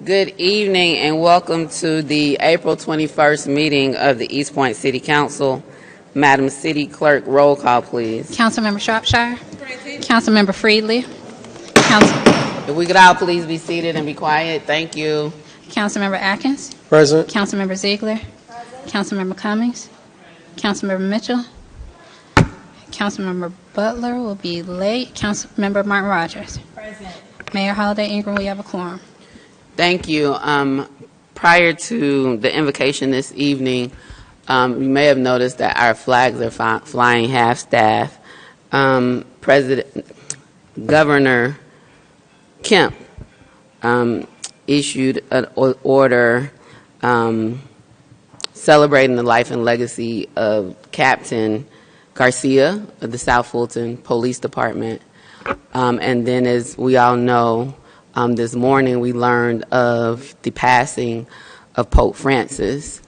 Good evening and welcome to the April 21st meeting of the East Point City Council. Madam City Clerk, roll call, please. Councilmember Shropshire. Councilmember Freedley. If we could all please be seated and be quiet. Thank you. Councilmember Atkins. Present. Councilmember Ziegler. Councilmember Cummings. Councilmember Mitchell. Councilmember Butler will be late. Councilmember Martin Rogers. Present. Mayor Holiday Ingram, we have a quorum. Thank you. Prior to the invocation this evening, you may have noticed that our flags are flying half-staff. Governor Kemp issued an order celebrating the life and legacy of Captain Garcia of the South Fulton Police Department. And then, as we all know, this morning we learned of the passing of Pope Francis,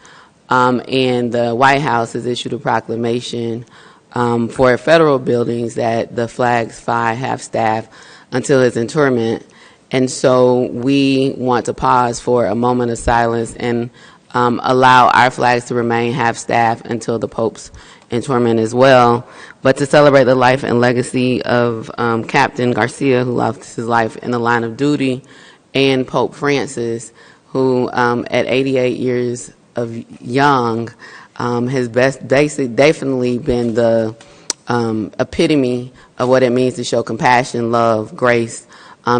and the White House has issued a proclamation for federal buildings that the flags fly half-staff until his interment. And so we want to pause for a moment of silence and allow our flags to remain half-staff until the Pope's interment as well, but to celebrate the life and legacy of Captain Garcia, who lost his life in the line of duty, and Pope Francis, who at 88 years of young has definitely been the epitome of what it means to show compassion, love, grace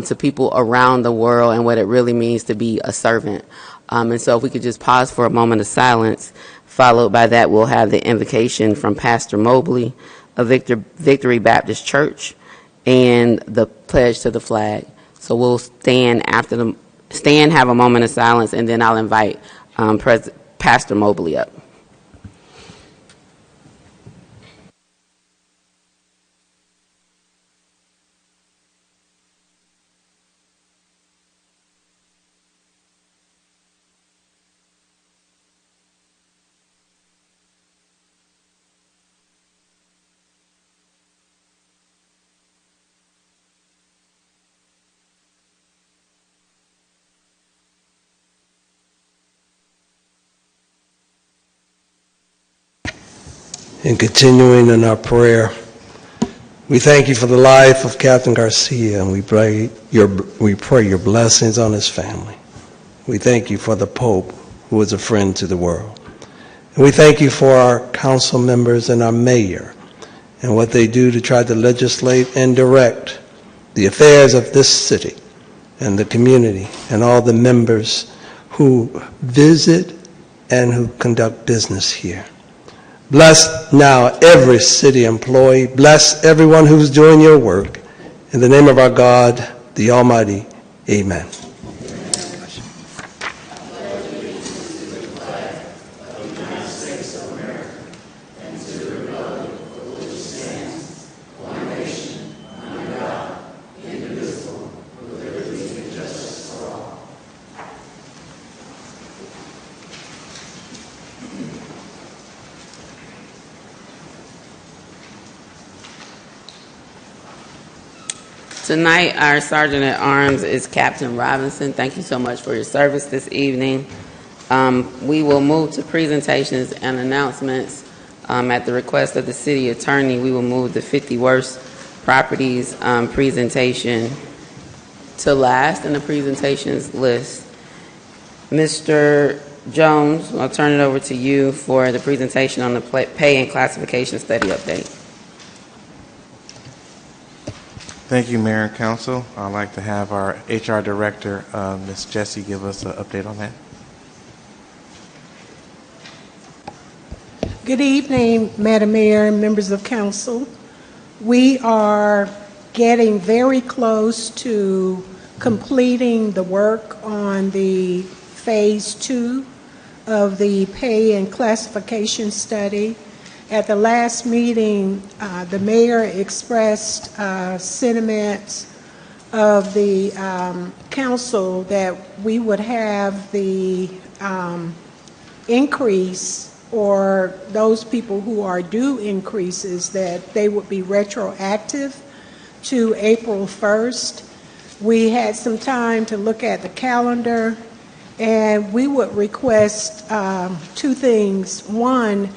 to people around the world, and what it really means to be a servant. And so if we could just pause for a moment of silence. Followed by that, we'll have the invocation from Pastor Mobley of Victory Baptist Church and the pledge to the flag. So we'll stand, have a moment of silence, and then I'll invite Pastor Mobley up. And continuing in our prayer, we thank you for the life of Captain Garcia, and we pray your blessings on his family. We thank you for the Pope, who is a friend to the world. And we thank you for our council members and our mayor and what they do to try to legislate and direct the affairs of this city and the community and all the members who visit and who conduct business here. Bless now every city employee. Bless everyone who's doing your work. In the name of our God, the Almighty, amen. Tonight, our Sergeant at Arms is Captain Robinson. Thank you so much for your service this evening. We will move to presentations and announcements. At the request of the City Attorney, we will move the 50 worst properties presentation to last in the presentations list. Mr. Jones, I'll turn it over to you for the presentation on the pay and classification study update. Thank you, Mayor and Council. I'd like to have our HR Director, Ms. Jessie, give us an update on that. Good evening, Madam Mayor and members of Council. We are getting very close to completing the work on the Phase 2 of the pay and classification study. At the last meeting, the mayor expressed sentiments of the council that we would have the increase, or those people who are due increases, that they would be retroactive to April 1st. We had some time to look at the calendar And we would request two things. One,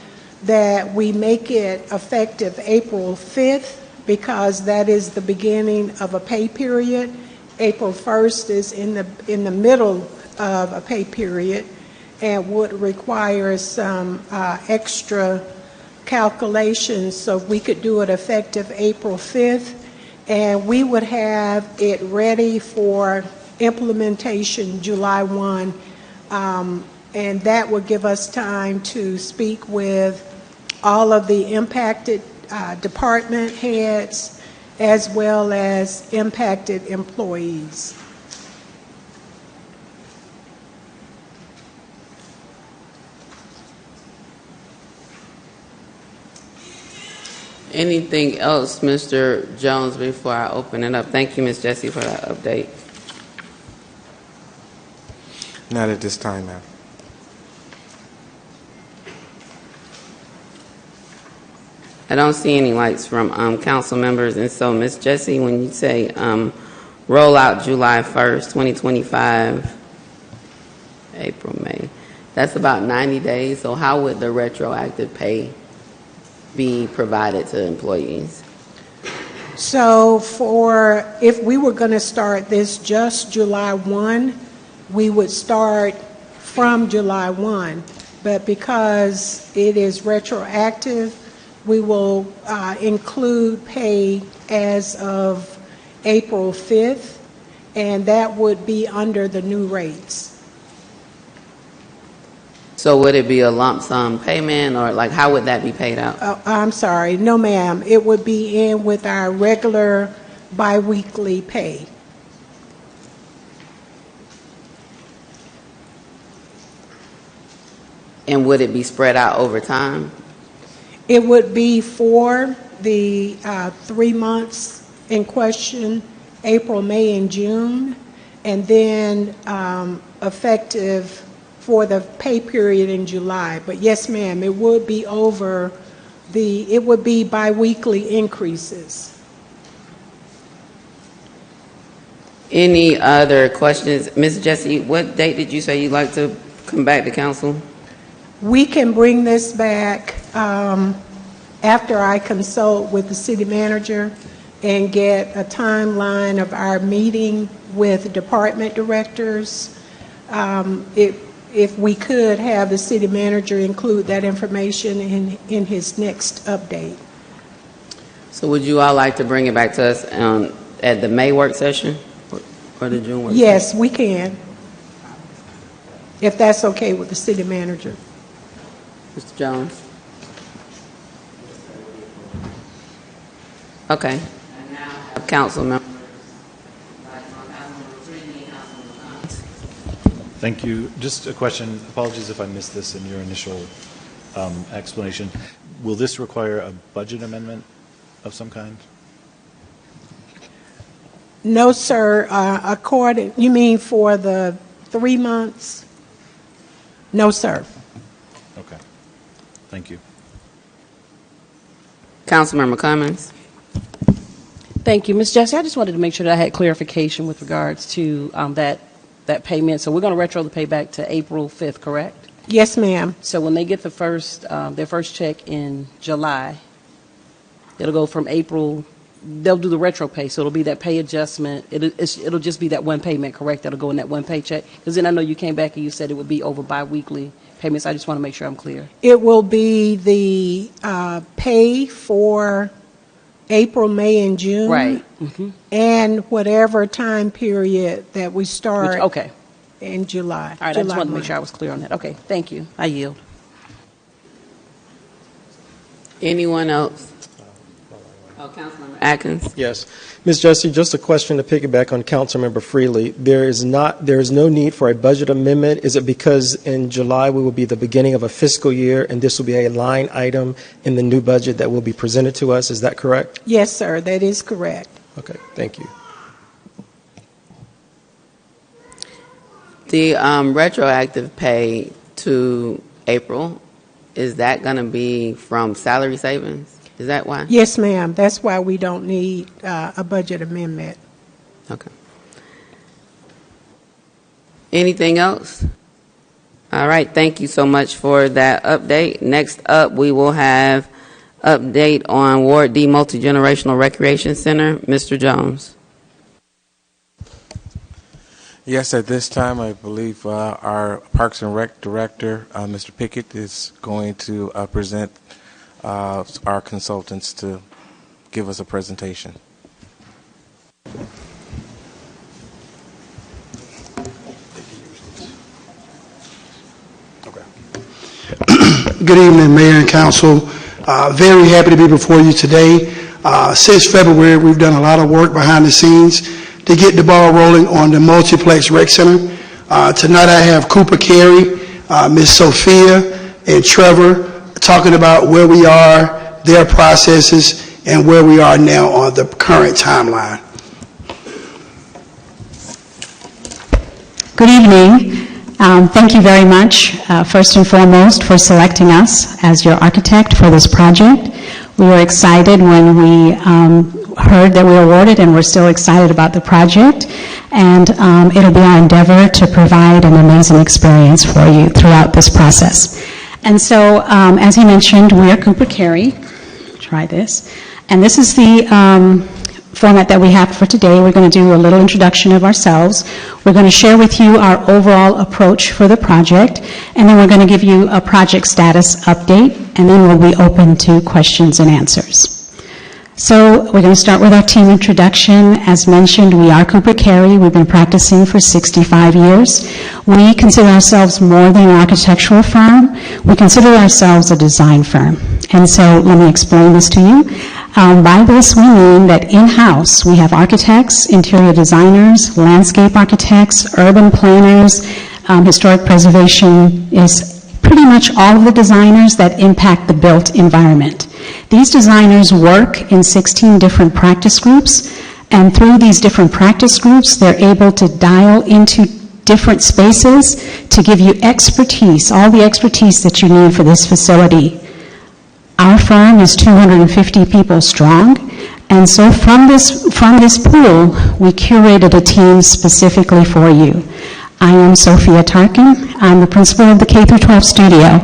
that we make it effective April 5th, because that is the beginning of a pay period. April 1st is in the middle of a pay period and would require some extra calculations, so we could do it effective April 5th, and we would have it ready for implementation July 1, and that would give us time to speak with all of the impacted department heads as well as impacted employees. Anything else, Mr. Jones, before I open it up? Thank you, Ms. Jessie, for that update. Not at this time, ma'am. I don't see any lights from council members, and so, Ms. Jessie, when you say roll out July 1st, 2025, April, May, that's about 90 days, so how would the retroactive pay be provided to employees? So if we were going to start this just July 1, we would start from July 1. But because it is retroactive, we will include pay as of April 5th, and that would be under the new rates. So would it be a lump sum payment, or like how would that be paid out? I'm sorry, no ma'am. It would be in with our regular biweekly pay. And would it be spread out over time? It would be for the 3 months in question, April, May, and June, and then effective for the pay period in July. But yes, ma'am, it would be it would be biweekly increases. Any other questions? Ms. Jessie, what date did you say you'd like to come back to council? We can bring this back after I consult with the city manager and get a timeline of our meeting with department directors. If we could have the city manager include that information in his next update. So would you all like to bring it back to us at the May work session or the June work session? Yes, we can, if that's okay with the city manager. Mr. Jones? Okay. And now have council members. Thank you. Just a question. Apologies if I missed this in your initial explanation. Will this require a budget amendment of some kind? No, sir. You mean for the 3 months? No, sir. Okay. Thank you. Councilmember Cummings? Thank you. Ms. Jessie, I just wanted to make sure that I had clarification with regards to that payment. So we're going to retro the pay back to April 5th, correct? Yes, ma'am. So when they get their first check in July, it'll go from April, they'll do the retro pay, so it'll be that pay adjustment. It'll just be that one payment, correct? That'll go in that one paycheck? Because then I know you came back and you said it would be over biweekly payments. I just want to make sure I'm clear. It will be the pay for April, May, and June. Right. Mm-hmm. And whatever time period that we start Okay. in July. All right, I just wanted to make sure I was clear on that. Okay, thank you. I yield. Anyone else? Oh, Councilmember Atkins? Yes. Ms. Jessie, just a question to piggyback on Councilmember Freely. There is no need for a budget amendment. Is it because in July we will be the beginning of a fiscal year and this will be a line item in the new budget that will be presented to us? Is that correct? Yes, sir, that is correct. Okay, thank you. The retroactive pay to April, is that going to be from salary savings? Is that why? Yes, ma'am. That's why we don't need a budget amendment. Okay. Anything else? All right, thank you so much for that update. Next up, we will have update on Ward D Multi-Generational Recreation Center. Mr. Jones. Yes, at this time, I believe our Parks and Rec Director, Mr. Pickett, is going to present our consultants to give us a presentation. Good evening, Mayor and Council. Very happy to be before you today. Since February, we've done a lot of work behind the scenes to get the ball rolling on the Multiplex Rec Center. Tonight I have Cooper Carey, Ms. Sophia, and Trevor talking about where we are, their processes, and where we are now on the current timeline. Good evening. Thank you very much, first and foremost, for selecting us as your architect for this project. We were excited when we heard that we were awarded, and we're still excited about the project. And it'll be our endeavor to provide an amazing experience for you throughout this process. And so, as he mentioned, we are Cooper Carey. Try this. And this is the format that we have for today. We're going to do a little introduction of ourselves. We're going to share with you our overall approach for the project, and then we're going to give you a project status update, and then we'll be open to questions and answers. So we're going to start with our team introduction. As mentioned, we are Cooper Carey. We've been practicing for 65 years. We consider ourselves more than an architectural firm. We consider ourselves a design firm. And so let me explain this to you. By this, we mean that in-house, we have architects, interior designers, landscape architects, urban planners, historic preservation is pretty much all of the designers that impact the built environment. These designers work in 16 different practice groups, and through these different practice groups, they're able to dial into different spaces to give you expertise, all the expertise that you need for this facility. Our firm is 250 people strong, and so from this pool, we curated a team specifically for you. I am Sophia Tarkin. I'm the principal of the K-12 studio.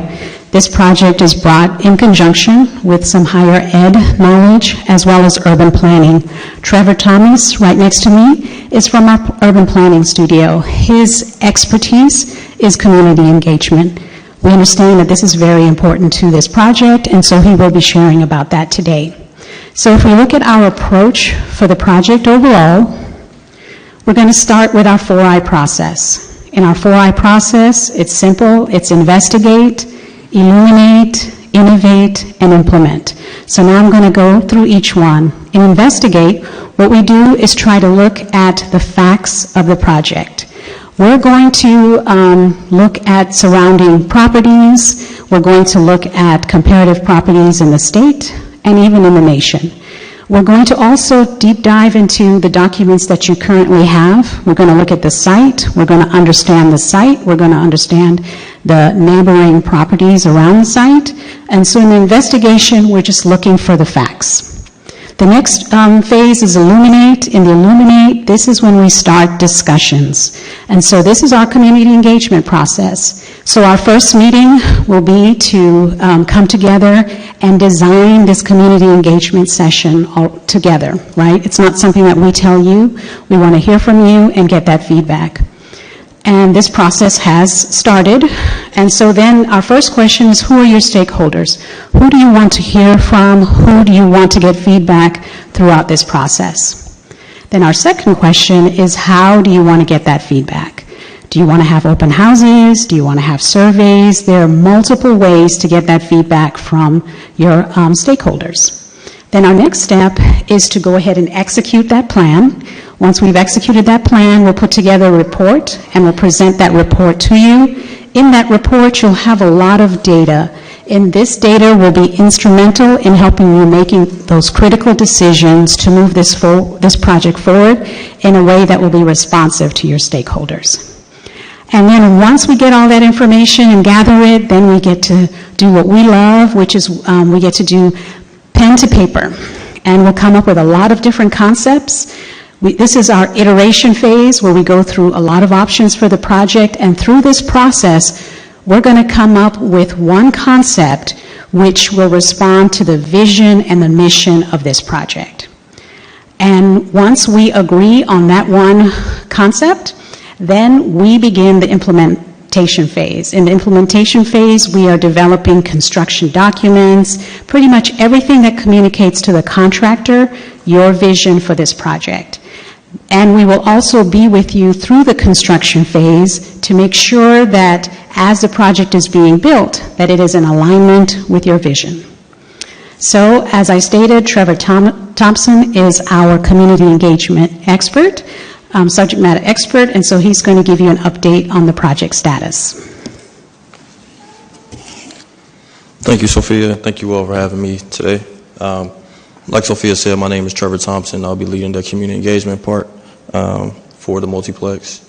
This project is brought in conjunction with some higher ed knowledge as well as urban planning. Trevor Thomas, right next to me, is from our urban planning studio. His expertise is community engagement. We understand that this is very important to this project, and so he will be sharing about that today. So if we look at our approach for the project overall, we're going to start with our 4I process. In our 4I process, it's simple. It's investigate, illuminate, innovate, and implement. So now I'm going to go through each one. In investigate, what we do is try to look at the facts of the project. We're going to look at surrounding properties. We're going to look at comparative properties in the state and even in the nation. We're going to also deep dive into the documents that you currently have. We're going to look at the site. We're going to understand the site. We're going to understand the neighboring properties around the site. And so in the investigation, we're just looking for the facts. The next phase is illuminate. In the illuminate, this is when we start discussions. And so this is our community engagement process. So our first meeting will be to come together and design this community engagement session all together, right? It's not something that we tell you. We want to hear from you and get that feedback. And this process has started. And so then our first question is, who are your stakeholders? Who do you want to hear from? Who do you want to get feedback throughout this process? Then our second question is, how do you want to get that feedback? Do you want to have open houses? Do you want to have surveys? There are multiple ways to get that feedback from your stakeholders. Then our next step is to go ahead and execute that plan. Once we've executed that plan, we'll put together a report and we'll present that report to you. In that report, you'll have a lot of data. And this data will be instrumental in helping you making those critical decisions to move this project forward in a way that will be responsive to your stakeholders. And then once we get all that information and gather it, then we get to do what we love, which is we get to do pen to paper. And we'll come up with a lot of different concepts. This is our iteration phase where we go through a lot of options for the project, and through this process, we're going to come up with one concept which will respond to the vision and the mission of this project. And once we agree on that one concept, then we begin the implementation phase. In the implementation phase, we are developing construction documents, pretty much everything that communicates to the contractor your vision for this project. And we will also be with you through the construction phase to make sure that as the project is being built, that it is in alignment with your vision. So, as I stated, Trevor Thompson is our community engagement expert, subject matter expert, and so he's going to give you an update on the project status. Thank you, Sophia. Thank you all for having me today. Like Sophia said, my name is Trevor Thompson. I'll be leading the community engagement part for the multiplex.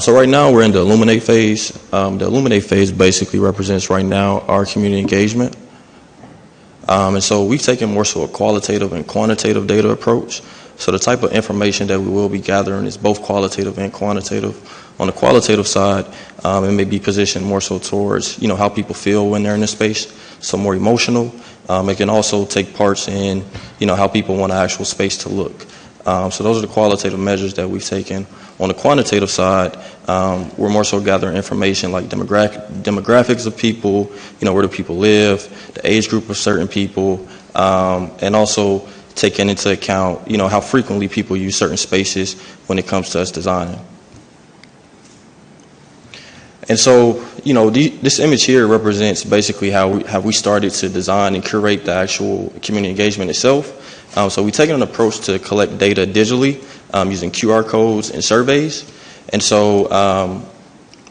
So right now we're in the Illuminate phase. The Illuminate phase basically represents right now our community engagement. And so we've taken more so a qualitative and quantitative data approach. So the type of information that we will be gathering is both qualitative and quantitative. On the qualitative side, it may be positioned more so towards, how people feel when they're in the space, so more emotional. It can also take parts in, how people want an actual space to look. So those are the qualitative measures that we've taken. On the quantitative side, we're more so gathering information like demographics of people, where do people live, the age group of certain people, and also taking into account, how frequently people use certain spaces when it comes to us designing. And so, this image here represents basically how we started to design and curate the actual community engagement itself. So we've taken an approach to collect data digitally using QR codes and surveys. And so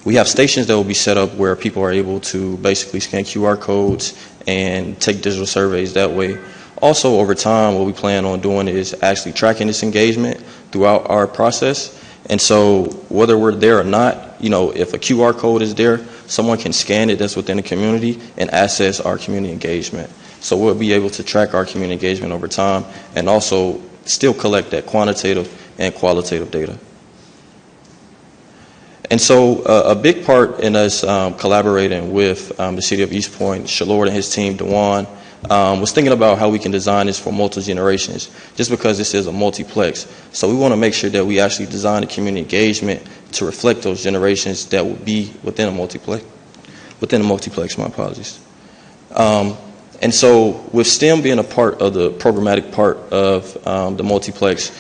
we have stations that will be set up where people are able to basically scan QR codes and take digital surveys that way. Also, over time, what we plan on doing is actually tracking this engagement throughout our process. And so whether we're there or not, if a QR code is there, someone can scan it that's within the community and access our community engagement. So we'll be able to track our community engagement over time and also still collect that quantitative and qualitative data. And so a big part in us collaborating with the City of East Point, Shalord and his team, Dewan, was thinking about how we can design this for multi-generations, just because this is a multiplex. So we want to make sure that we actually design the community engagement to reflect those generations that will be within a multiplex. My apologies. And so with STEM being a part of the programmatic part of the multiplex,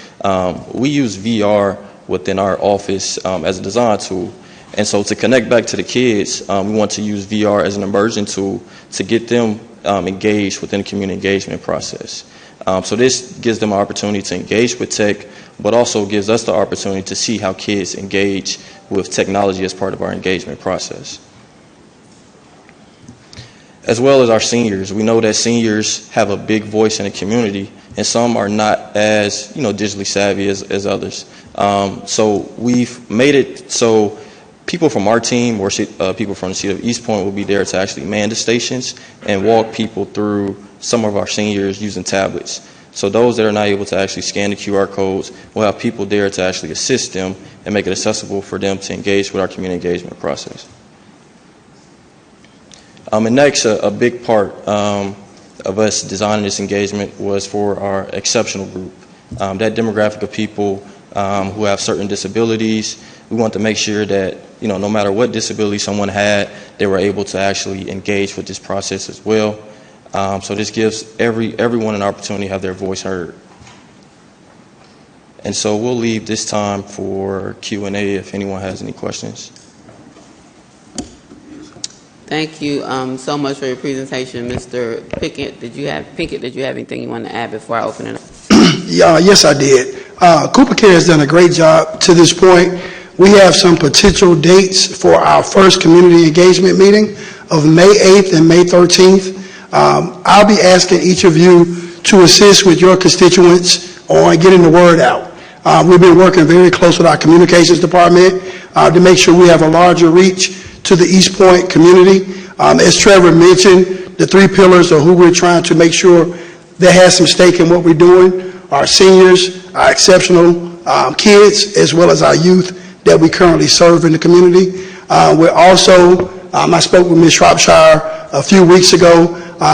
we use VR within our office as a design tool. And so to connect back to the kids, we want to use VR as an immersion tool to get them engaged within the community engagement process. So this gives them an opportunity to engage with tech, but also gives us the opportunity to see how kids engage with technology as part of our engagement process. As well as our seniors. We know that seniors have a big voice in the community, and some are not as digitally savvy as others. So we've made it so people from our team or people from the City of East Point will be there to actually man the stations and walk people through some of our seniors using tablets. So those that are not able to actually scan the QR codes, we'll have people there to actually assist them and make it accessible for them to engage with our community engagement process. And next, a big part of us designing this engagement was for our exceptional group. That demographic of people who have certain disabilities. We want to make sure that, no matter what disability someone had, they were able to actually engage with this process as well. So this gives everyone an opportunity to have their voice heard. And so we'll leave this time for Q&A if anyone has any questions. Thank you so much for your presentation, Mr. Pickett. Did you have anything you want to add before I open it up? Yes, I did. Cooper Care has done a great job to this point. We have some potential dates for our first community engagement meeting of May 8th and May 13th. I'll be asking each of you to assist with your constituents on getting the word out. We've been working very close with our communications department to make sure we have a larger reach to the East Point community. As Trevor mentioned, the three pillars of who we're trying to make sure that has some stake in what we're doing our seniors, our exceptional kids, as well as our youth that we currently serve in the community. We're also, I spoke with Ms. Shropshire a few weeks ago.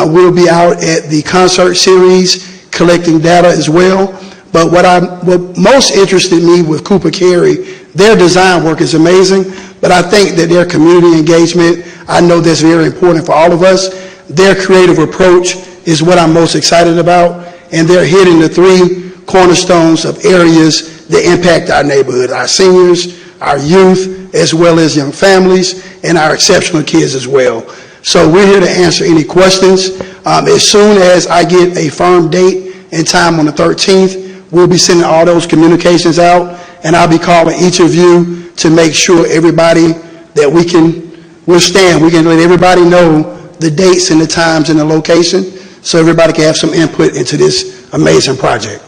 We'll be out at the concert series collecting data as well. But what most interested me with Cooper Carey, their design work is amazing, but I think that their community engagement, I know that's very important for all of us. Their creative approach is what I'm most excited about, and they're hitting the three cornerstones of areas that impact our neighborhood, our seniors, our youth, as well as young families, and our exceptional kids as well. So we're here to answer any questions. As soon as I get a firm date and time on the 13th, we'll be sending all those communications out, and I'll be calling each of you to make sure everybody that we can let everybody know the dates and the times and the location so everybody can have some input into this amazing project.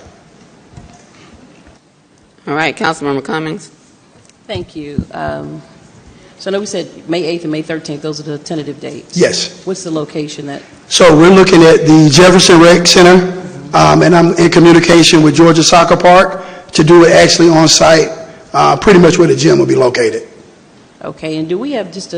All right, Councilmember Cummings. Thank you. So I know we said May 8th and May 13th. Those are the tentative dates. Yes. What's the location that? So we're looking at the Jefferson Rec Center, and I'm in communication with Georgia Soccer Park to do it actually on site, pretty much where the gym will be located. Okay, and do we have just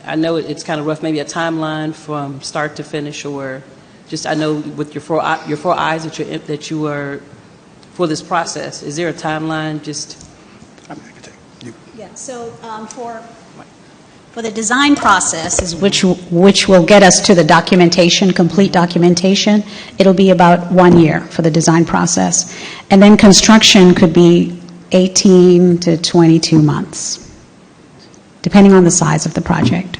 I know it's kind of rough, maybe a timeline from start to finish, or just, I know with your four eyes that you are for this process, is there a timeline just? Yeah, so for the design process, which will get us to the documentation, complete documentation, it'll be about 1 year for the design process. And then construction could be 18 to 22 months, depending on the size of the project.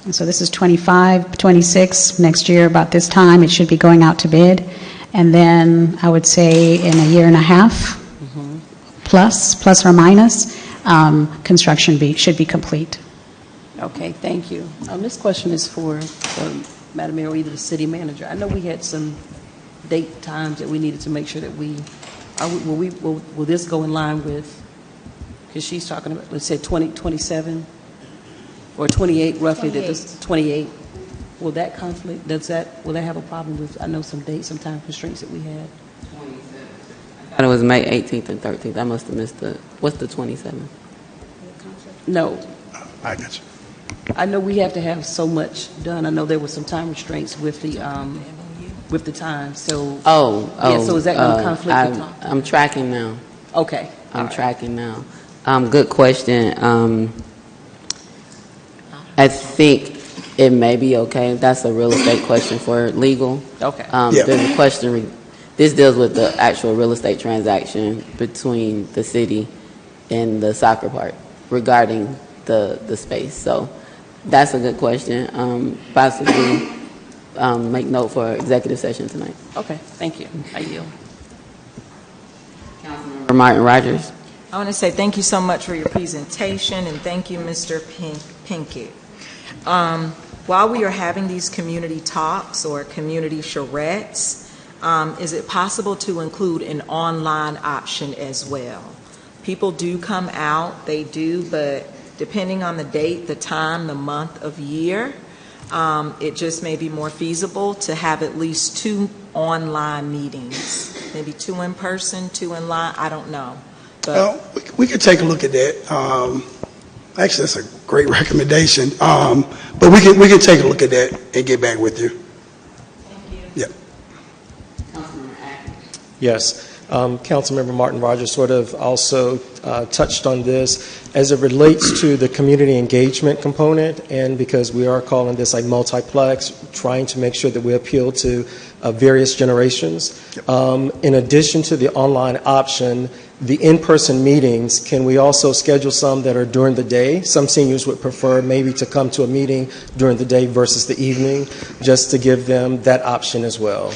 And so this is 25, 26, next year about this time, it should be going out to bid. And then I would say in a year and a half, plus or minus, construction should be complete. Okay, thank you. This question is for Madam Mayor, or either the city manager. I know we had some date times that we needed to make sure that will this go in line with, because she's talking about, let's say 27 or 28 roughly, 28. Will that conflict, will that have a problem with, I know some dates, some time constraints that we had? I thought it was May 18th and 13th. I must have missed what's the 27th? No. I got you. I know we have to have so much done. I know there were some time restraints with the time, so. Yeah, so is that going to conflict with time? I'm tracking now. Okay. I'm tracking now. Good question. I think it may be okay. That's a real estate question for legal. Okay. There's a question. This deals with the actual real estate transaction between the city and the soccer park regarding the space. So that's a good question. Possibly make note for executive session tonight. Okay. Thank you. I yield. Councilmember Martin Rogers. I want to say thank you so much for your presentation, and thank you, Mr. Pinkett. While we are having these community talks or community charrettes, is it possible to include an online option as well? People do come out, they do, but depending on the date, the time, the month of year, it just may be more feasible to have at least 2 online meetings, maybe 2 in person, 2 in line, I don't know. But Well, we could take a look at that. Actually, that's a great recommendation. But we can take a look at that and get back with you. thank you. Yeah. Yes. Councilmember Martin Rogers sort of also touched on this as it relates to the community engagement component, and because we are calling this a multiplex, trying to make sure that we appeal to various generations. Yep. In addition to the online option, the in-person meetings, can we also schedule some that are during the day? Some seniors would prefer maybe to come to a meeting during the day versus the evening, just to give them that option as well.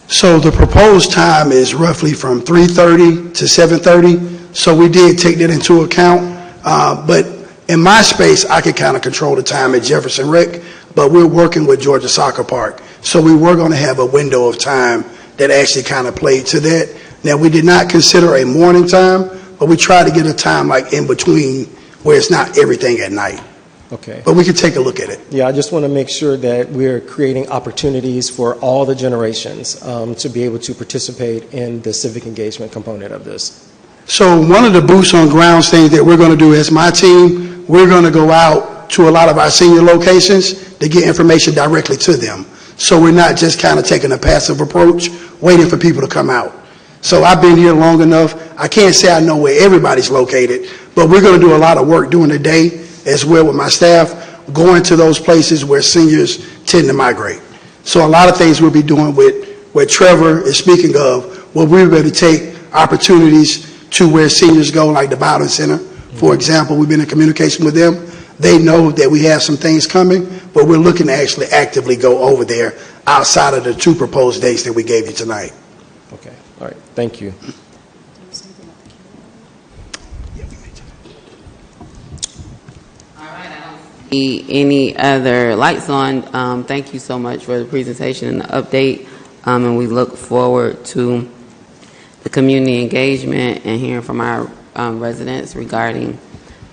So the proposed time is roughly from 3:30 to 7:30. So we did take that into account. But in my space, I could kind of control the time at Jefferson Rec, but we're working with Georgia Soccer Park. So we were going to have a window of time that actually kind of played to that. Now, we did not consider a morning time, but we tried to get a time like in between where it's not everything at night. Okay. But we can take a look at it. Yeah, I just want to make sure that we're creating opportunities for all the generations to be able to participate in the civic engagement component of this. So one of the boots on grounds things that we're going to do as my team, we're going to go out to a lot of our senior locations to get information directly to them. So we're not just kind of taking a passive approach, waiting for people to come out. So I've been here long enough. I can't say I know where everybody's located, but we're going to do a lot of work during the day as well with my staff, going to those places where seniors tend to migrate. So a lot of things we'll be doing with what Trevor is speaking of, where we're going to take opportunities to where seniors go, like the Bowden Center, for example. We've been in communication with them. They know that we have some things coming, but we're looking to actually actively go over there outside of the 2 proposed dates that we gave you tonight. Okay. All right. Thank you. Any other lights on? Thank you so much for the presentation and the update, and we look forward to the community engagement and hearing from our residents regarding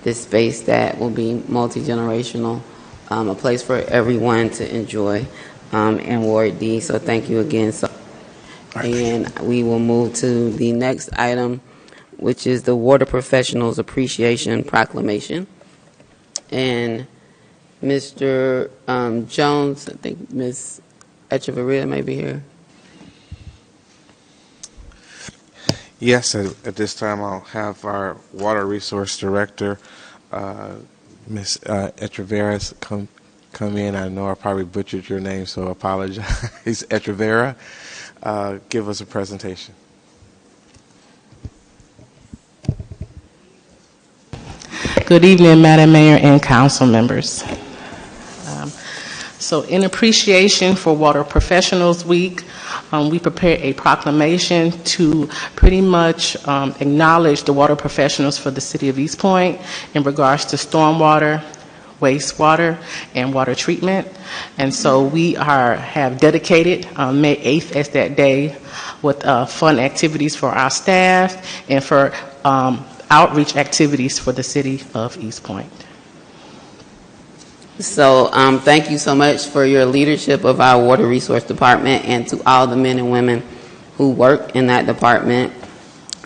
this space that will be multi-generational, a place for everyone to enjoy in Ward D. So thank you again. And we will move to the next item, which is the Water Professionals Appreciation Proclamation. And Mr. Jones, I think Ms. Echevarria may be here. Yes, at this time I'll have our Water Resource Director, Ms. Echevarria, come in. I know I probably butchered your name, so I apologize. Echevarria, give us a presentation. Good evening, Madam Mayor and council members. So in appreciation for Water Professionals Week, we prepared a proclamation to pretty much acknowledge the water professionals for the city of East Point in regards to stormwater, wastewater, and water treatment. And so we have dedicated May 8th as that day with fun activities for our staff and for outreach activities for the city of East Point. So thank you so much for your leadership of our Water Resource Department and to all the men and women who work in that department.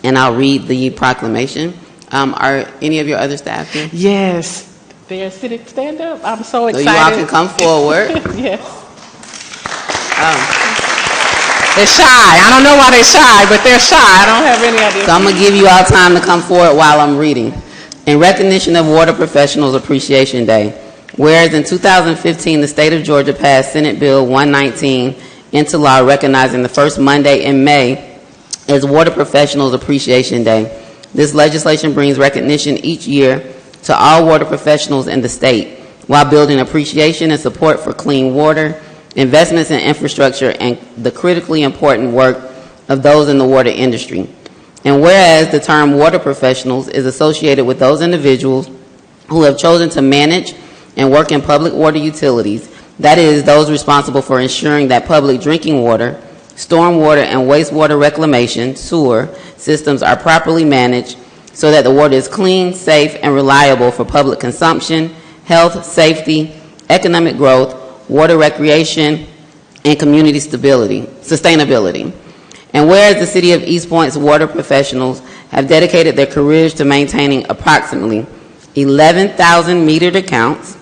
And I'll read the proclamation. Are any of your other staff here? Yes. They're sitting, stand up. I'm so excited. So you all can come forward. Yes. They're shy. I don't know why they're shy, but they're shy. I don't have any idea. So I'm going to give you all time to come forward while I'm reading. In recognition of Water Professionals Appreciation Day, whereas in 2015, the state of Georgia passed Senate Bill 119 into law recognizing the first Monday in May as Water Professionals Appreciation Day. This legislation brings recognition each year to all water professionals in the state while building appreciation and support for clean water, investments in infrastructure, and the critically important work of those in the water industry. And whereas the term water professionals is associated with those individuals who have chosen to manage and work in public water utilities, that is, those responsible for ensuring that public drinking water, stormwater, and wastewater reclamation, sewer, systems are properly managed so that the water is clean, safe, and reliable for public consumption, health, safety, economic growth, water recreation, and community sustainability. And whereas the City of East Point's water professionals have dedicated their careers to maintaining approximately 11,000 metered accounts,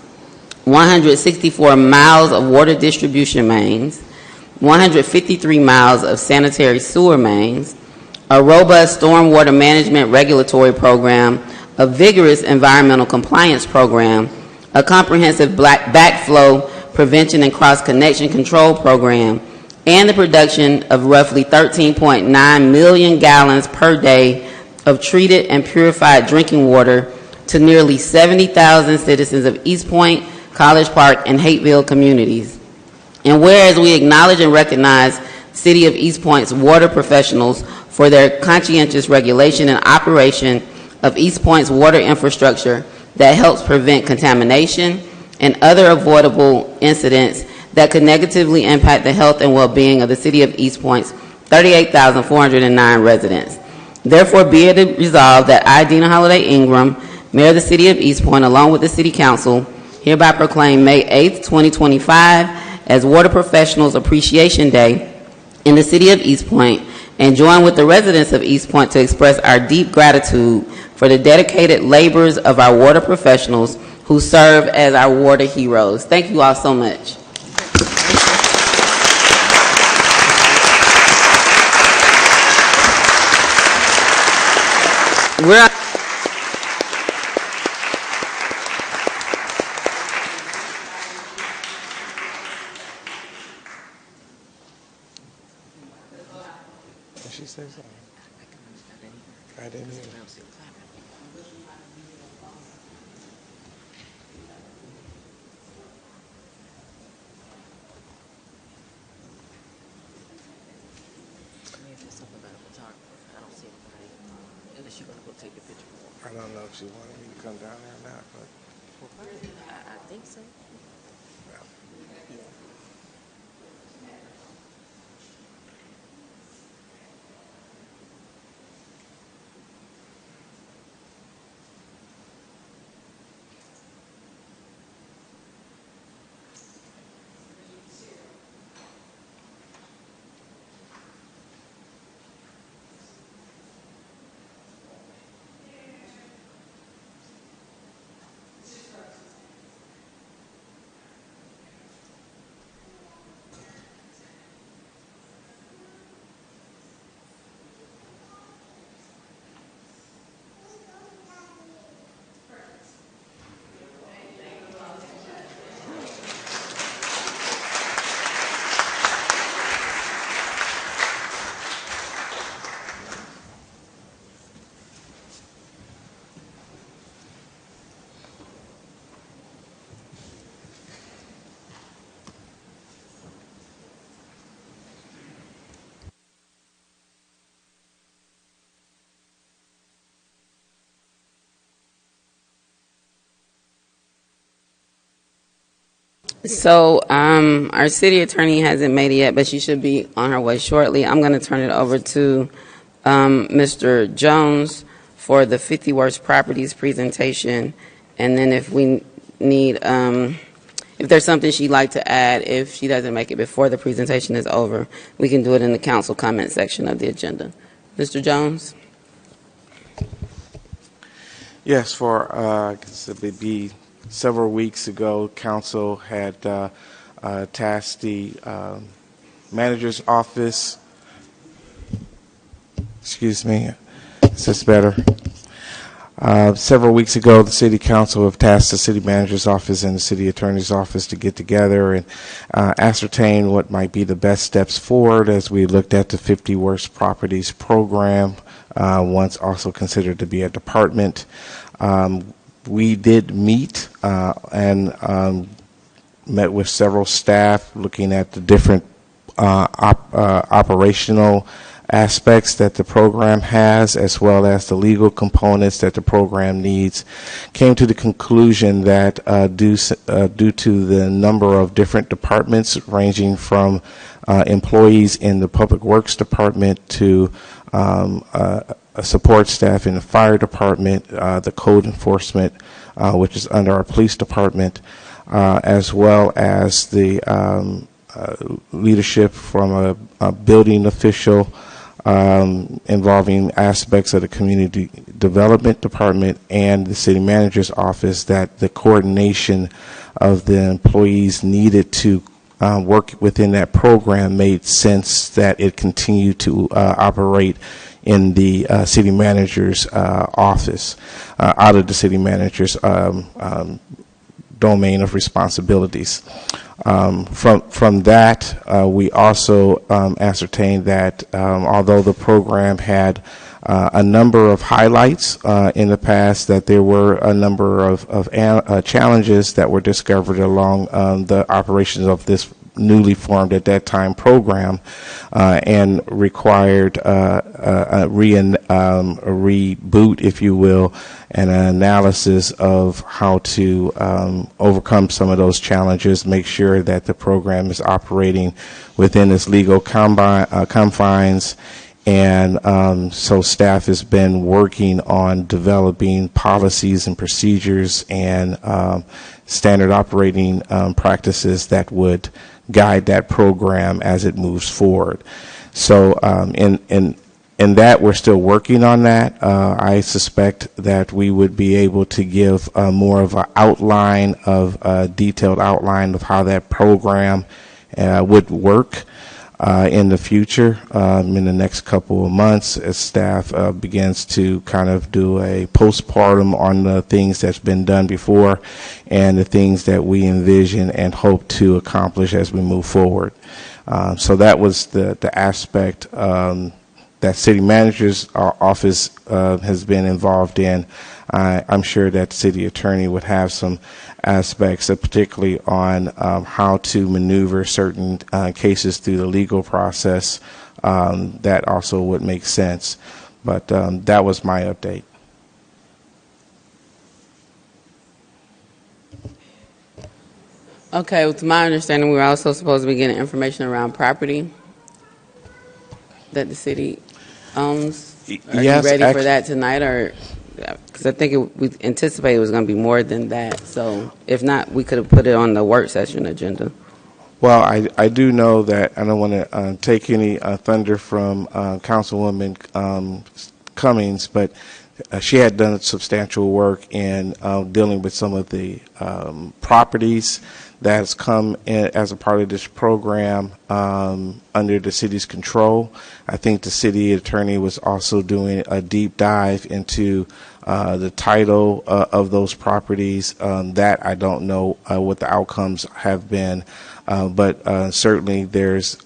164 miles of water distribution mains, 153 miles of sanitary sewer mains, a robust stormwater management regulatory program, a vigorous environmental compliance program, a comprehensive backflow prevention and cross-connection control program, and the production of roughly 13.9 million gallons per day of treated and purified drinking water to nearly 70,000 citizens of East Point, College Park, and Hateville communities. And whereas we acknowledge and recognize City of East Point's water professionals for their conscientious regulation and operation of East Point's water infrastructure that helps prevent contamination and other avoidable incidents that could negatively impact the health and well-being of the City of East Point's 38,409 residents. Therefore, be it resolved that I, Dina Holiday Ingram, Mayor of the City of East Point, along with the City Council, hereby proclaim May 8th, 2025 as Water Professionals Appreciation Day in the city of East Point, and join with the residents of East Point to express our deep gratitude for the dedicated labors of our water professionals who serve as our water heroes. Thank you all so much. We're Did she say something? I didn't hear. I don't know if she wanted me to come down there or not, but I think so. So our city attorney hasn't made it yet, but she should be on her way shortly. I'm going to turn it over to Mr. Jones for the 50 Worst Properties presentation, and then if we need, if there's something she'd like to add, if she doesn't make it before the presentation is over, we can do it in the council comment section of the agenda. Mr. Jones? yes, for I guess it would be several weeks ago, council had tasked the manager's office. Excuse me, is this better? Several weeks ago, the city council have tasked the city manager's office and the city attorney's office to get together and ascertain what might be the best steps forward as we looked at the 50 Worst Properties program, once also considered to be a department. We did meet and met with several staff looking at the different operational aspects that the program has, as well as the legal components that the program needs. Came to the conclusion that due to the number of different departments ranging from employees in the Public Works Department to support staff in the fire department, the code enforcement, which is under our police department, as well as the leadership from a building official, involving aspects of the community development department and the city manager's office, that the coordination of the employees needed to work within that program made sense that it continue to operate in the city manager's office, out of the city manager's domain of responsibilities. From that, we also ascertained that although the program had a number of highlights in the past, that there were a number of challenges that were discovered along the operations of this newly formed at that time program, and required a reboot, if you will, and an analysis of how to overcome some of those challenges, make sure that the program is operating within its legal confines, And so staff has been working on developing policies and procedures and standard operating practices that would guide that program as it moves forward. So in that, we're still working on that. I suspect that we would be able to give more of an outline of a detailed outline of how that program would work in the future, in the next couple of months, as staff begins to kind of do a postpartum on the things that's been done before and the things that we envision and hope to accomplish as we move forward. So that was the aspect that city manager's office has been involved in. I'm sure that city attorney would have some aspects, particularly on how to maneuver certain cases through the legal process. That also would make sense. But that was my update. Okay, well, to my understanding, we were also supposed to be getting information around property that the city owns. Are Yes, you ready for that tonight, or because I think we anticipated it was going to be more than that. So if not, we could have put it on the work session agenda. Well, I do know that I don't want to take any thunder from Councilwoman Cummings, but she had done substantial work in dealing with some of the properties that has come in as a part of this program under the city's control. I think the city attorney was also doing a deep dive into the title of those properties. That I don't know what the outcomes have been, but certainly there's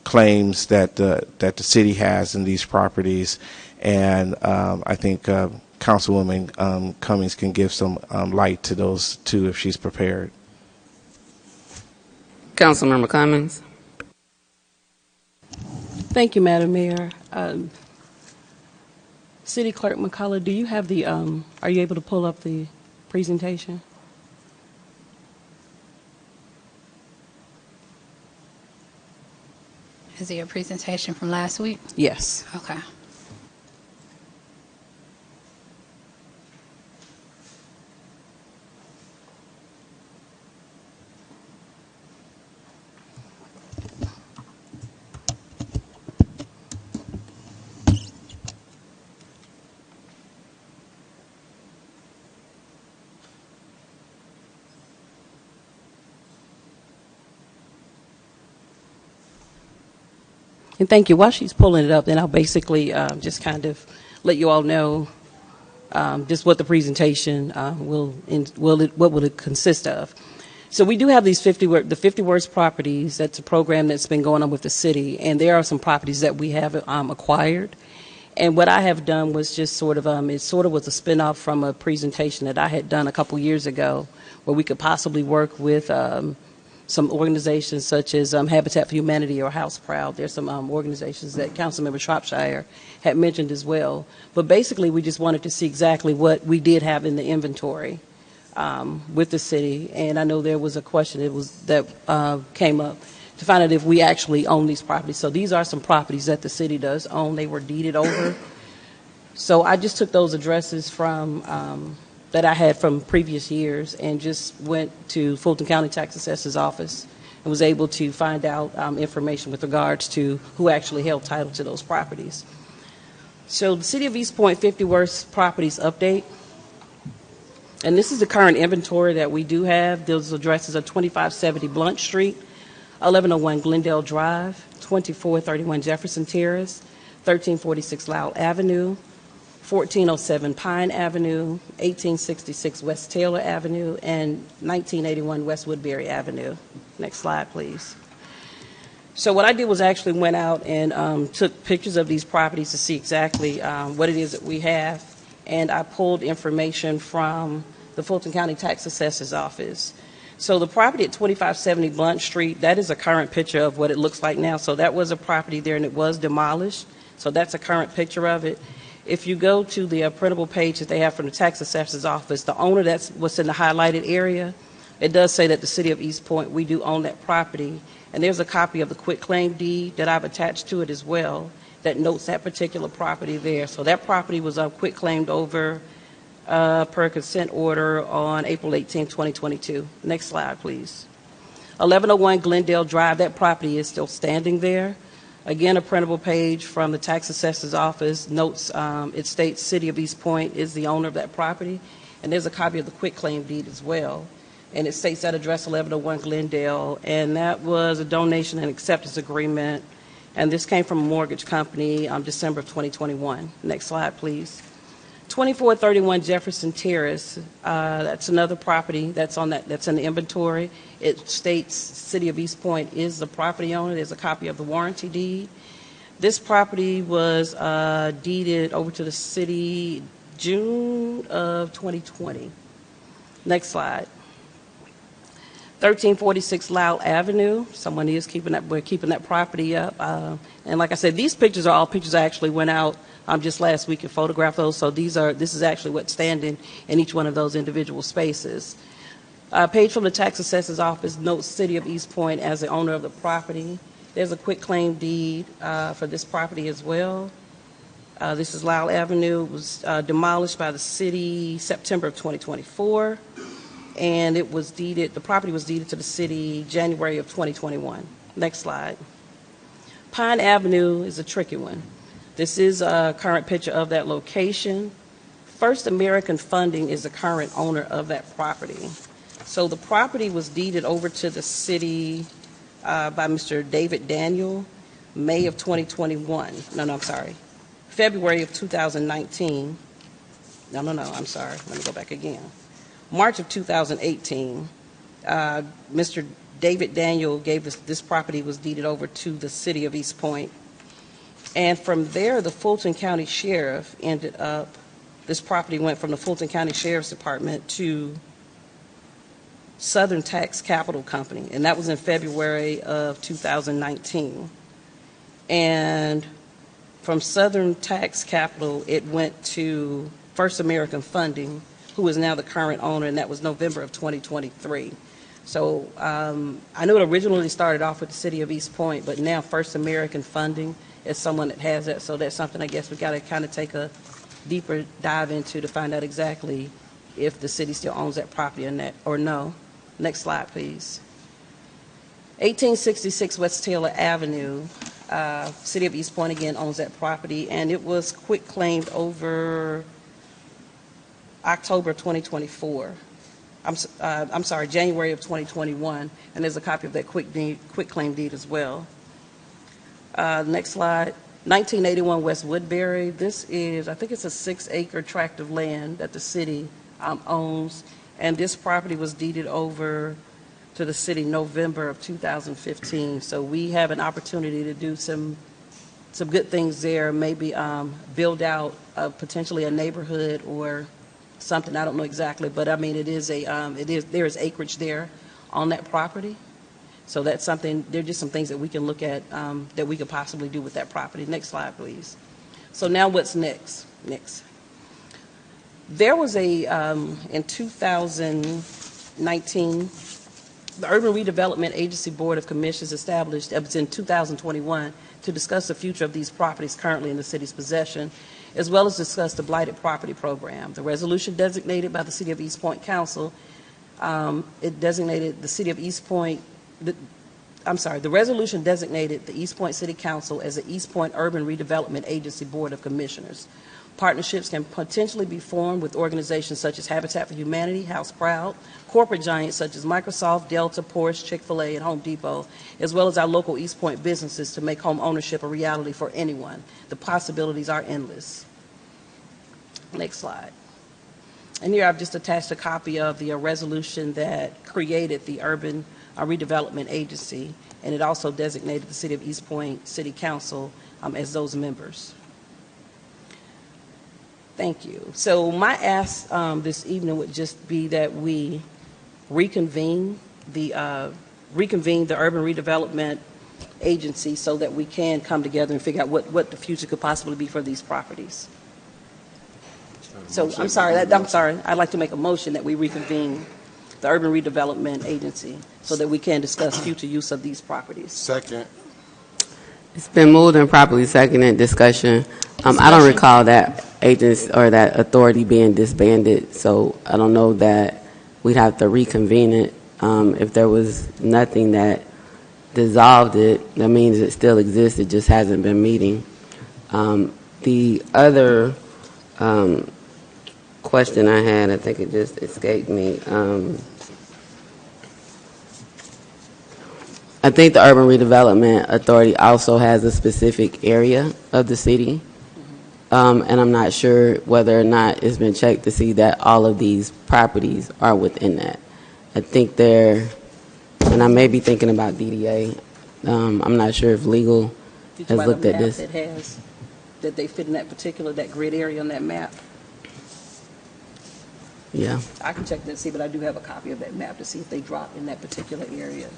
claims that the city has in these properties, and I think Councilwoman Cummings can give some light to those too if she's prepared. Councilmember Cummings. Thank you, Madam Mayor. City Clerk McCullough, do you have the, are you able to pull up the presentation? Is it your presentation from last week? Yes. Okay. And thank you. While she's pulling it up, then I'll basically just kind of let you all know just what the presentation what will it consist of. So we do have these 50 worst properties. That's a program that's been going on with the city, and there are some properties that we have acquired. And what I have done was just sort of it sort of was a spinoff from a presentation that I had done a couple years ago, where we could possibly work with some organizations such as Habitat for Humanity or House Proud. There's some organizations that Councilmember Shropshire had mentioned as well. But basically, we just wanted to see exactly what we did have in the inventory with the city. And I know there was a question that came up to find out if we actually own these properties. So these are some properties that the city does own. They were deeded over. So I just took those addresses from that I had from previous years and just went to Fulton County Tax Assessor's office and was able to find out information with regards to who actually held title to those properties. So the City of East Point 50 worst properties update. And this is the current inventory that we do have. Those addresses are 2570 Blunt Street, 1101 Glendale Drive, 2431 Jefferson Terrace, 1346 Lowell Avenue, 1407 Pine Avenue, 1866 West Taylor Avenue, and 1981 West Woodbury Avenue. Next slide, please. So what I did was actually went out and took pictures of these properties to see exactly what it is that we have, and I pulled information from the Fulton County Tax Assessor's office. So the property at 2570 Blunt Street, that is a current picture of what it looks like now. So that was a property there, and it was demolished. So that's a current picture of it. If you go to the printable page that they have from the tax assessor's office, the owner, that's what's in the highlighted area, it does say that the City of East Point, we do own that property. And there's a copy of the quitclaim deed that I've attached to it as well. that notes that particular property there. So that property was quit claimed over per consent order on April 18, 2022. Next slide, please. 1101 Glendale Drive, that property is still standing there. Again, a printable page from the tax assessor's office notes, it states City of East Point is the owner of that property, and there's a copy of the quitclaim deed as well. And it states that address 1101 Glendale, and that was a donation and acceptance agreement, and this came from a mortgage company December of 2021. Next slide, please. 2431 Jefferson Terrace, that's another property that's that's in the inventory. It states City of East Point is the property owner. There's a copy of the warranty deed. This property was deeded over to the city June of 2020. Next slide. 1346 Lowell Avenue. Someone is we're keeping that property up. And like I said, these pictures are all pictures I actually went out just last week and photographed those. So this is actually what's standing in each one of those individual spaces. Page from the tax assessor's office notes City of East Point as the owner of the property. There's a quitclaim deed for this property as well. This is Lowell Avenue. It was demolished by the city September of 2024. And it was deeded, the property was deeded to the city January of 2021. Next slide. Pine Avenue is a tricky one. This is a current picture of that location. First American Funding is the current owner of that property. So the property was deeded over to the city by Mr. David Daniel, May of 2021. I'm sorry. February of 2019. I'm sorry. Let me go back again. March of 2018, Mr. David Daniel gave this property was deeded over to the City of East Point. And from there, the Fulton County Sheriff ended up, this property went from the Fulton County Sheriff's Department to Southern Tax Capital Company, and that was in February of 2019. And from Southern Tax Capital, it went to First American Funding, who is now the current owner, and that was November of 2023. So I know it originally started off with the City of East Point, but now First American Funding is someone that has that, so that's something I guess we got to kind of take a deeper dive into to find out exactly if the city still owns that property or no. Next slide, please. 1866 West Taylor Avenue, City of East Point again owns that property, and it was quitclaimed over October 2024. I'm sorry, January of 2021, and there's a copy of that quitclaim deed as well. Next slide. 1981 West Woodbury. This is, I think it's a 6-acre tract of land that the city owns, and this property was deeded over to the city November of 2015. So we have an opportunity to do some good things there, maybe build out potentially a neighborhood or something. I don't know exactly, but I mean, there is acreage there on that property. So that's something, they're just some things that we can look at that we could possibly do with that property. Next slide, please. So now what's next? There was in 2019, the Urban Redevelopment Agency Board of Commissioners established, it was in 2021, to discuss the future of these properties currently in the city's possession, as well as discuss the Blighted Property Program. The resolution designated by the City of East Point Council, it designated the City of East Point, the resolution designated the East Point City Council as the East Point Urban Redevelopment Agency Board of Commissioners. Partnerships can potentially be formed with organizations such as Habitat for Humanity, House Proud, corporate giants such as Microsoft, Delta, Porsche, Chick-fil-A, and Home Depot, as well as our local East Point businesses to make home ownership a reality for anyone. The possibilities are endless. Next slide. And here I've just attached a copy of the resolution that created the Urban Redevelopment Agency, and it also designated the City of East Point City Council as those members. Thank you. So my ask this evening would just be that we reconvene the Urban Redevelopment Agency so that we can come together and figure out what the future could possibly be for these properties. So I'm sorry. I'd like to make a motion that we reconvene the Urban Redevelopment Agency so that we can discuss future use of these properties. Second. It's been moved and properly seconded. Discussion. I don't recall that agency or that authority being disbanded, so I don't know that we'd have to reconvene it. If there was nothing that dissolved it, that means it still exists. It just hasn't been meeting. The other question I had, I think it just escaped me. I think the Urban Redevelopment Authority also has a specific area of the city, and I'm not sure whether or not it's been checked to see that all of these properties are within that. I think they're, and I may be thinking about DDA. I'm not sure if legal has looked at this. That they fit in that particular, that grid area on that map. Yeah. I can check that, see, but I do have a copy of that map to see if they drop in that particular area.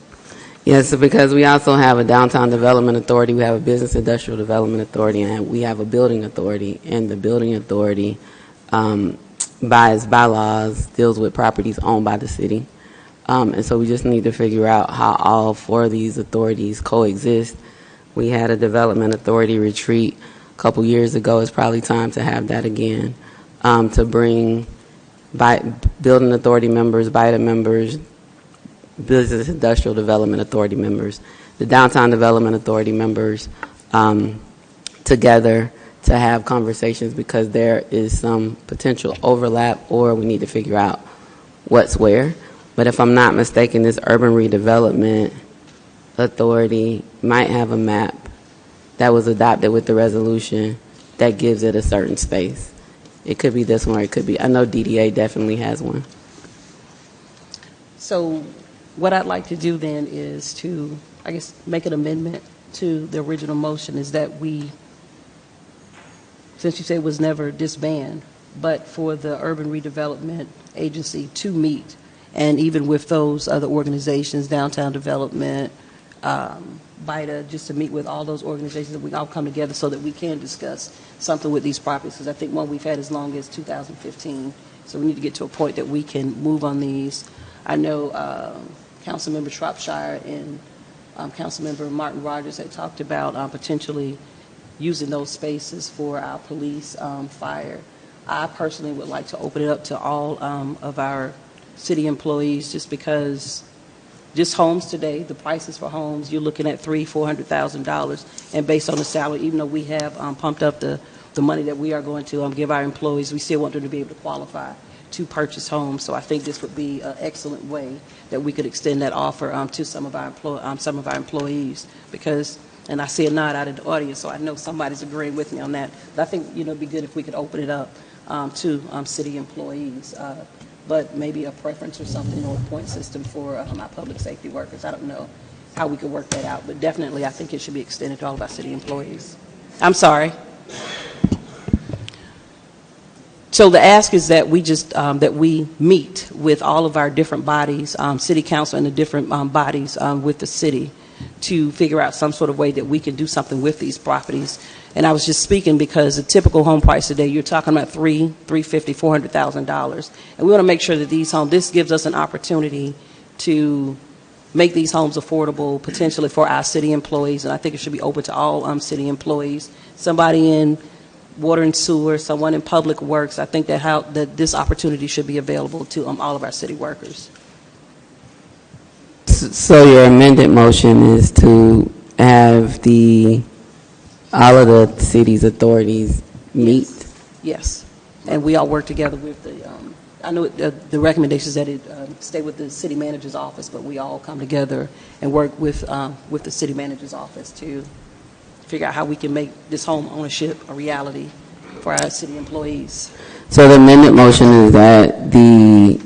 Yes, so because we also have a downtown development authority, we have a business industrial development authority, and we have a building authority. And the building authority, by its bylaws, deals with properties owned by the city. And so we just need to figure out how all four of these authorities coexist. We had a development authority retreat a couple years ago. It's probably time to have that again, to bring building authority members, BIDA members, business industrial development authority members, the downtown development authority members together to have conversations, because there is some potential overlap, or we need to figure out what's where. But if I'm not mistaken, this Urban Redevelopment Authority might have a map that was adopted with the resolution that gives it a certain space. It could be this one, or it could be, I know DDA definitely has one. So what I'd like to do then is to, I guess, make an amendment to the original motion, is that we, since you say it was never disbanded, but for the Urban Redevelopment Agency to meet, and even with those other organizations, Downtown Development, BIDA, just to meet with all those organizations, that we all come together so that we can discuss something with these properties, because I think one we've had as long as 2015. So we need to get to a point that we can move on these. I know Councilmember Shropshire and Councilmember Martin Rogers had talked about potentially using those spaces for our police, fire. I personally would like to open it up to all of our city employees, just because just homes today, the prices for homes, you're looking at $300,000-$400,000, and based on the salary, even though we have pumped up the money that we are going to give our employees, we still want them to be able to qualify to purchase homes. So I think this would be an excellent way that we could extend that offer to some of our employees, because, and I see a nod out of the audience, so I know somebody's agreeing with me on that. But I think it'd be good if we could open it up to city employees. But maybe a preference or something, or a point system for our public safety workers. I don't know how we could work that out, but definitely I think it should be extended to all of our city employees. I'm sorry. So the ask is that we just that we meet with all of our different bodies, city council and the different bodies with the city, to figure out some sort of way that we can do something with these properties. And I was just speaking because the typical home price today, you're talking about $350,000, $400,000, and we want to make sure that these homes, this gives us an opportunity to make these homes affordable potentially for our city employees, and I think it should be open to all city employees. Somebody in water and sewer, someone in public works. I think that this opportunity should be available to all of our city workers. So your amended motion is to have all of the city's authorities meet? Yes. And we all work together with the, I know the recommendation is that it stay with the city manager's office, but we all come together and work with the city manager's office to figure out how we can make this home ownership a reality for our city employees. So the amended motion is that the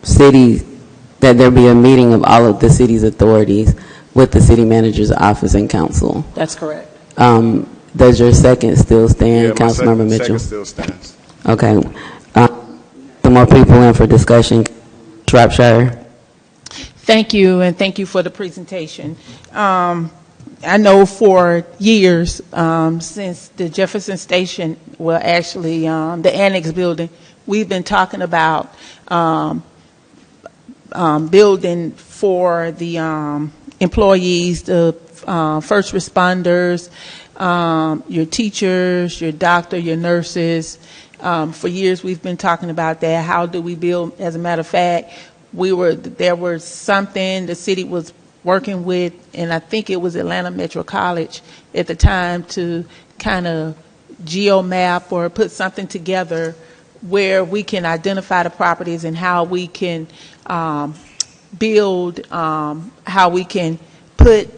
city, that there be a meeting of all of the city's authorities with the city manager's office and council. That's correct. Does your second still stand, Yeah, Councilmember Mitchell? second still stands. Okay. Some more people in for discussion. Shropshire. Thank you, and thank you for the presentation. I know for years, since the Jefferson Station, well, actually, the annex building, we've been talking about building for the employees, the first responders, your teachers, your doctor, your nurses. For years we've been talking about that. How do we build? As a matter of fact, there was something the city was working with, and I think it was Atlanta Metro College at the time, to kind of geomap or put something together where we can identify the properties and how we can build, how we can put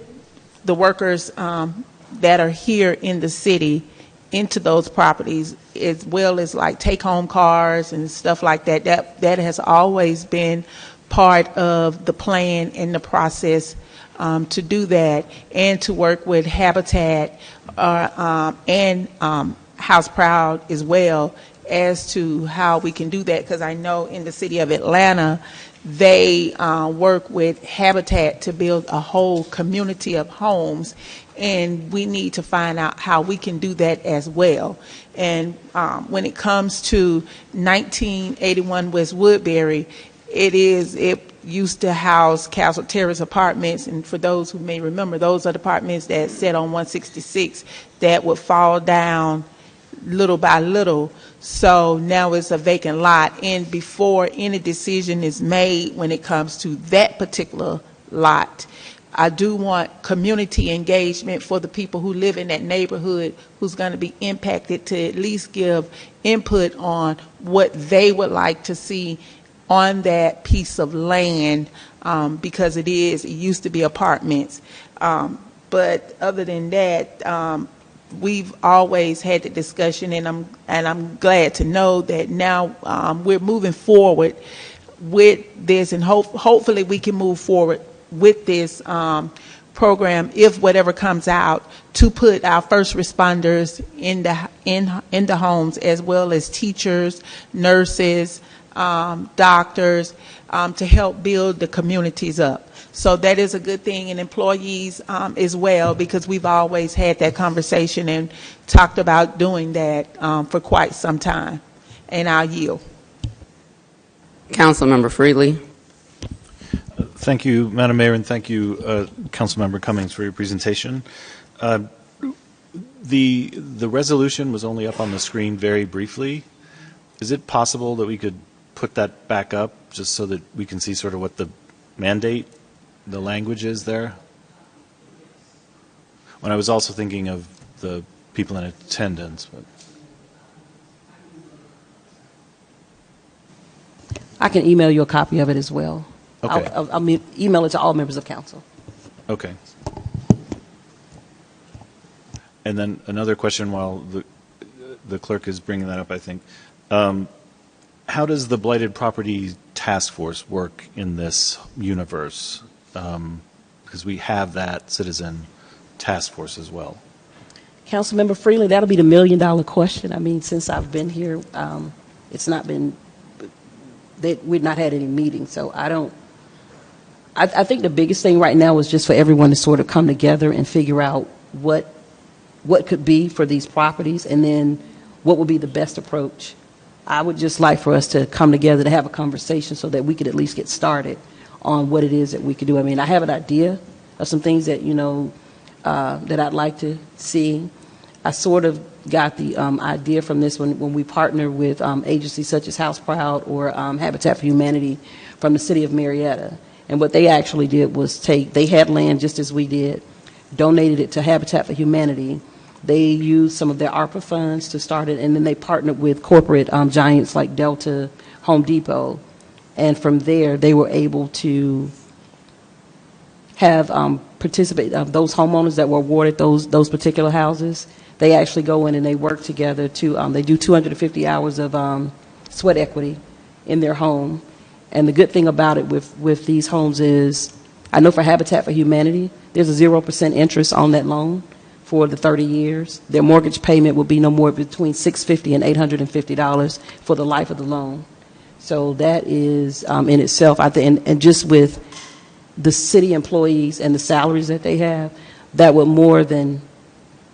the workers that are here in the city into those properties, as well as like take-home cars and stuff like that. That has always been part of the plan and the process to do that, and to work with Habitat and House Proud as well as to how we can do that, because I know in the city of Atlanta, they work with Habitat to build a whole community of homes, and we need to find out how we can do that as well. And when it comes to 1981 West Woodbury, it used to house Castle Terrace apartments, and for those who may remember, those are the apartments that sat on 166 that would fall down little by little. So now it's a vacant lot, and before any decision is made when it comes to that particular lot, I do want community engagement for the people who live in that neighborhood who's going to be impacted, to at least give input on what they would like to see on that piece of land, because it used to be apartments. But other than that, we've always had the discussion, and I'm glad to know that now we're moving forward with this, and hopefully we can move forward with this program, if whatever comes out, to put our first responders in the homes, as well as teachers, nurses, doctors, to help build the communities up. So that is a good thing, and employees as well, because we've always had that conversation and talked about doing that for quite some time. And I'll yield. Councilmember Freely. Thank you, Madam Mayor, and thank you, Councilmember Cummings, for your presentation. The resolution was only up on the screen very briefly. Is it possible that we could put that back up just so that we can see sort of what the mandate, the language is there? When I was also thinking of the people in attendance. But I can email you a copy of it as well. Okay. I'll email it to all members of council. Okay. And then another question while the clerk is bringing that up, I think. How does the Blighted Property Task Force work in this universe? Because we have that citizen task force as well. Councilmember Freeland, that'll be the $1 million question. I mean, since I've been here, it's not been, we've not had any meetings, so I think the biggest thing right now is just for everyone to sort of come together and figure out what could be for these properties, and then what would be the best approach. I would just like for us to come together to have a conversation so that we could at least get started on what it is that we could do. I mean, I have an idea of some things that, that I'd like to see. I sort of got the idea from this when we partner with agencies such as House Proud or Habitat for Humanity from the city of Marietta. And what they actually did was they had land just as we did, donated it to Habitat for Humanity. They used some of their ARPA funds to start it, and then they partnered with corporate giants like Delta, Home Depot. And from there, they were able to have participate, those homeowners that were awarded those particular houses, they actually go in and they work together to, they do 250 hours of sweat equity in their home. And the good thing about it with these homes is, I know for Habitat for Humanity, there's a 0% interest on that loan for the 30 years. Their mortgage payment will be no more between $650 and $850 for the life of the loan. So that is in itself, I think, and just with the city employees and the salaries that they have, that would more than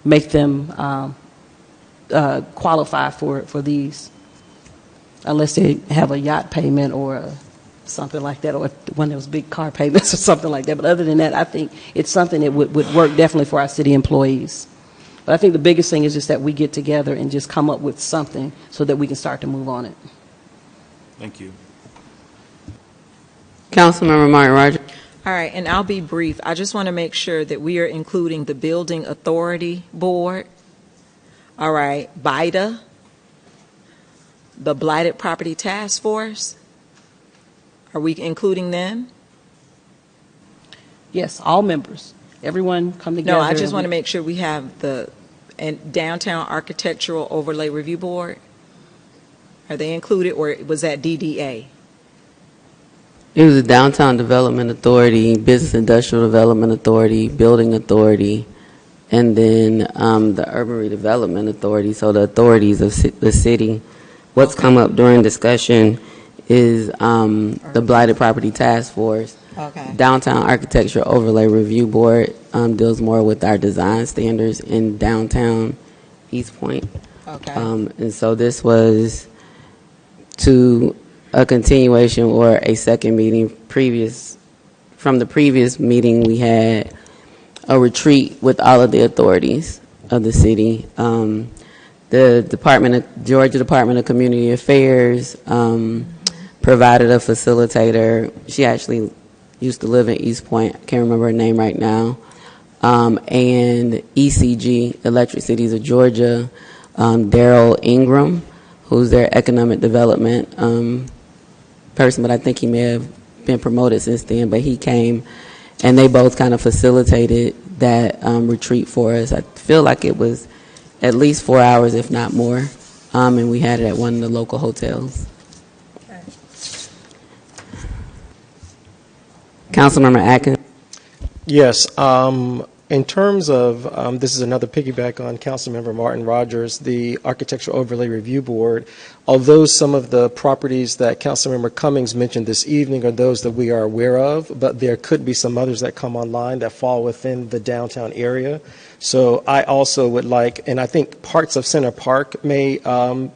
make them qualify for these, unless they have a yacht payment or something like that, or one of those big car payments or something like that. But other than that, I think it's something that would work definitely for our city employees. But I think the biggest thing is just that we get together and just come up with something so that we can start to move on it. Thank you. Councilmember Martin Rogers. All right, and I'll be brief. I just want to make sure that we are including the Building Authority Board, all right, BIDA, the Blighted Property Task Force. Are we including them? Yes, all members. Everyone come together. No, I just want to make sure we have the Downtown Architectural Overlay Review Board. Are they included, or was that DDA? It was the Downtown Development Authority, Business Industrial Development Authority, Building Authority, and then the Urban Redevelopment Authority, so the authorities of the city. What's come up during discussion is the Blighted Property Task Force. Okay. Downtown Architecture Overlay Review Board deals more with our design standards in downtown East Point. Okay. And so this was to a continuation or a second meeting from the previous meeting. We had a retreat with all of the authorities of the city. The Georgia Department of Community Affairs provided a facilitator. She actually used to live in East Point. I can't remember her name right now. And ECG, Electric Cities of Georgia, Daryl Ingram, who's their economic development person, but I think he may have been promoted since then, but he came, and they both kind of facilitated that retreat for us. I feel like it was at least 4 hours, if not more, and we had it at one of the local hotels. Okay. Councilmember Atkins. Yes. In terms of, this is another piggyback on Councilmember Martin Rogers, the Architectural Overlay Review Board, although some of the properties that Councilmember Cummings mentioned this evening are those that we are aware of, but there could be some others that come online that fall within the downtown area. So I also would like, and I think parts of Center Park may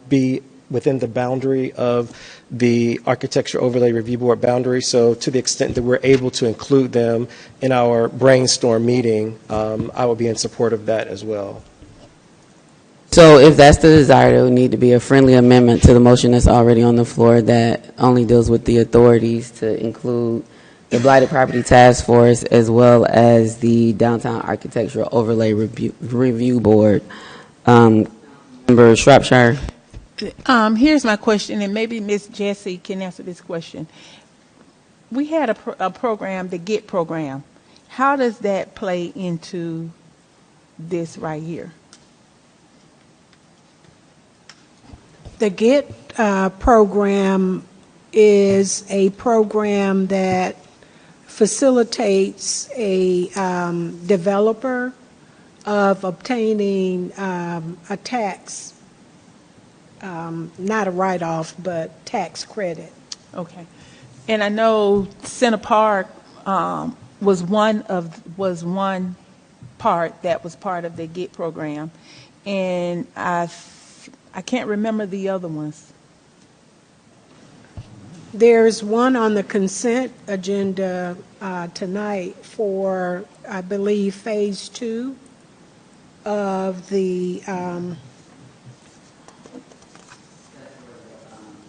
be within the boundary of the Architecture Overlay Review Board boundary. So to the extent that we're able to include them in our brainstorm meeting, I will be in support of that as well. So if that's the desire, there would need to be a friendly amendment to the motion that's already on the floor that only deals with the authorities to include the Blighted Property Task Force as well as the Downtown Architectural Overlay Review Board. Member Shropshire. Here's my question, and maybe Ms. Jessie can answer this question. We had a program, the GET program. How does that play into this right here? The GET program is a program that facilitates a developer of obtaining a tax, not a write-off, but tax credit. Okay. And I know Center Park was one part that was part of the GET program, and I can't remember the other ones. There's one on the consent agenda tonight for, I believe, Phase 2 of the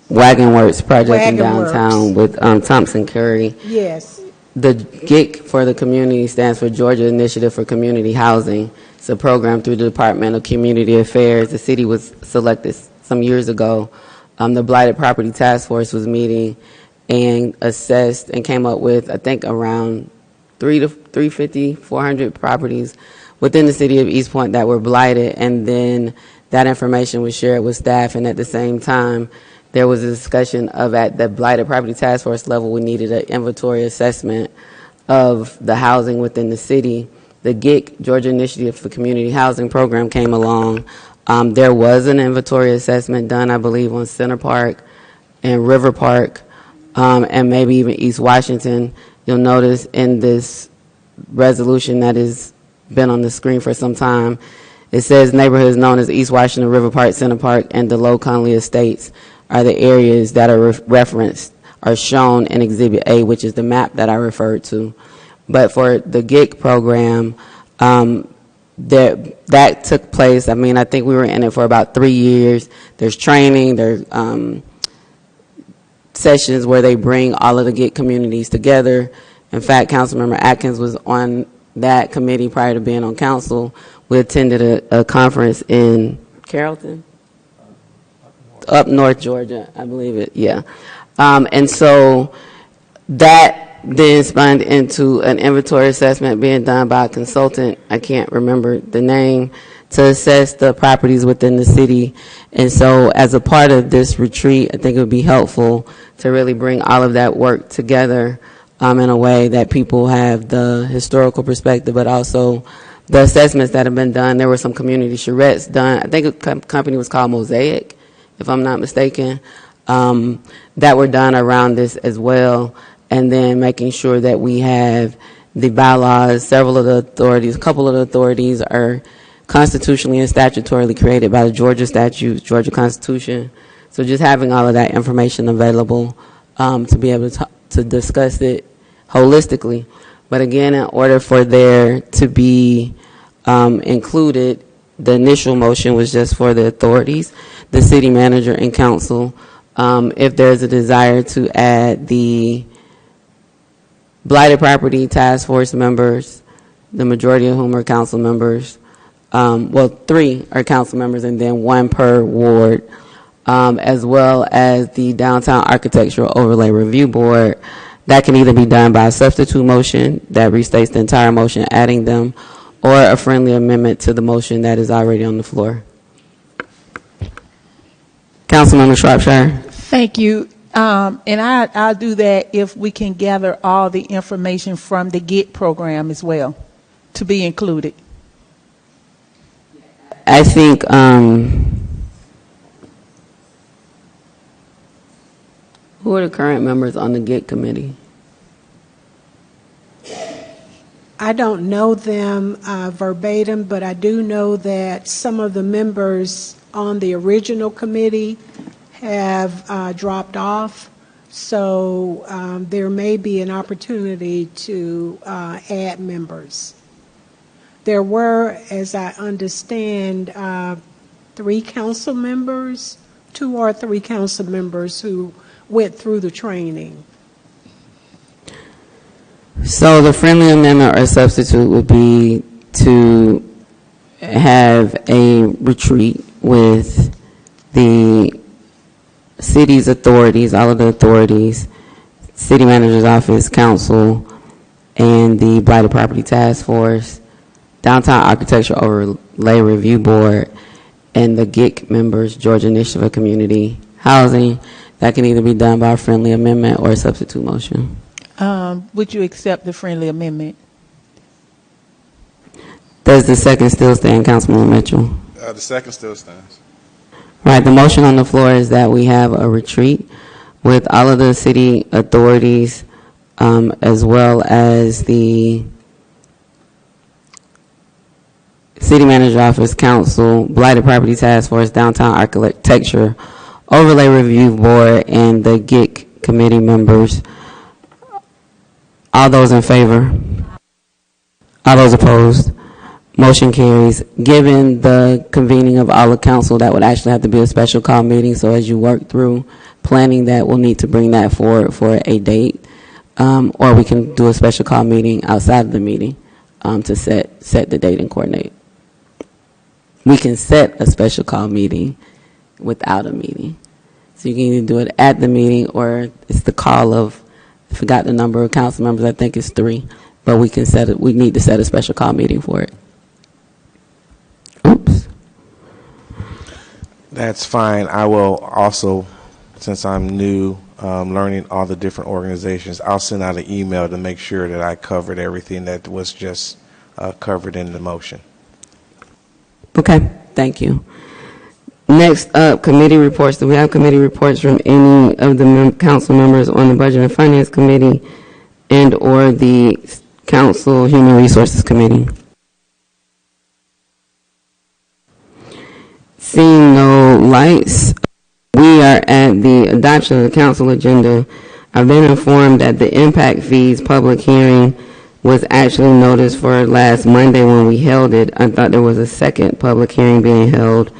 Wagon Works project in Wagon Works. downtown with Thompson Curry. Yes. The GIC for the community stands for Georgia Initiative for Community Housing. It's a program through the Department of Community Affairs. The city was selected some years ago. The Blighted Property Task Force was meeting and assessed and came up with, I think, around 400 properties within the city of East Point that were blighted, and then that information was shared with staff, and at the same time, there was a discussion of at the Blighted Property Task Force level, we needed an inventory assessment of the housing within the city. The GIC, Georgia Initiative for Community Housing program, came along. There was an inventory assessment done, I believe, on Center Park and River Park, and maybe even East Washington. You'll notice in this resolution that has been on the screen for some time, it says neighborhoods known as East Washington, River Park, Center Park, and the Low Conley Estates are the areas that are referenced are shown in Exhibit A, which is the map that I referred to. But for the GIG program, that took place, I mean, I think we were in it for about 3 years. There's training, there's sessions where they bring all of the GIG communities together. In fact, Councilmember Atkins was on that committee prior to being on council. We attended a conference in Carrollton, up north Georgia, I believe it, yeah. And so that then spun into an inventory assessment being done by a consultant, I can't remember the name, to assess the properties within the city. And so as a part of this retreat, I think it would be helpful to really bring all of that work together in a way that people have the historical perspective, but also the assessments that have been done. There were some community charrettes done. I think a company was called Mosaic, if I'm not mistaken, that were done around this as well. And then making sure that we have the bylaws. Several of the authorities, a couple of the authorities are constitutionally and statutorily created by the Georgia statutes, Georgia Constitution. So just having all of that information available to be able to discuss it holistically. But again, in order for there to be included, the initial motion was just for the authorities, the city manager and council. If there's a desire to add the blighted property task force members, the majority of whom are council members, well, 3 are council members and then 1 per ward, as well as the Downtown Architectural Overlay Review Board. That can either be done by a substitute motion that restates the entire motion, adding them, or a friendly amendment to the motion that is already on the floor. Councilmember Shropshire. Thank you. And I'll do that if we can gather all the information from the GET program as well to be included. I think who are the current members on the GET committee? I don't know them verbatim, but I do know that some of the members on the original committee have dropped off, so there may be an opportunity to add members. There were, as I understand, 3 council members, 2 or 3 council members who went through the training. So the friendly amendment or substitute would be to have a retreat with the city's authorities, all of the authorities, city manager's office, council, and the blighted property task force, Downtown Architecture Overlay Review Board, and the GIC members, Georgia Initiative of Community Housing. That can either be done by a friendly amendment or a substitute motion. Would you accept the friendly amendment? Does the second still stand, Councilman Mitchell? The second still stands. Right, the motion on the floor is that we have a retreat with all of the city authorities, as well as the city manager office, council, blighted property task force, downtown architecture, overlay review board, and the GIC committee members. All those in favor? All those opposed? Motion carries. Given the convening of all the council, that would actually have to be a special call meeting. So as you work through planning that, we'll need to bring that forward for a date. Or we can do a special call meeting outside of the meeting to set the date and coordinate. We can set a special call meeting without a meeting. So you can either do it at the meeting or it's the call of, I forgot the number of council members, I think it's 3. But we can set it, we need to set a special call meeting for it. Oops. That's fine. I will also, since I'm new, learning all the different organizations, I'll send out an email to make sure that I covered everything that was just covered in the motion. Okay, thank you. Next up, committee reports. Do we have committee reports from any of the council members on the Budget and Finance Committee and or the Council Human Resources Committee? Seeing no lights, we are at the adoption of the council agenda. I've been informed that the impact fees public hearing was actually noticed for last Monday when we held it. I thought there was a second public hearing being held.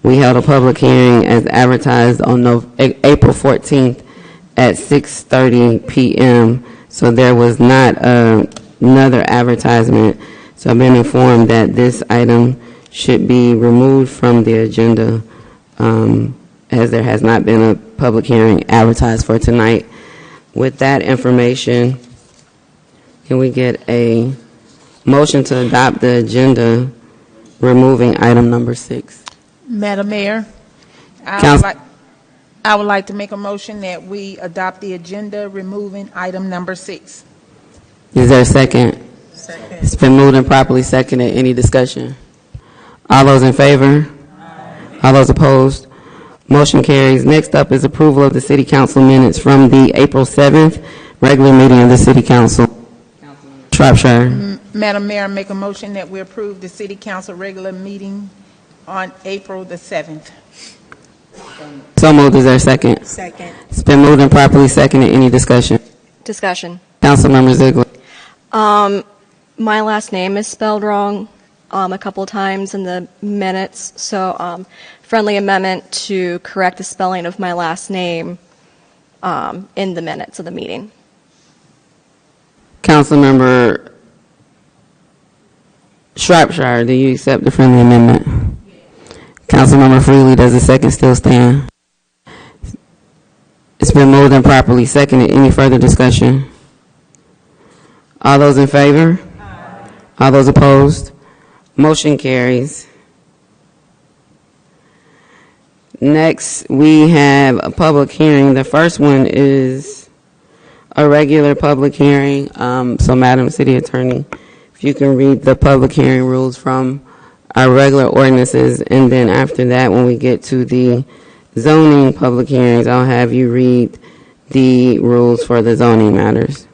We held a public hearing as advertised on April 14th at 6:30 p.m. So there was not another advertisement. So I've been informed that this item should be removed from the agenda as there has not been a public hearing advertised for tonight. With that information, can we get a motion to adopt the agenda removing item number 6? Madam Mayor, I would like to make a motion that we adopt the agenda removing item number 6. Is there a second? Second. It's been moved and properly seconded. Any discussion? All those in favor? Aye. All those opposed? Motion carries. Next up is approval of the City Council minutes from the April 7th regular meeting of the City Council. Shropshire. Madam Mayor, I make a motion that we approve the City Council regular meeting on April the 7th. So moved. Is there a second? Second. It's been moved and properly seconded. Any discussion? Discussion. Councilmember Ziegler. My last name is spelled wrong a couple times in the minutes, so friendly amendment to correct the spelling of my last name in the minutes of the meeting. Councilmember Shropshire, do you accept the friendly amendment? Councilmember Freely, does the second still stand? It's been moved and properly seconded. Any further discussion? All those in favor? Aye. All those opposed? Motion carries. Next, we have a public hearing. The first one is a regular public hearing. So, Madam City Attorney, if you can read the public hearing rules from our regular ordinances, and then after that, when we get to the zoning public hearings, I'll have you read the rules for the zoning matters.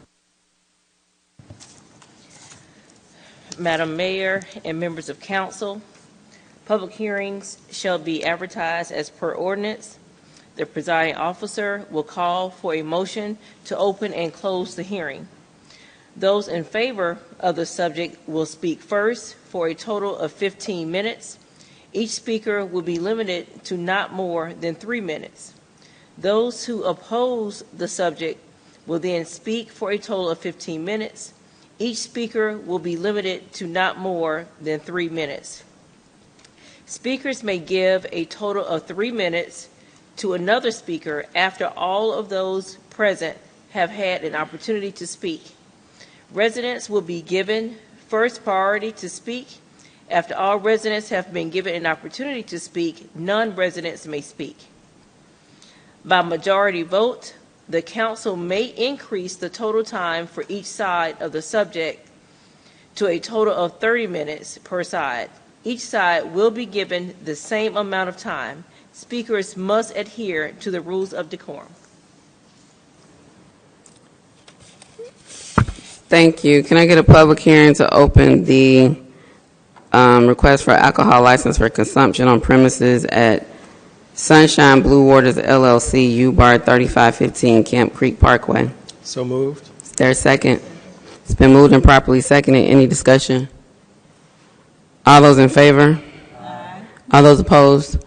Madam Mayor and members of council, public hearings shall be advertised as per ordinance. The presiding officer will call for a motion to open and close the hearing. Those in favor of the subject will speak first for a total of 15 minutes. Each speaker will be limited to not more than 3 minutes. Those who oppose the subject will then speak for a total of 15 minutes. Each speaker will be limited to not more than 3 minutes. Speakers may give a total of 3 minutes to another speaker after all of those present have had an opportunity to speak. Residents will be given first priority to speak. After all residents have been given an opportunity to speak, non-residents may speak. By majority vote, the council may increase the total time for each side of the subject to a total of 30 minutes per side. Each side will be given the same amount of time. Speakers must adhere to the rules of decorum. Thank you. Can I get a public hearing to open the request for alcohol license for consumption on premises at Sunshine Blue Waters LLC, U-Bar 3515 Camp Creek Parkway? So moved. Is there a second? It's been moved and properly seconded. Any discussion? All those in favor? Aye. All those opposed?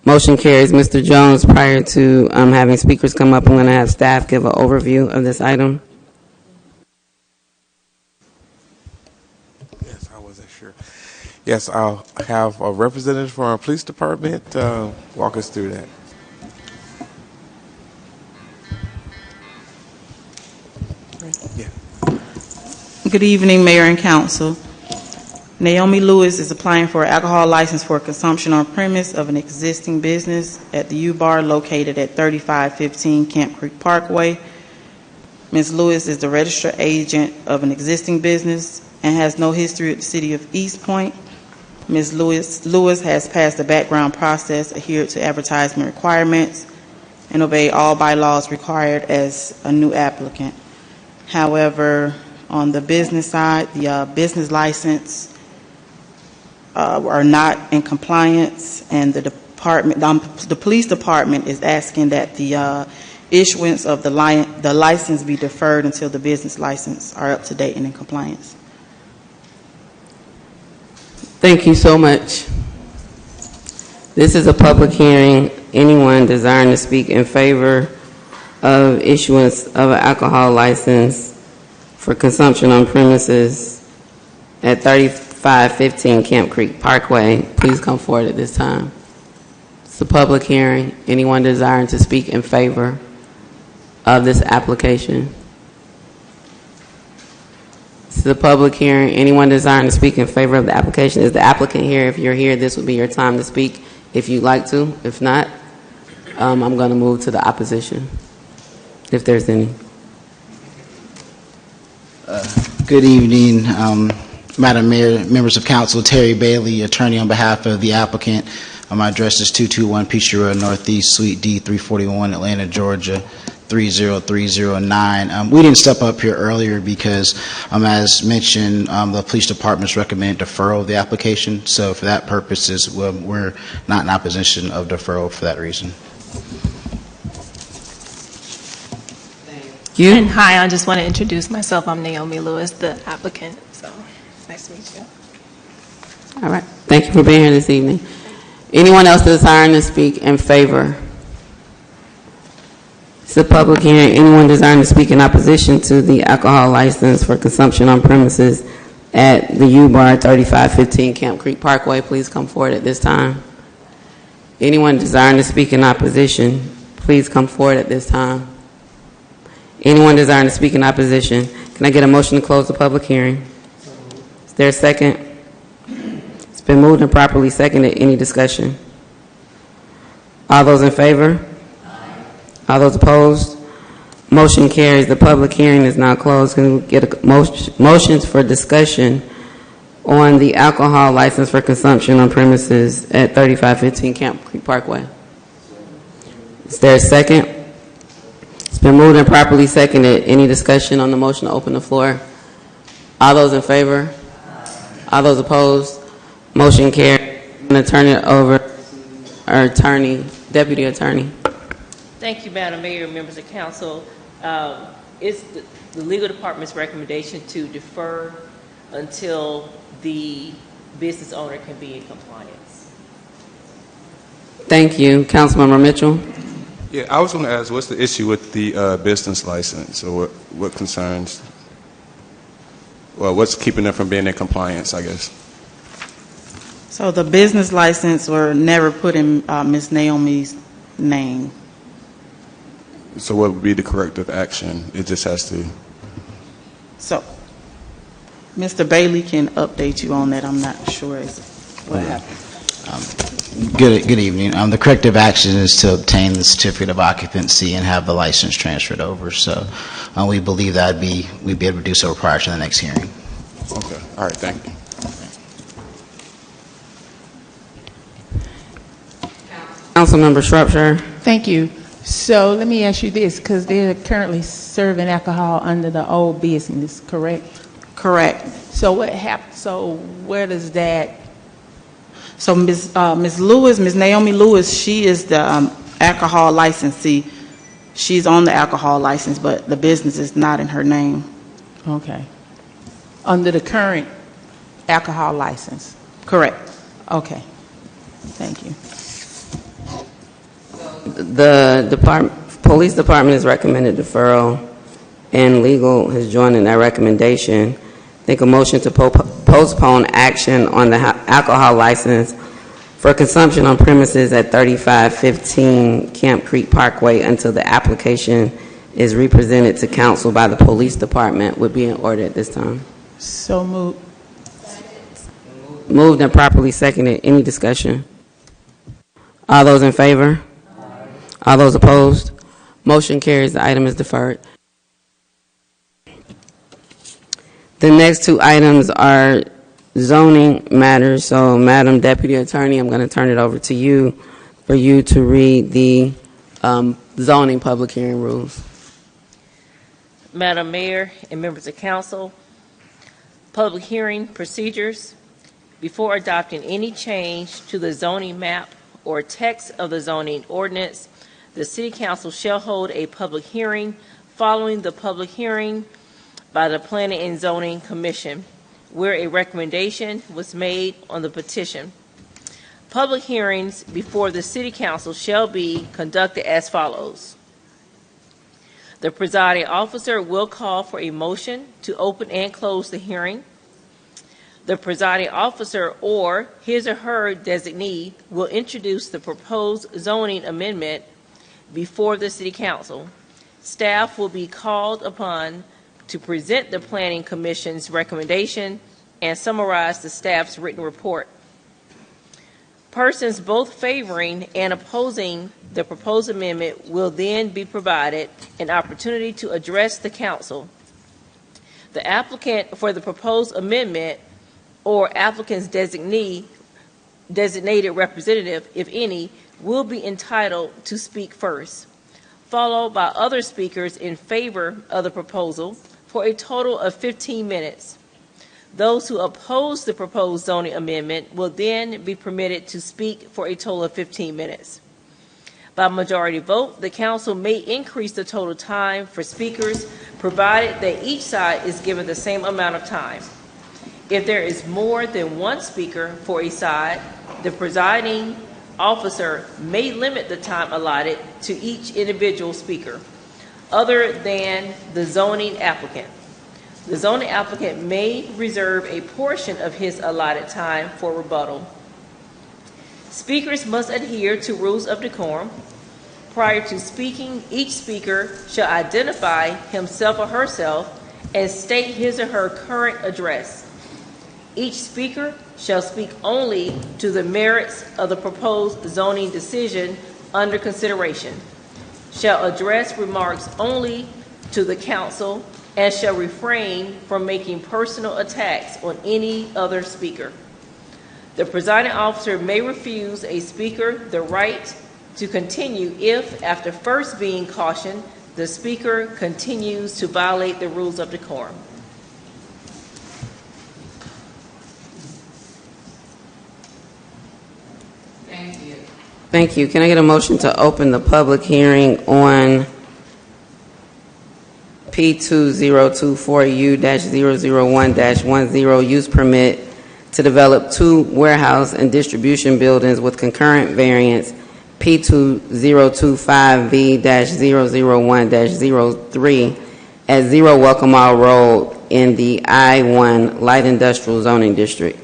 Motion carries. Mr. Jones, prior to having speakers come up, I'm going to have staff give an overview of this item. Yes, I wasn't sure. Yes, I'll have a representative from our police department walk us through that. Yeah. Good evening, Mayor and Council. Naomi Lewis is applying for an alcohol license for consumption on premise of an existing business at the U-Bar located at 3515 Camp Creek Parkway. Ms. Lewis is the registered agent of an existing business and has no history at the city of East Point. Ms. Lewis has passed the background process, adhered to advertisement requirements, and obeyed all bylaws required as a new applicant. However, on the business side, the business license are not in compliance, and the police department is asking that the issuance of the license be deferred until the business license are up to date and in compliance. Thank you so much. This is a public hearing. Anyone desiring to speak in favor of issuance of an alcohol license for consumption on premises at 3515 Camp Creek Parkway, please come forward at this time. It's a public hearing. Anyone desiring to speak in favor of this application? This is a public hearing. Anyone desiring to speak in favor of the application? Is the applicant here? If you're here, this would be your time to speak if you'd like to. If not, I'm going to move to the opposition, if there's any. Good evening, Madam Mayor, members of council. Terry Bailey, attorney on behalf of the applicant. My address is 221 Peachtree Road Northeast, Suite D, 341, Atlanta, Georgia, 30309. We didn't step up here earlier because, as mentioned, the police department's recommended deferral of the application. So for that purposes, we're not in opposition of deferral for that reason. You? And hi, I just want to introduce myself. I'm Naomi Lewis, the applicant. So nice to meet you. All right. Thank you for being here this evening. Anyone else desiring to speak in favor? It's a public hearing. Anyone desiring to speak in opposition to the alcohol license for consumption on premises at the U-Bar 3515 Camp Creek Parkway, please come forward at this time. Anyone desiring to speak in opposition, please come forward at this time. Anyone desiring to speak in opposition, can I get a motion to close the public hearing? Is there a second? It's been moved and properly seconded. Any discussion? All those in favor? All those opposed? Motion carries. The public hearing is now closed. Can we get a motions for discussion on the alcohol license for consumption on premises at 3515 Camp Creek Parkway? Is there a second? It's been moved and properly seconded. Any discussion on the motion to open the floor? All those in favor? All those opposed? Motion carried. I'm going to turn it over to our attorney, deputy attorney. Thank you, Madam Mayor, members of council. It's the legal department's recommendation to defer until the business owner can be in compliance. Thank you. Councilmember Mitchell. Yeah, I was going to ask, what's the issue with the business license, or what concerns? Well, what's keeping them from being in compliance, I guess? So the business license were never put in Ms. Naomi's name. So what would be the corrective action? It just has to... So Mr. Bailey can update you on that. I'm not sure what happened. Good evening. The corrective action is to obtain the certificate of occupancy and have the license transferred over. So we believe that we'd be able to do so prior to the next hearing. Okay. All right. Thank you. Councilmember Shropshire. Thank you. So let me ask you this, because they're currently serving alcohol under the old business, correct? Correct. So what happened? So where does that? So Ms. Lewis, Ms. Naomi Lewis, she is the alcohol licensee. She's on the alcohol license, but the business is not in her name. Okay. Under the current alcohol license? Correct. Okay. Thank you. The police department has recommended deferral, and legal has joined in that recommendation. I think a motion to postpone action on the alcohol license for consumption on premises at 3515 Camp Creek Parkway until the application is represented to council by the police department would be in order at this time. So moved. Moved and properly seconded. Any discussion? All those in favor? All those opposed? Motion carries. The item is deferred. The next two items are zoning matters. So, Madam Deputy Attorney, I'm going to turn it over to you for you to read the zoning public hearing rules. Madam Mayor and members of council, public hearing procedures. Before adopting any change to the zoning map or text of the zoning ordinance, the City Council shall hold a public hearing following the public hearing by the Planning and Zoning Commission, where a recommendation was made on the petition. Public hearings before the City Council shall be conducted as follows. The presiding officer will call for a motion to open and close the hearing. The presiding officer or his or her designee will introduce the proposed zoning amendment before the City Council. Staff will be called upon to present the Planning Commission's recommendation and summarize the staff's written report. Persons both favoring and opposing the proposed amendment will then be provided an opportunity to address the council. The applicant for the proposed amendment or applicant's designated representative, if any, will be entitled to speak first, followed by other speakers in favor of the proposal for a total of 15 minutes. Those who oppose the proposed zoning amendment will then be permitted to speak for a total of 15 minutes. By majority vote, the council may increase the total time for speakers, provided that each side is given the same amount of time. If there is more than one speaker for a side, the presiding officer may limit the time allotted to each individual speaker, other than the zoning applicant. The zoning applicant may reserve a portion of his allotted time for rebuttal. Speakers must adhere to rules of decorum. Prior to speaking, each speaker shall identify himself or herself and state his or her current address. Each speaker shall speak only to the merits of the proposed zoning decision under consideration, shall address remarks only to the council, and shall refrain from making personal attacks on any other speaker. The presiding officer may refuse a speaker the right to continue if, after first being cautioned, the speaker continues to violate the rules of decorum. Thank you. Can I get a motion to open the public hearing on P2024U-001-10 use permit to develop 2 warehouse and distribution buildings with concurrent variance P2025V-001-03 at 0 Welcome Mall Road in the I-1 Light Industrial Zoning District?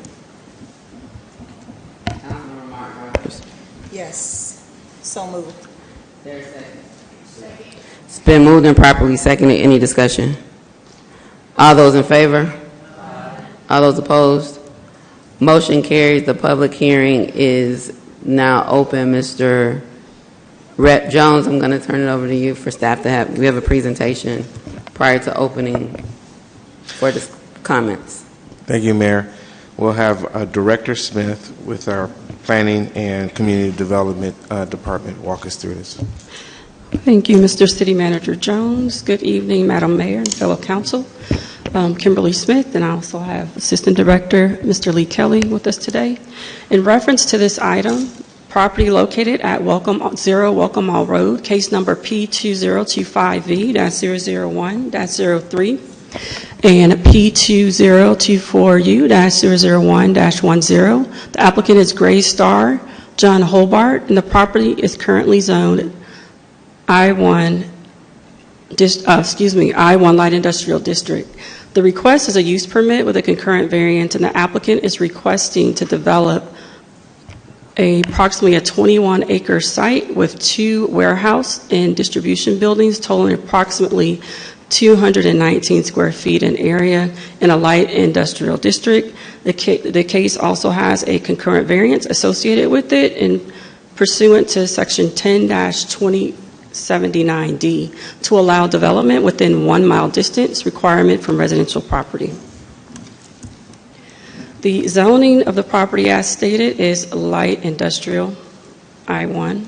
Yes. So moved. It's been moved and properly seconded. Any discussion? All those in favor? All those opposed? Motion carries. The public hearing is now open. Mr. Rep. Jones, I'm going to turn it over to you for staff to have. We have a presentation prior to opening for the comments. Thank you, Mayor. We'll have Director Smith with our Planning and Community Development Department walk us through this. Thank you, Mr. City Manager Jones. Good evening, Madam Mayor and fellow council. Kimberly Smith, and I also have Assistant Director Mr. Lee Kelly with us today. In reference to this item, property located at 0 Welcome Mall Road, case number P2025V-001-03 and P2024U-001-10. The applicant is Gray Star John Hobart, and the property is currently zoned I-1 Light Industrial District. The request is a use permit with a concurrent variant, and the applicant is requesting to develop approximately a 21-acre site with 2 warehouse and distribution buildings totaling approximately 219 square feet in area in a light industrial district. The case also has a concurrent variance associated with it, and pursuant to Section 10-2079D to allow development within 1 mile distance requirement from residential property. The zoning of the property, as stated, is light industrial I-1.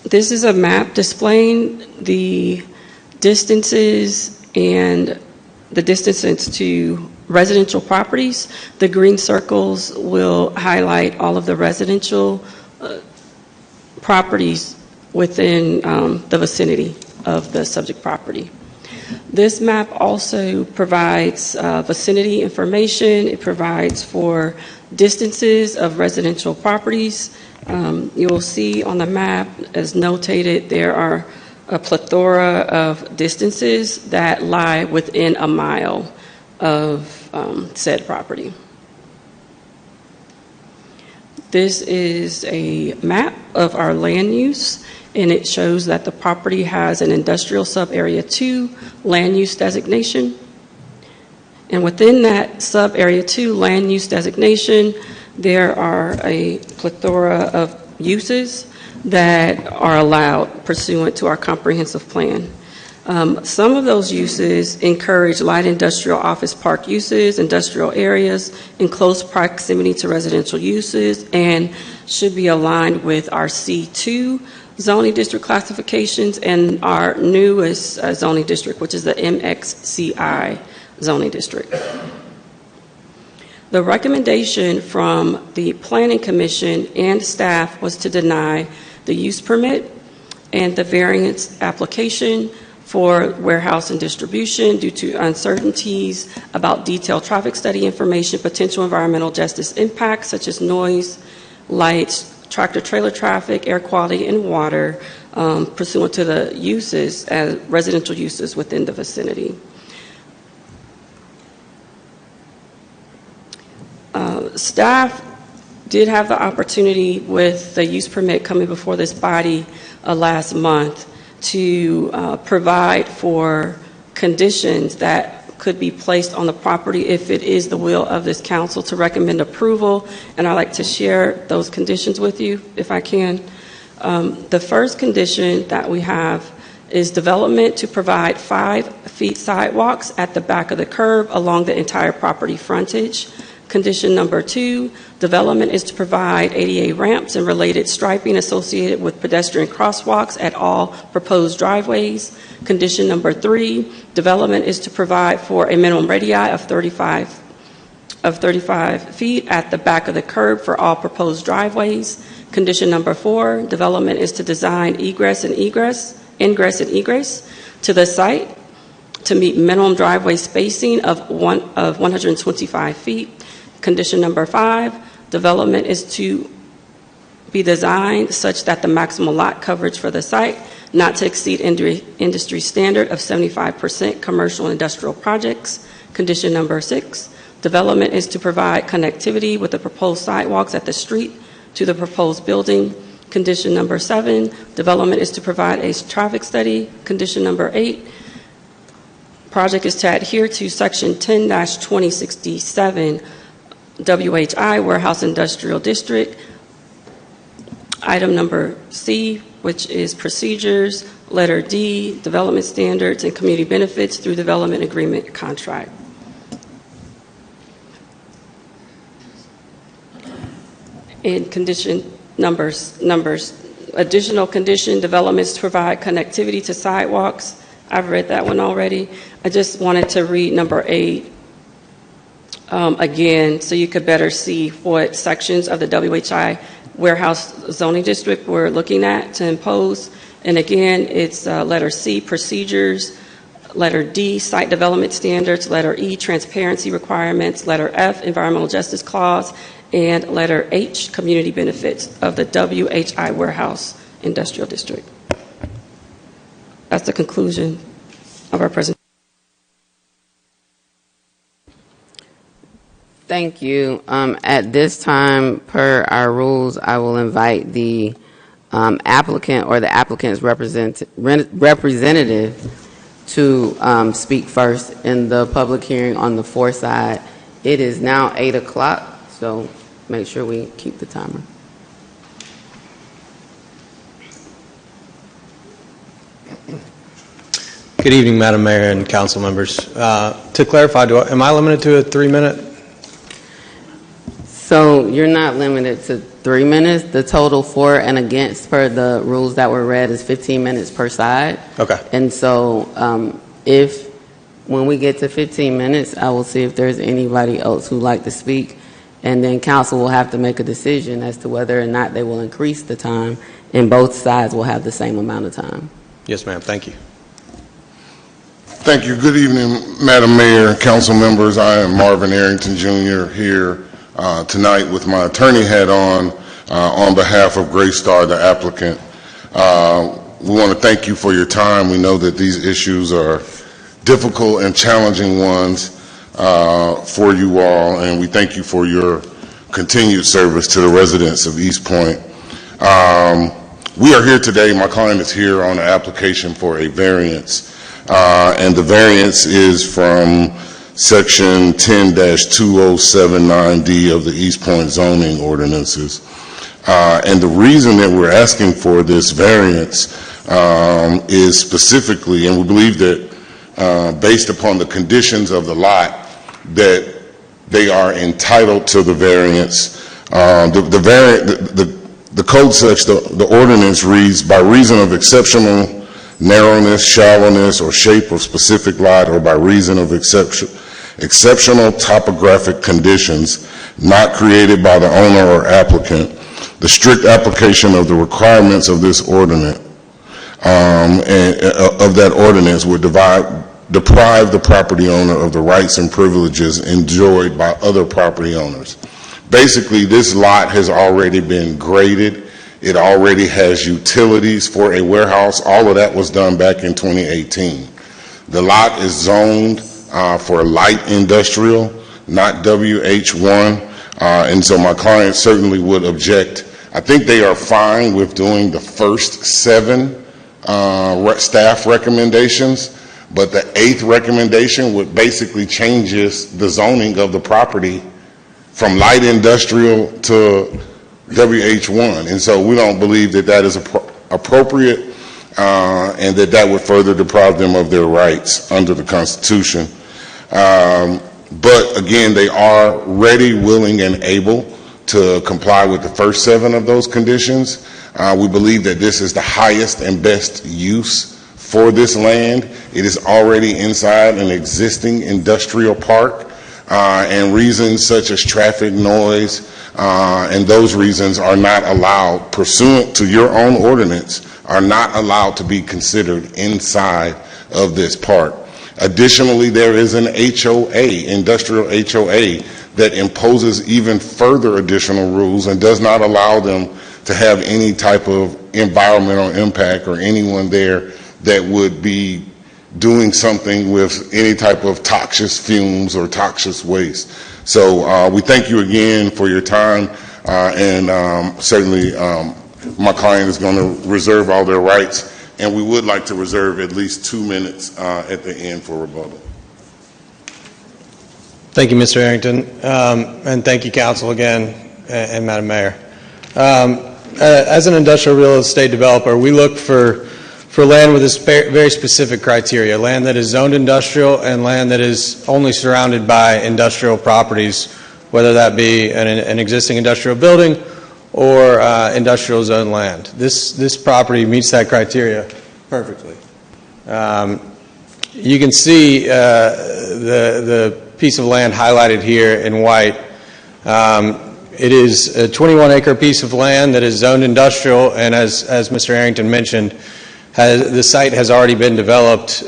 This is a map displaying the distances and the distances to residential properties. The green circles will highlight all of the residential properties within the vicinity of the subject property. This map also provides vicinity information. It provides for distances of residential properties. You'll see on the map, as notated, there are a plethora of distances that lie within a mile of said property. This is a map of our land use, and it shows that the property has an industrial sub-area 2 land use designation. And within that sub-area 2 land use designation, there are a plethora of uses that are allowed pursuant to our comprehensive plan. Some of those uses encourage light industrial office park uses, industrial areas in close proximity to residential uses, and should be aligned with our C2 zoning district classifications and our newest zoning district, which is the MXCI zoning district. The recommendation from the Planning Commission and staff was to deny the use permit and the variance application for warehouse and distribution due to uncertainties about detailed traffic study information, potential environmental justice impacts such as noise, lights, tractor-trailer traffic, air quality, and water pursuant to the uses as residential uses within the vicinity. Staff did have the opportunity with the use permit coming before this body last month to provide for conditions that could be placed on the property if it is the will of this council to recommend approval, and I'd like to share those conditions with you if I can. The first condition that we have is development to provide 5 feet sidewalks at the back of the curb along the entire property frontage. Condition number 2, development is to provide ADA ramps and related striping associated with pedestrian crosswalks at all proposed driveways. Condition number 3, development is to provide for a minimum radii of 35 feet at the back of the curb for all proposed driveways. Condition number 4, development is to design ingress and egress to the site to meet minimum driveway spacing of 125 feet. Condition number 5, development is to be designed such that the maximum lot coverage for the site not to exceed industry standard of 75% commercial and industrial projects. Condition number 6, development is to provide connectivity with the proposed sidewalks at the street to the proposed building. Condition number 7, development is to provide a traffic study. Condition number 8, project is to adhere to section 10-2067 WHI Warehouse Industrial District. Item number C, which is procedures. Letter D, development standards and community benefits through development agreement contract. And condition numbers, additional condition, developments to provide connectivity to sidewalks. I've read that one already. I just wanted to read number 8 again, so you could better see what sections of the WHI warehouse zoning district we're looking at to impose. And again, it's letter C, procedures, letter D, site development standards, letter E, transparency requirements, letter F, environmental justice clause, and letter H, community benefits of the WHI warehouse industrial district. That's the conclusion of our presentation. Thank you. At this time, per our rules, I will invite the applicant or the applicant's representative to speak first in the public hearing on the 4 side. It is now 8 o'clock, so make sure we keep the timer. Good evening, Madam Mayor and council members. To clarify, am I limited to a 3-minute? So you're not limited to 3 minutes. The total for and against per the rules that were read is 15 minutes per side. Okay. And so when we get to 15 minutes, I will see if there's anybody else who'd like to speak. And then council will have to make a decision as to whether or not they will increase the time and both sides will have the same amount of time. Yes, ma'am. Thank you. Thank you. Good evening, Madam Mayor, council members. I am Marvin Arrington Jr. here tonight with my attorney hat on behalf of Greystar, the applicant. We want to thank you for your time. We know that these issues are difficult and challenging ones for you all, and we thank you for your continued service to the residents of East Point. We are here today, my client is here on an application for a variance, and the variance is from section 10-2079D of the East Point zoning ordinances. And the reason that we're asking for this variance is specifically, and we believe that based upon the conditions of the lot, that they are entitled to the variance. The code such, the ordinance reads, by reason of exceptional narrowness, shallowness, or shape of specific lot, or by reason of exceptional topographic conditions not created by the owner or applicant, the strict application of the requirements of this ordinance, would deprive the property owner of the rights and privileges enjoyed by other property owners. Basically, this lot has already been graded. It already has utilities for a warehouse. All of that was done back in 2018. The lot is zoned for light industrial, not WH1, and so my client certainly would object. I think they are fine with doing the first 7 staff recommendations, but the 8th recommendation would basically changes the zoning of the property from light industrial to WH1, and so we don't believe that that is appropriate, and that would further deprive them of their rights under the Constitution. But again, they are ready, willing, and able to comply with the first 7 of those conditions. We believe that this is the highest and best use for this land. It is already inside an existing industrial park, and reasons such as traffic noise and those reasons are not allowed, pursuant to your own ordinance, are not allowed to be considered inside of this park. Additionally, there is an HOA, industrial HOA, that imposes even further additional rules and does not allow them to have any type of environmental impact or anyone there that would be doing something with any type of toxic fumes or toxic waste. So we thank you again for your time, and certainly my client is going to reserve all their rights, and we would like to reserve at least 2 minutes at the end for rebuttal. Thank you, Mr. Arrington, and thank you, council, again, and Madam Mayor. As an industrial real estate developer, we look for land with this very specific criteria, land that is zoned industrial and land that is only surrounded by industrial properties, whether that be an existing industrial building or industrial zone land. This property meets that criteria perfectly. You can see the piece of land highlighted here in white. It is a 21-acre piece of land that is zoned industrial, and as Mr. Arrington mentioned, the site has already been developed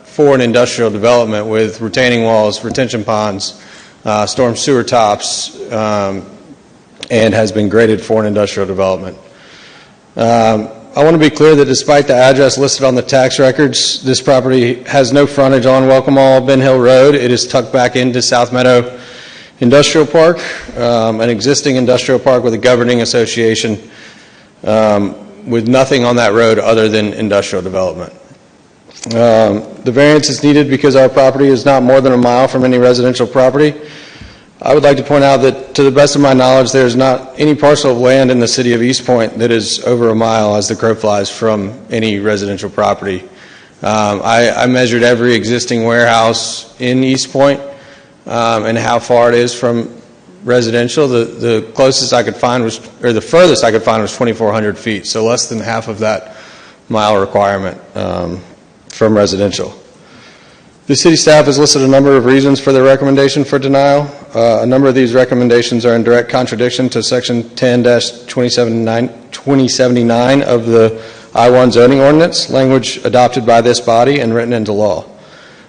for an industrial development with retaining walls, retention ponds, storm sewer tops, and has been graded for an industrial development. I want to be clear that despite the address listed on the tax records, this property has no frontage on Welcome All Ben Hill Road. It is tucked back into South Meadow Industrial Park, an existing industrial park with a governing association, with nothing on that road other than industrial development. The variance is needed because our property is not more than a mile from any residential property. I would like to point out that, to the best of my knowledge, there is not any parcel of land in the city of East Point that is over a mile as the crow flies from any residential property. I measured every existing warehouse in East Point and how far it is from residential. The closest I could find was, or the furthest I could find was 2,400 feet, so less than half of that mile requirement from residential. The city staff has listed a number of reasons for their recommendation for denial. A number of these recommendations are in direct contradiction to section 10-2079 2079 of the I-1 zoning ordinance, language adopted by this body and written into law.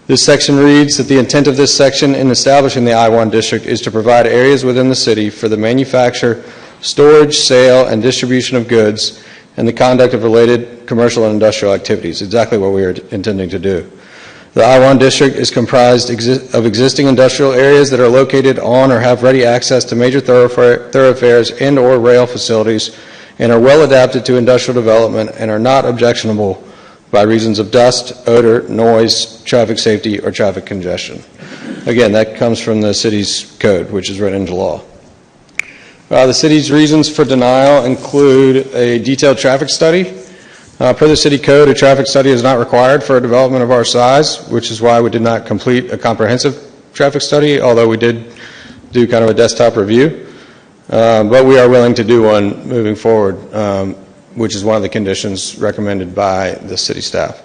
This section reads that the intent of this section in establishing the I-1 district is to provide areas within the city for the manufacture, storage, sale, and distribution of goods and the conduct of related commercial and industrial activities, exactly what we are intending to do. The I-1 district is comprised of existing industrial areas that are located on or have ready access to major thoroughfares and or rail facilities and are well adapted to industrial development and are not objectionable by reasons of dust, odor, noise, traffic safety, or traffic congestion. Again, that comes from the city's code, which is written into law. The city's reasons for denial include a detailed traffic study. Per the city code, a traffic study is not required for a development of our size, which is why we did not complete a comprehensive traffic study, although we did do kind of a desktop review. But we are willing to do one moving forward, which is one of the conditions recommended by the city staff.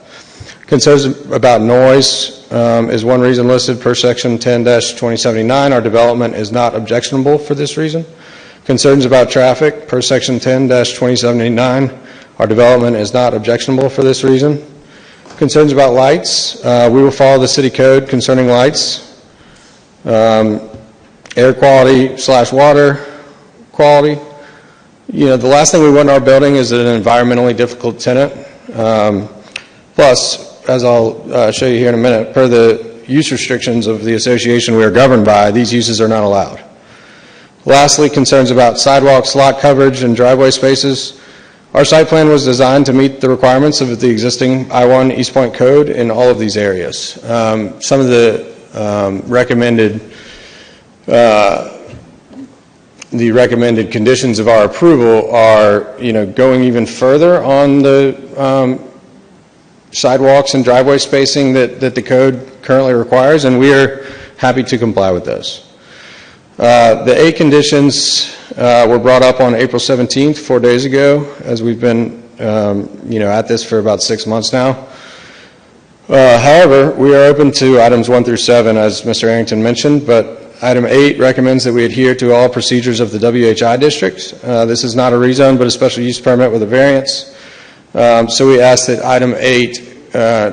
Concerns about noise is one reason listed per section 10-2079. Our development is not objectionable for this reason. Concerns about traffic per section 10-2079. Our development is not objectionable for this reason. Concerns about lights. We will follow the city code concerning lights. Air quality / water quality. You know, the last thing we want in our building is an environmentally difficult tenant. Plus, as I'll show you here in a minute, per the use restrictions of the association we are governed by, these uses are not allowed. Lastly, concerns about sidewalks, lot coverage, and driveway spaces. Our site plan was designed to meet the requirements of the existing I-1 East Point Code in all of these areas. Some of the recommended conditions of our approval are, going even further on the sidewalks and driveway spacing that the code currently requires, and we are happy to comply with those. The 8 conditions were brought up on April 17th, 4 days ago, as we've been, at this for about 6 months now. However, we are open to items 1 through 7, as Mr. Arrington mentioned, but item 8 recommends that we adhere to all procedures of the WHI district. This is not a rezone, but a special use permit with a variance. So we ask that item 8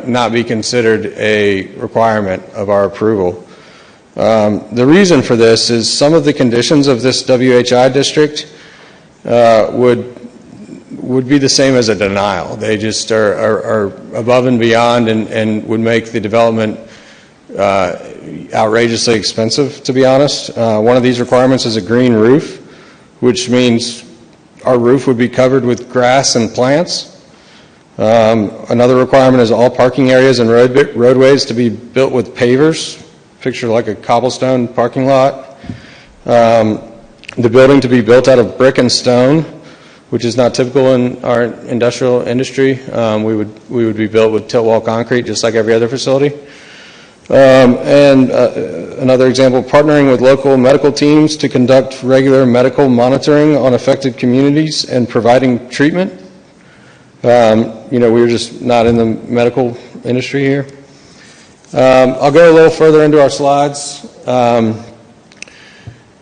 not be considered a requirement of our approval. The reason for this is some of the conditions of this WHI district would be the same as a denial. They just are above and beyond and would make the development outrageously expensive, to be honest. One of these requirements is a green roof, which means our roof would be covered with grass and plants. Another requirement is all parking areas and roadways to be built with pavers. Picture like a cobblestone parking lot. The building to be built out of brick and stone, which is not typical in our industrial industry. We would be built with tilt wall concrete, just like every other facility. And another example, partnering with local medical teams to conduct regular medical monitoring on affected communities and providing treatment. We're just not in the medical industry here. I'll go a little further into our slides.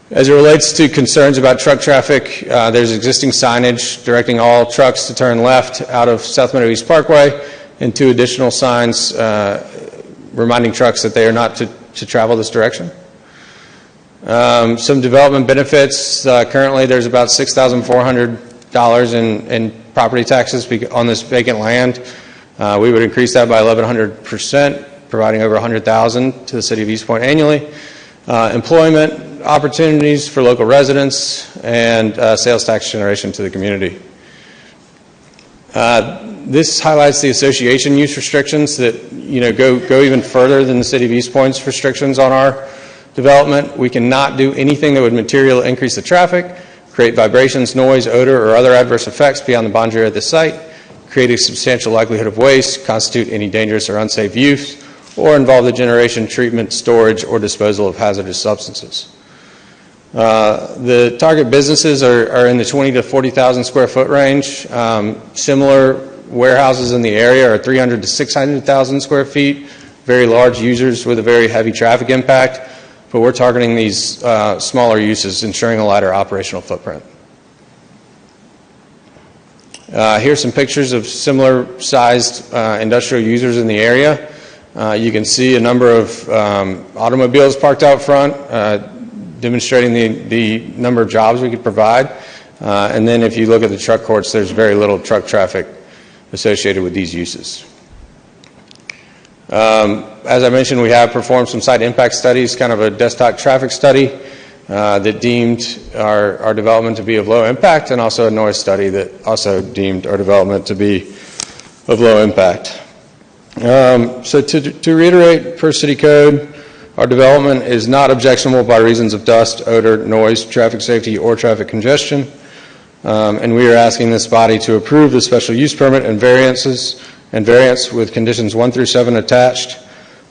As it relates to concerns about truck traffic, there's existing signage directing all trucks to turn left out of South Meadow East Parkway, and 2 additional signs reminding trucks that they are not to travel this direction. Some development benefits. Currently, there's about $6,400 in property taxes on this vacant land. We would increase that by 1,100%. Providing over $100,000 to the city of East Point annually. Employment opportunities for local residents and sales tax generation to the community. This highlights the association use restrictions that go even further than the city of East Point's restrictions on our development. We cannot do anything that would materially increase the traffic, create vibrations, noise, odor, or other adverse effects beyond the boundary of the site, create a substantial likelihood of waste, constitute any dangerous or unsafe use, or involve the generation, treatment, storage, or disposal of hazardous substances. The target businesses are in the 20 to 40,000 square foot range. Similar warehouses in the area are 300 to 600,000 square feet, very large users with a very heavy traffic impact, but we're targeting these smaller uses, ensuring a lighter operational footprint. Here's some pictures of similar sized industrial users in the area. You can see a number of automobiles parked out front, demonstrating the number of jobs we could provide. And then if you look at the truck courts, there's very little truck traffic associated with these uses. As I mentioned, we have performed some site impact studies, kind of a desktop traffic study that deemed our development to be of low impact, and also a noise study that also deemed our development to be of low impact. So to reiterate, per city code, our development is not objectionable by reasons of dust, odor, noise, traffic safety, or traffic congestion. And we are asking this body to approve the special use permit and variance with conditions 1 through 7 attached,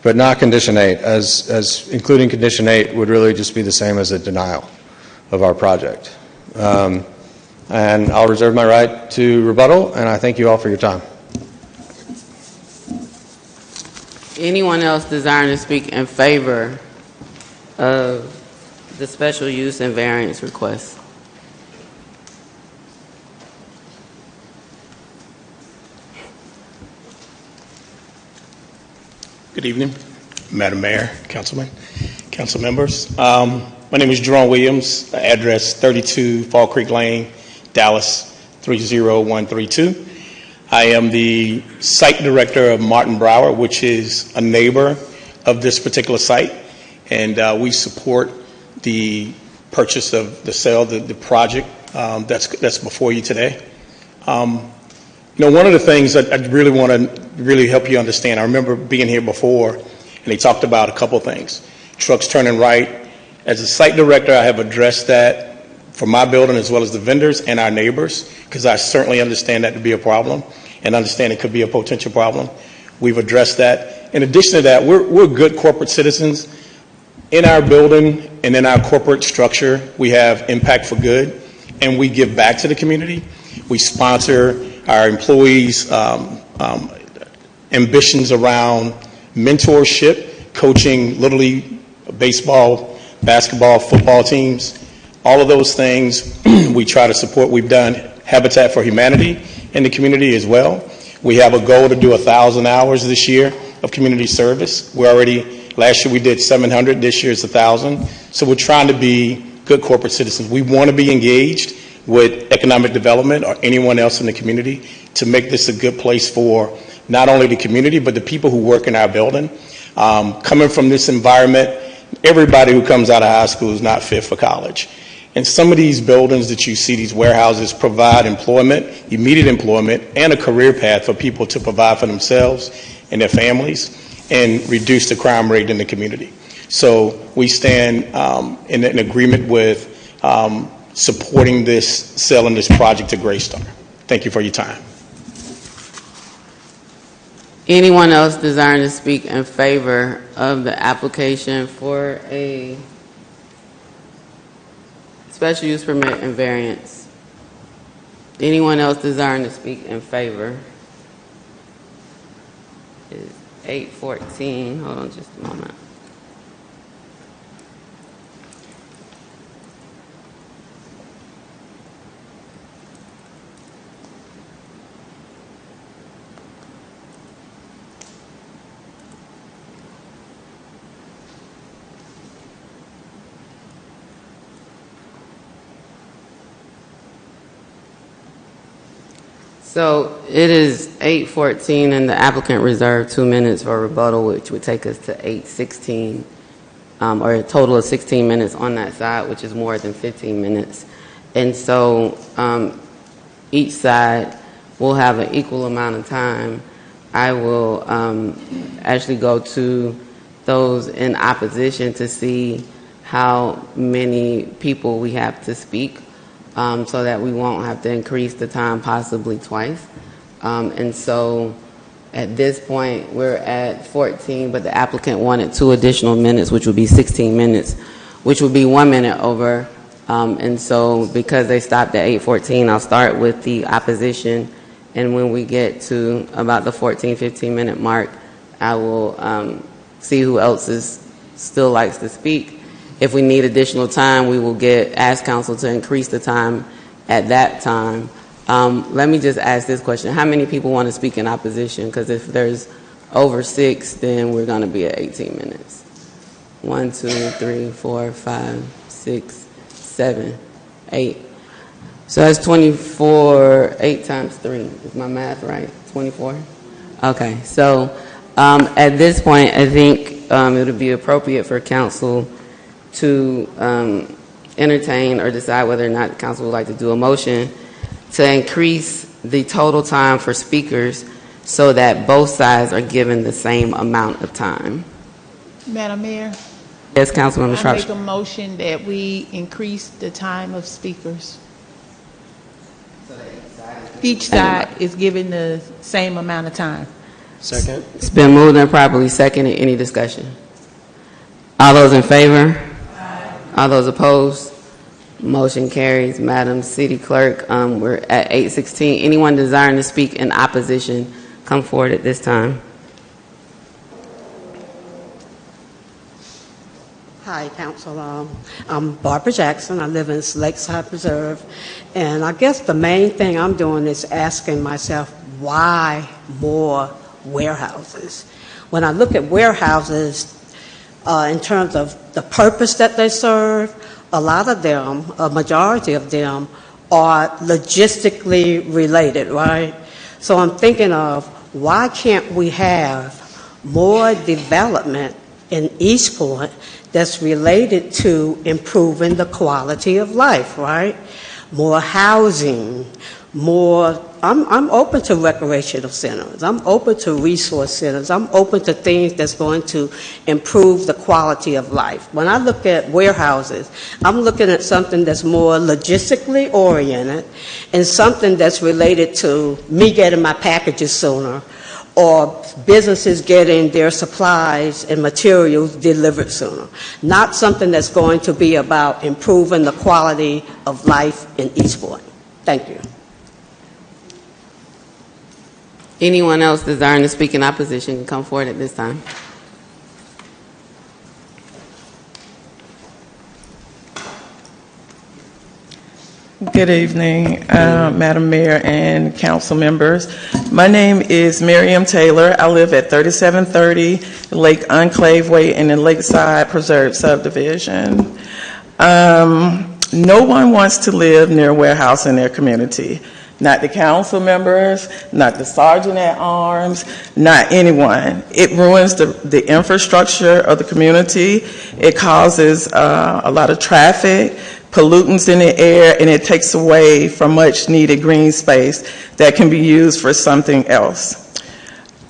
but not condition 8, as including condition 8 would really just be the same as a denial of our project. And I'll reserve my right to rebuttal, and I thank you all for your time. Anyone else desiring to speak in favor of the special use and variance request? Good evening, Madam Mayor, Councilman, Council members. My name is Jerome Williams, address 32 Fall Creek Lane, Dallas 30132. I am the site director of Martin Brower, which is a neighbor of this particular site, and we support the purchase of the sale, the project that's before you today. One of the things that I really want to help you understand, I remember being here before, and they talked about a couple things. Trucks turning right. As a site director, I have addressed that for my building as well as the vendors and our neighbors, because I certainly understand that to be a problem and understand it could be a potential problem. We've addressed that. In addition to that, we're good corporate citizens. In our building and in our corporate structure, we have impact for good, and we give back to the community. We sponsor our employees' ambitions around mentorship, coaching Little League, baseball, basketball, football teams. All of those things we try to support. We've done Habitat for Humanity in the community as well. We have a goal to do 1,000 hours this year of community service. Last year we did 700, this year it's 1,000. So we're trying to be good corporate citizens. We want to be engaged with economic development or anyone else in the community to make this a good place for not only the community, but the people who work in our building. Coming from this environment, everybody who comes out of high school is not fit for college. And some of these buildings that you see, these warehouses, provide employment, immediate employment, and a career path for people to provide for themselves and their families and reduce the crime rate in the community. So we stand in agreement with supporting this, selling this project to Greystar. Thank you for your time. Anyone else desiring to speak in favor of the application for a special use permit and variance? Anyone else desiring to speak in favor? It's 8:14. Hold on just a moment. So it is 8:14, and the applicant reserved 2 minutes for rebuttal, which would take us to 8:16, or a total of 16 minutes on that side, which is more than 15 minutes. And so each side will have an equal amount of time. I will actually go to those in opposition to see how many people we have to speak, so that we won't have to increase the time possibly twice. And so at this point, we're at 14, but the applicant wanted 2 additional minutes, which would be 16 minutes, which would be 1 minute over. And so because they stopped at 8:14, I'll start with the opposition. And when we get to about the 14, 15-minute mark, I will see who else still likes to speak. If we need additional time, we will ask council to increase the time at that time. Let me just ask this question. How many people want to speak in opposition? Because if there's over 6, then we're going to be at 18 minutes. 1, 2, 3, 4, 5, 6, 7, 8. So that's 24, 8 times 3. Is my math right? 24? Okay. So at this point, I think it would be appropriate for council to entertain or decide whether or not the council would like to do a motion to increase the total time for speakers so that both sides are given the same amount of time. Madam Mayor? Yes, Councilmember I make Shropshire. a motion that we increase the time of speakers. Each side is given the same amount of time. Second. It's been moved and properly seconded. Any discussion? All those in favor? All those opposed? Motion carries. Madam City Clerk, we're at 8:16. Anyone desiring to speak in opposition, come forward at this time. Hi, Council. I'm Barbara Jackson. I live in Lakeside Preserve. And I guess the main thing I'm doing is asking myself, why more warehouses? When I look at warehouses in terms of the purpose that they serve, a lot of them, a majority of them, are logistically related, right? So I'm thinking of, why can't we have more development in East Point that's related to improving the quality of life, right? More housing, more. I'm open to recreational centers. I'm open to resource centers. I'm open to things that's going to improve the quality of life. When I look at warehouses, I'm looking at something that's more logistically oriented and something that's related to me getting my packages sooner, or businesses getting their supplies and materials delivered sooner. Not something that's going to be about improving the quality of life in East Point. Thank you. Anyone else desiring to speak in opposition can come forward at this time. Good evening, Madam Mayor and council members. My name is Miriam Taylor. I live at 3730 Lake Enclave Way in the Lakeside Preserve subdivision. No one wants to live near a warehouse in their community. Not the council members, not the sergeant at arms, not anyone. It ruins the infrastructure of the community. It causes a lot of traffic, pollutants in the air, and it takes away from much needed green space that can be used for something else.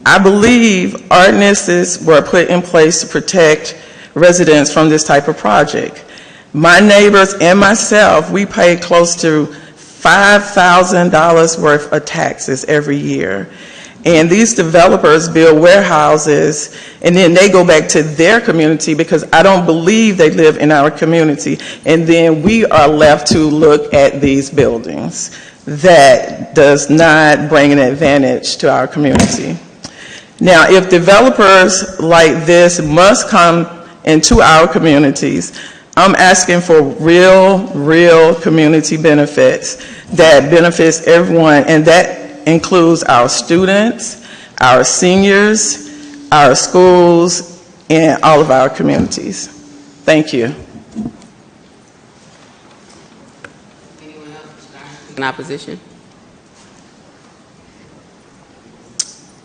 I believe ordinances were put in place to protect residents from this type of project. My neighbors and myself, we pay close to $5,000 worth of taxes every year. And these developers build warehouses and then they go back to their community because I don't believe they live in our community. And then we are left to look at these buildings. That does not bring an advantage to our community. Now, if developers like this must come into our communities, I'm asking for real community benefits that benefits everyone, and that includes our students, our seniors, our schools, and all of our communities. Thank you. Anyone else in opposition?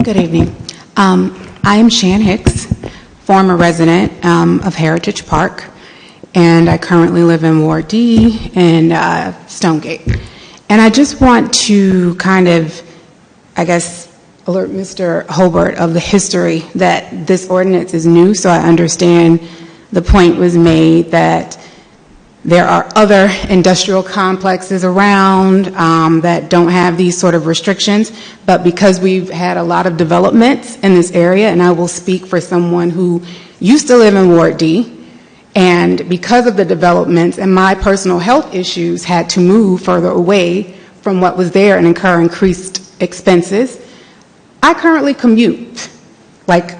Good evening. I am Shan Hicks, former resident of Heritage Park, and I currently live in Ward D in Stonegate. And I just want to kind of, I guess, alert Mr. Hobart of the history that this ordinance is new, so I understand the point was made that there are other industrial complexes around that don't have these sort of restrictions, but because we've had a lot of developments in this area, and I will speak for someone who used to live in Ward D, and because of the developments and my personal health issues had to move further away from what was there and incur increased expenses, I currently commute like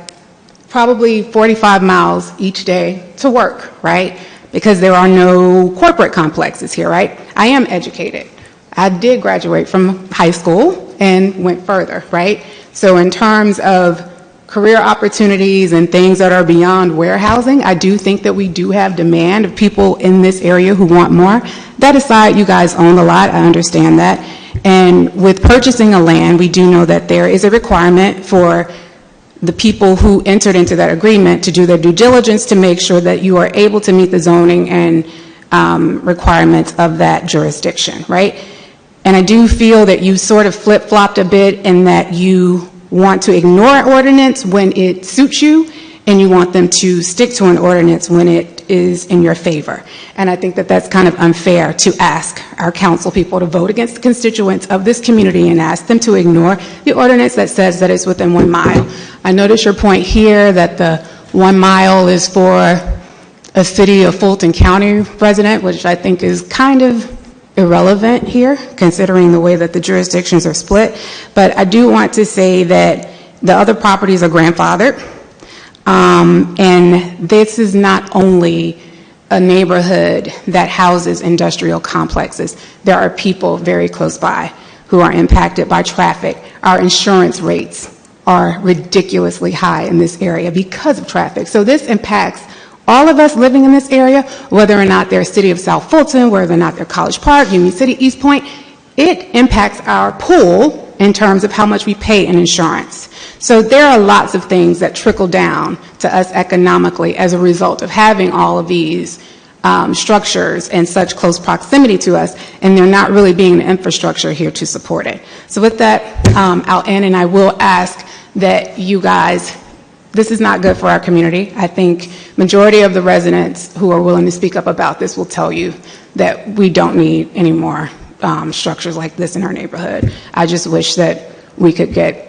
probably 45 miles each day to work, right? Because there are no corporate complexes here, right? I am educated, I did graduate from high school and went further, right? So in terms of career opportunities and things that are beyond warehousing, I do think that we do have demand of people in this area who want more. That aside, you guys own the lot, I understand that. And with purchasing a land, we do know that there is a requirement for the people who entered into that agreement to do their due diligence to make sure that you are able to meet the zoning and requirements of that jurisdiction, right? And I do feel that you sort of flip-flopped a bit in that you want to ignore ordinance when it suits you, and you want them to stick to an ordinance when it is in your favor. And I think that that's kind of unfair to ask our council people to vote against the constituents of this community and ask them to ignore the ordinance that says that it's within 1 mile. I notice your point here that the 1 mile is for a city of Fulton County resident, which I think is kind of irrelevant here, considering the way that the jurisdictions are split. But I do want to say that the other properties are grandfathered. And this is not only a neighborhood that houses industrial complexes. There are people very close by who are impacted by traffic. Our insurance rates are ridiculously high in this area because of traffic. So this impacts all of us living in this area, whether or not they're City of South Fulton, whether or not they're College Park, Union City, East Point. It impacts our pool in terms of how much we pay in insurance. So there are lots of things that trickle down to us economically as a result of having all of these structures in such close proximity to us, and there not really being the infrastructure here to support it. So with that, I'll end, and I will ask that you guys, this is not good for our community. I think majority of the residents who are willing to speak up about this will tell you that we don't need any more structures like this in our neighborhood. I just wish that we could get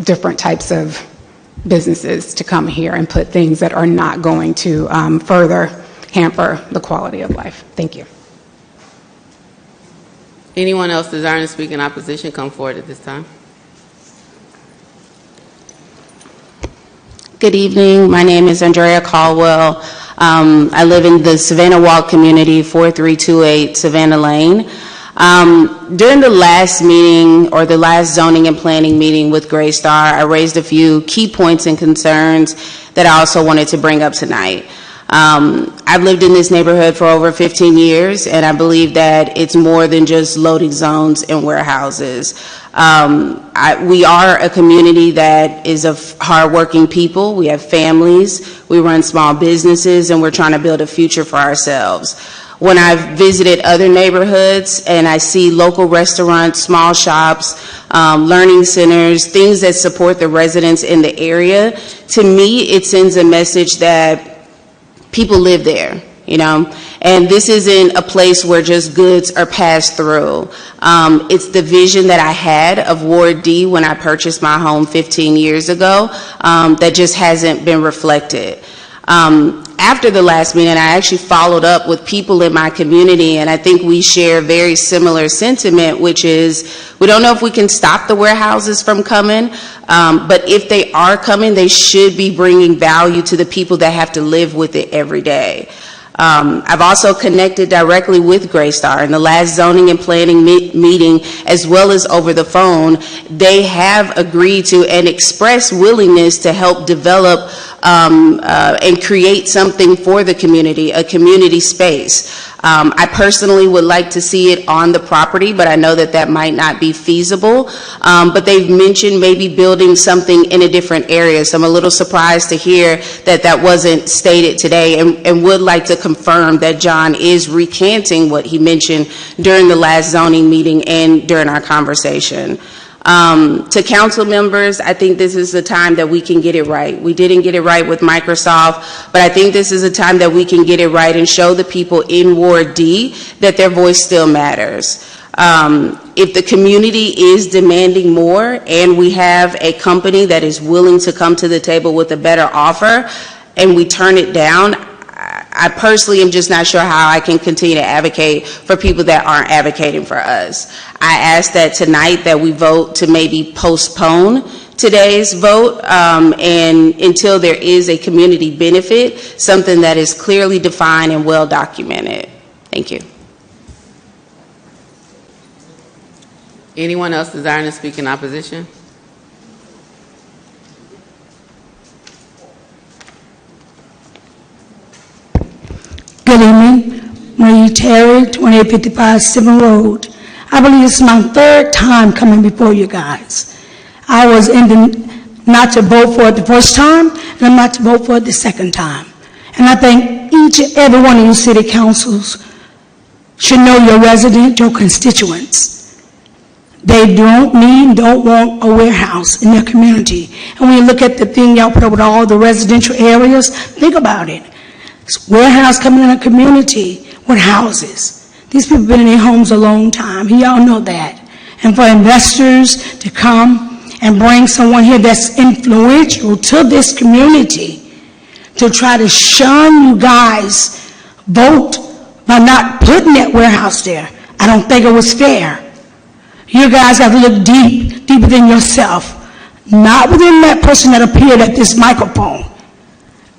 different types of businesses to come here and put things that are not going to further hamper the quality of life. Thank you. Anyone else desiring to speak in opposition, come forward at this time. Good evening. My name is Andrea Caldwell. I live in the Savannah Walk community, 4328 Savannah Lane. During the last meeting, or the last zoning and planning meeting with Greystar, I raised a few key points and concerns that I also wanted to bring up tonight. I've lived in this neighborhood for over 15 years, and I believe that it's more than just loading zones and warehouses. We are a community that is of hardworking people. We have families, we run small businesses, and we're trying to build a future for ourselves. When I've visited other neighborhoods and I see local restaurants, small shops, learning centers, things that support the residents in the area, to me it sends a message that people live there, you know, and this isn't a place where just goods are passed through. It's the vision that I had of Ward D when I purchased my home 15 years ago that just hasn't been reflected. After the last meeting, I actually followed up with people in my community, and I think we share very similar sentiment, which is we don't know if we can stop the warehouses from coming, but if they are coming, they should be bringing value to the people that have to live with it every day. I've also connected directly with Greystar. In the last zoning and planning meeting, as well as over the phone, they have agreed to and expressed willingness to help develop and create something for the community, a community space. I personally would like to see it on the property, but I know that that might not be feasible. But they've mentioned maybe building something in a different area, so I'm a little surprised to hear that that wasn't stated today, and would like to confirm that John is recanting what he mentioned during the last zoning meeting and during our conversation. To council members, I think this is the time that we can get it right. We didn't get it right with Microsoft, but I think this is a time that we can get it right and show the people in Ward D that their voice still matters. If the community is demanding more and we have a company that is willing to come to the table with a better offer and we turn it down, I personally am just not sure how I can continue to advocate for people that aren't advocating for us. I ask that tonight that we vote to maybe postpone today's vote and until there is a community benefit, something that is clearly defined and well documented. Thank you. Anyone else desiring to speak in opposition? Good evening. Marie Terry, 2855 Stibben Road. I believe this is my third time coming before you guys. I was not to vote for it the first time, and I'm not to vote for it the second time. And I think each and every one of you city councils should know your residents, your constituents. They don't want a warehouse in their community. And when you look at the thing y'all put up with all the residential areas, think about it. It's warehouse coming in a community with houses. These people have been in their homes a long time. Y'all know that. And for investors to come and bring someone here that's influential to this community to try to shun you guys vote by not putting that warehouse there, I don't think it was fair. You guys have to look deeper than yourself, not within that person that appeared at this microphone.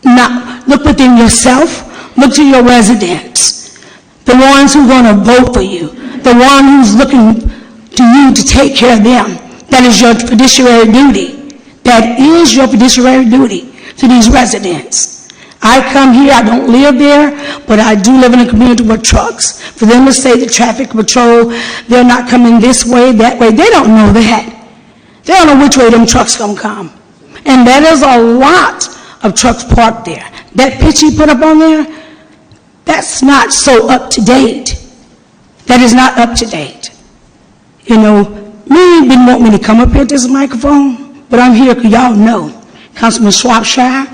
Not look within yourself, look to your residents, the ones who are going to vote for you, the one who's looking to you to take care of them. That is your fiduciary duty. That is your fiduciary duty to these residents. I come here, I don't live there, but I do live in a community with trucks. For them to say the traffic patrol, they're not coming this way, that way, they don't know that. They don't know which way them trucks gonna come. And that is a lot of trucks parked there. That picture you put up on there, that's not so up to date. That is not up to date. You know, me didn't want me to come up here to this microphone, but I'm here because y'all know. Councilman Swapshire,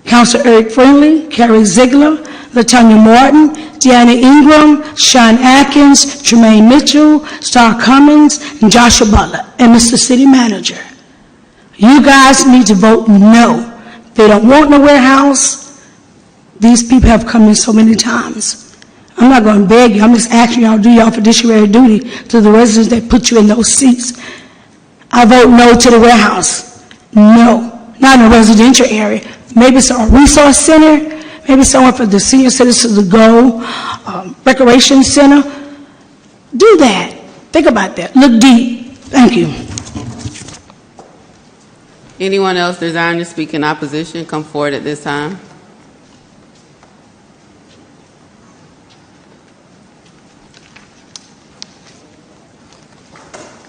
Councilor Eric Friendly, Carrie Ziegler, LaTanya Martin, Deanna Ingram, Sean Atkins, Tremaine Mitchell, Star Cummins, and Joshua Butler, and Mr. City Manager. You guys need to vote no. They don't want no warehouse. These people have come in so many times. I'm not going to beg you. I'm just asking y'all to do y'all fiduciary duty to the residents that put you in those seats. I vote no to the warehouse. No, not in a residential area. Maybe it's a resource center. Maybe somewhere for the senior citizens to go. Recreation center. Do that. Think about that. Look deep. Thank you. Anyone else desiring to speak in opposition, come forward at this time.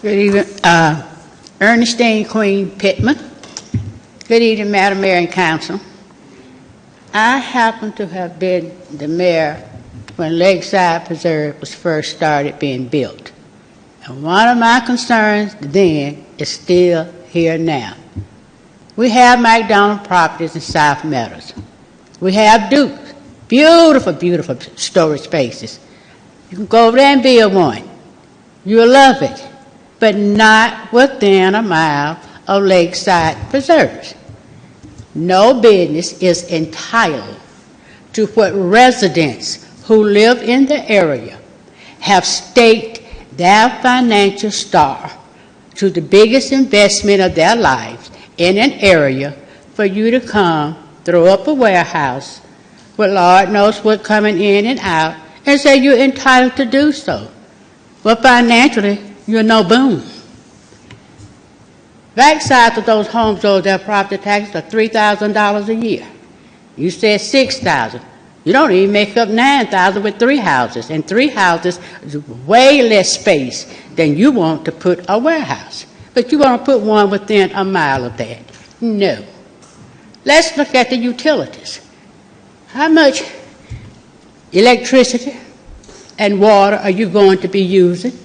Good evening, Ernestine Queen Pittman. Good evening, Madam Mayor and Council. I happen to have been the mayor when Lakeside Preserve was first started being built. And one of my concerns then is still here now. We have McDonald properties in South Meadows. We have Duke's, beautiful, beautiful storage spaces. You can go over there and build one. You'll love it, but not within a mile of Lakeside Preserves. No business is entitled to what residents who live in the area have staked their financial star to the biggest investment of their lives in an area for you to come, throw up a warehouse with Lord knows what coming in and out, and say you're entitled to do so. Well, financially, you're no boom. Backside of those homes, though, their property taxes are $3,000 a year. You said $6,000. You don't even make up $9,000 with 3 houses, and 3 houses is way less space than you want to put a warehouse. But you want to put one within a mile of that. No. Let's look at the utilities. How much electricity and water are you going to be using?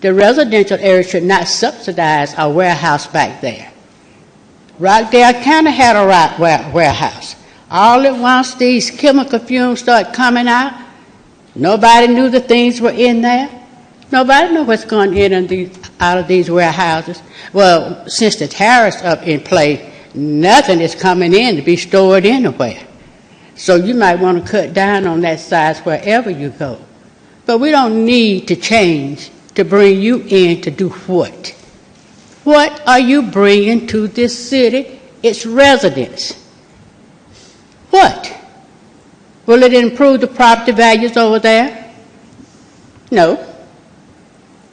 The residential area should not subsidize a warehouse back there. Rockdale County had a warehouse. All at once these chemical fumes started coming out. Nobody knew the things were in there. Nobody knew what's going in and out of these warehouses. Well, since the tariffs up in play, nothing is coming in to be stored anywhere. So you might want to cut down on that size wherever you go. But we don't need to change to bring you in to do what? What are you bringing to this city? Its residents. What? Will it improve the property values over there? No.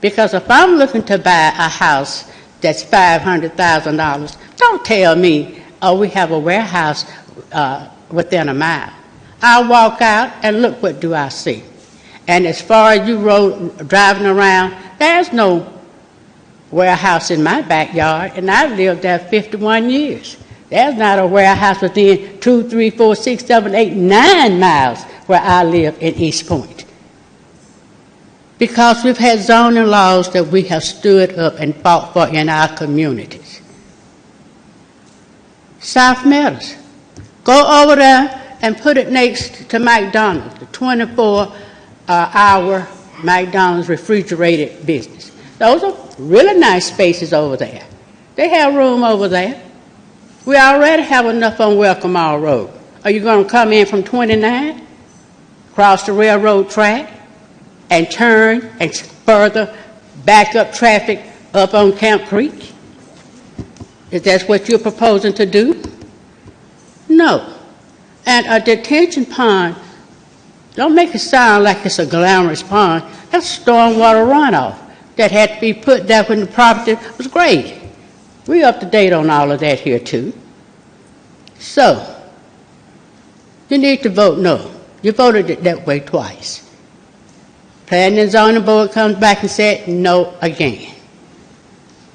Because if I'm looking to buy a house that's $500,000, don't tell me, oh, we have a warehouse within a mile. I walk out and look, what do I see? And as far as you driving around, there's no warehouse in my backyard, and I've lived there 51 years. There's not a warehouse within 2, 3, 4, 6, 7, 8, 9 miles where I live in East Point. Because we've had zoning laws that we have stood up and fought for in our communities. South Meadows. Go over there and put it next to McDonald's, the 24-hour McDonald's refrigerated business. Those are really nice spaces over there. They have room over there. We already have enough on Welcome All Road. Are you going to come in from 29, cross the railroad track, and turn and further back up traffic up on Camp Creek? Is that what you're proposing to do? No. And a detention pond, don't make it sound like it's a glamorous pond. That's stormwater runoff that had to be put there when the property was graded. We're up to date on all of that here too. So, you need to vote no. You voted it that way twice. Planning and Zoning Board comes back and said no again.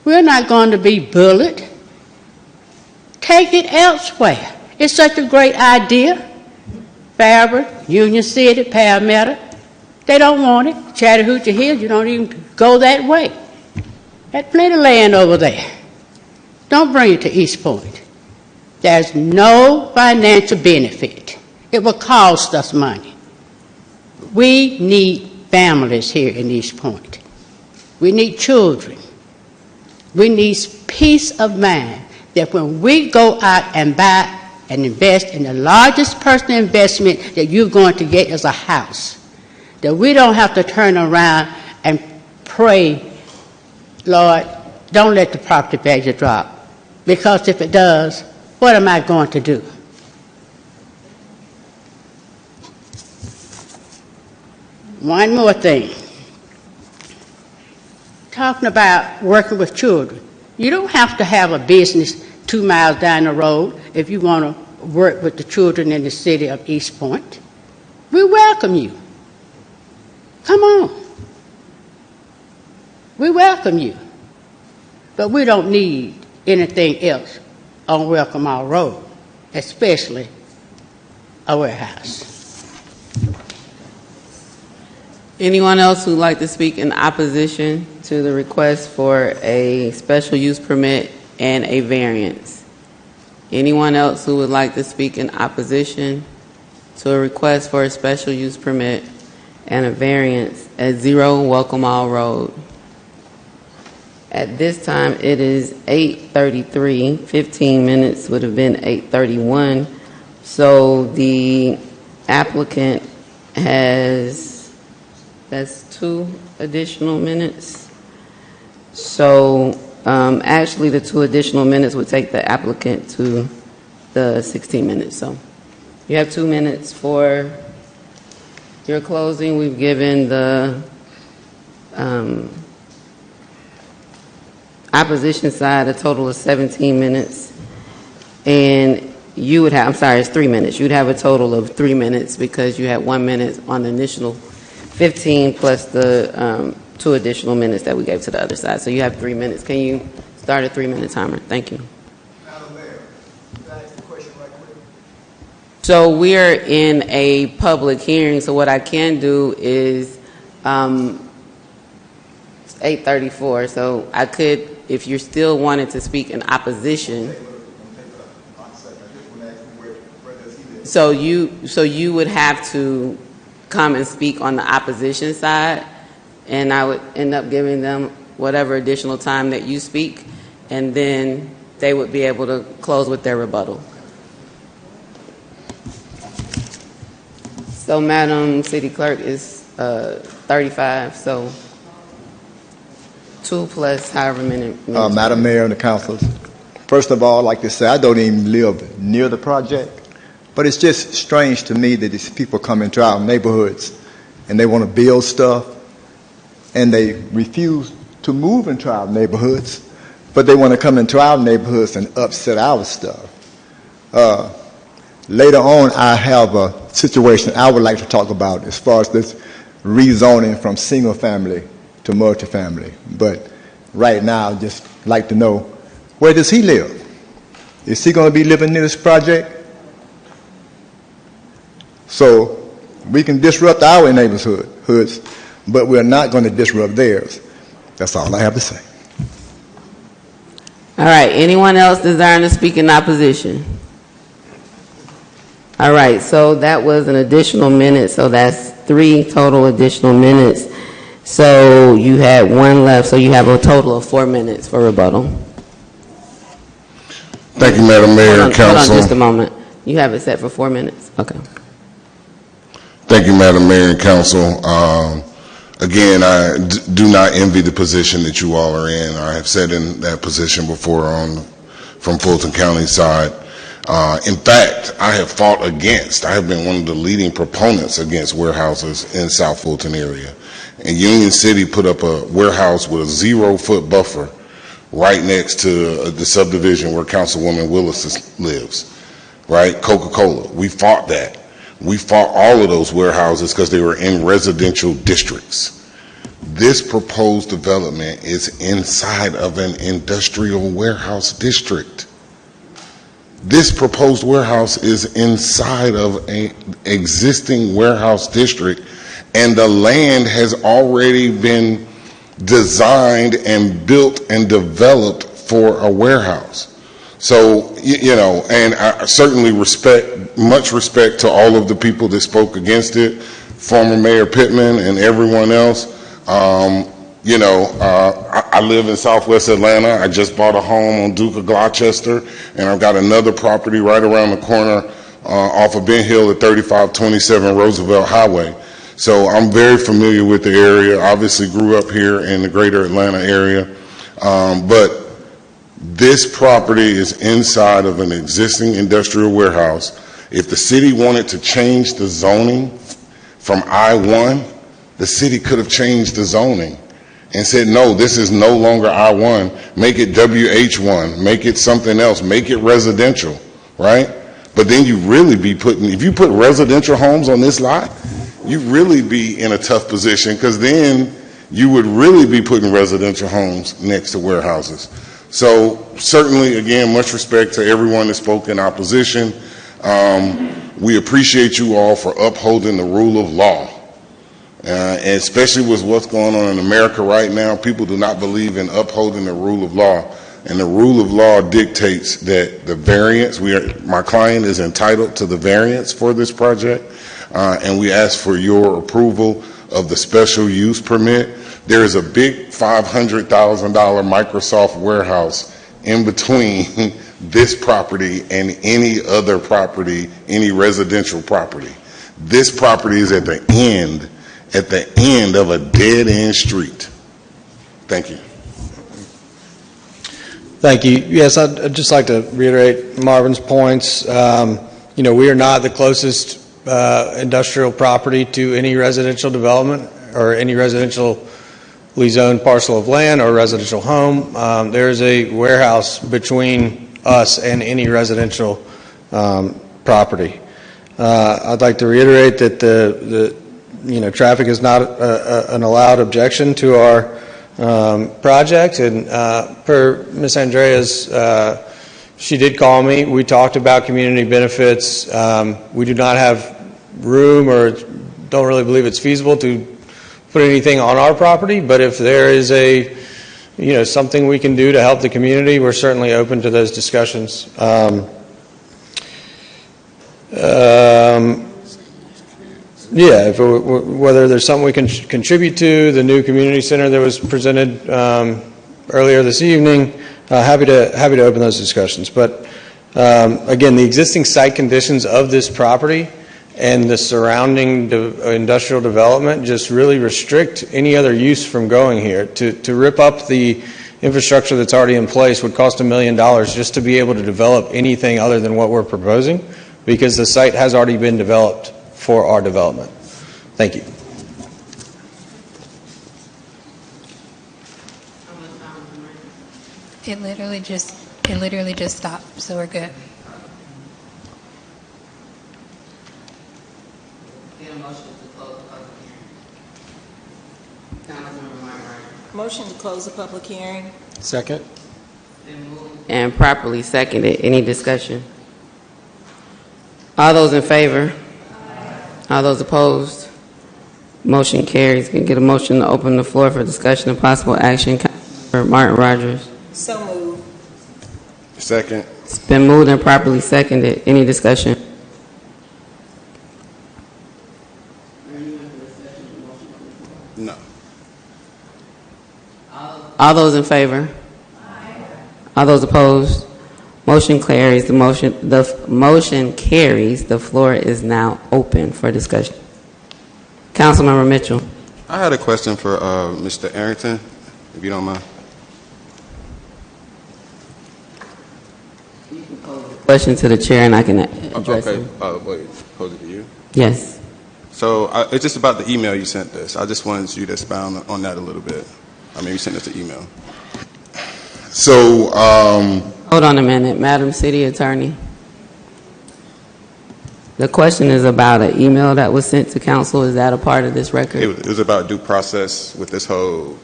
We're not going to be bullied. Take it elsewhere. It's such a great idea. Fairburn, Union City, Palmetto, they don't want it. Chattahoochee Hills, you don't even go that way. There's plenty of land over there. Don't bring it to East Point. There's no financial benefit. It will cost us money. We need families here in East Point. We need children. We need peace of mind that when we go out and buy and invest in the largest personal investment that you're going to get is a house, that we don't have to turn around and pray, Lord, don't let the property value drop. Because if it does, what am I going to do? One more thing. Talking about working with children. You don't have to have a business 2 miles down the road if you want to work with the children in the city of East Point. We welcome you. Come on. We welcome you. But we don't need anything else on Welcome All Road, especially a warehouse. Anyone else who'd like to speak in opposition to the request for a special use permit and a variance? Anyone else who would like to speak in opposition to a request for a special use permit and a variance at 0 Welcome All Road? At this time, it is 8:33. 15 minutes would have been 8:31. So the applicant has, that's 2 additional minutes. So actually the 2 additional minutes would take the applicant to the 16 minutes. So you have 2 minutes for your closing. We've given the opposition side a total of 17 minutes, and you would have, I'm sorry, it's 3 minutes. You'd have a total of 3 minutes because you had 1 minute on the initial 15 plus the 2 additional minutes that we gave to the other side. So you have 3 minutes. Can you start a 3-minute timer? Thank you. Madam Mayor, can I ask a question right quick? So we're in a public hearing, so what I can do is 8:34, so I could, if you're still wanting to speak in opposition, so you would have to come and speak on the opposition side, and I would end up giving them whatever additional time that you speak, and then they would be able to close with their rebuttal. So Madam City Clerk is 35, so 2 plus however many minutes. Madam Mayor and the councilors, first of all, I'd like to say I don't even live near the project, but it's just strange to me that these people come into our neighborhoods and they want to build stuff, and they refuse to move into our neighborhoods, but they want to come into our neighborhoods and upset our stuff. Later on, I have a situation I would like to talk about as far as this rezoning from single family to multifamily. But right now, I'd just like to know, where does he live? Is he going to be living near this project? So we can disrupt our neighborhoods, but we're not going to disrupt theirs. That's all I have to say. All right, anyone else desiring to speak in opposition? All right, so that was an additional minute, so that's 3 total additional minutes. So you had 1 left, so you have a total of 4 minutes for rebuttal. Thank you, Madam Mayor and Council. Hold on just a moment. You have it set for 4 minutes. Okay. Thank you, Madam Mayor and Council. Again, I do not envy the position that you all are in. I have sat in that position before from Fulton County side. In fact, I have been one of the leading proponents against warehouses in South Fulton area. And Union City put up a warehouse with a 0-foot buffer right next to the subdivision where Councilwoman Willis lives, right? Coca-Cola. We fought that. We fought all of those warehouses because they were in residential districts. This proposed development is inside of an industrial warehouse district. This proposed warehouse is inside of an existing warehouse district, and the land has already been designed and built and developed for a warehouse. So, and I certainly much respect to all of the people that spoke against it, former Mayor Pittman and everyone else. I live in Southwest Atlanta. I just bought a home on Duke of Gloucester, and I've got another property right around the corner off of Ben Hill at 3527 Roosevelt Highway. So I'm very familiar with the area. Obviously grew up here in the greater Atlanta area. But this property is inside of an existing industrial warehouse. If the city wanted to change the zoning from I-1, the city could have changed the zoning and said, no, this is no longer I-1. Make it WH1. Make it something else. Make it residential, right? But then you really be if you put residential homes on this lot, you really be in a tough position, because then you would really be putting residential homes next to warehouses. So certainly, again, much respect to everyone that spoke in opposition. We appreciate you all for upholding the rule of law. And especially with what's going on in America right now, people do not believe in upholding the rule of law. And the rule of law dictates that the variance, my client is entitled to the variance for this project, and we ask for your approval of the special use permit. There is a big $500,000 Microsoft warehouse in between this property and any other property, any residential property. This property is at the end of a dead-end street. Thank you. Thank you. Yes, I'd just like to reiterate Marvin's points. We are not the closest industrial property to any residential development or any residentially zoned parcel of land or residential home. There is a warehouse between us and any residential property. I'd like to reiterate that the traffic is not an allowed objection to our project, and per Ms. Andrea's, she did call me. We talked about community benefits. We do not have room, or don't really believe it's feasible to put anything on our property, but if there is something we can do to help the community, we're certainly open to those discussions. Whether there's something we can contribute to the new community center that was presented earlier this evening, happy to open those discussions. But again, the existing site conditions of this property and the surrounding industrial development just really restrict any other use from going here. To rip up the infrastructure that's already in place would cost $1 million just to be able to develop anything other than what we're proposing, because the site has already been developed for our development. Thank you. It literally just stopped, so we're good. Motion to close the public hearing. Second. And properly seconded. Any discussion? All those in favor? All those opposed? Motion carries. Can I get a motion to open the floor for discussion and possible action? Councilmember Martin Rogers. So moved. Second. It's been moved and properly seconded. Any discussion? No. All those in favor? All those opposed? Motion carries. The motion carries. The floor is now open for discussion. Councilmember Mitchell. I had a question for Mr. Arrington, if you don't mind. Question to the chair, and I can address okay. it. Wait, pose it to you? Yes. So it's just about the email you sent us. I just wanted you to expound on that a little bit. I mean, you sent us the email. So, hold on a minute, Madam City Attorney. The question is about an email that was sent to council. Is that a part of this record? It was about due process with this whole,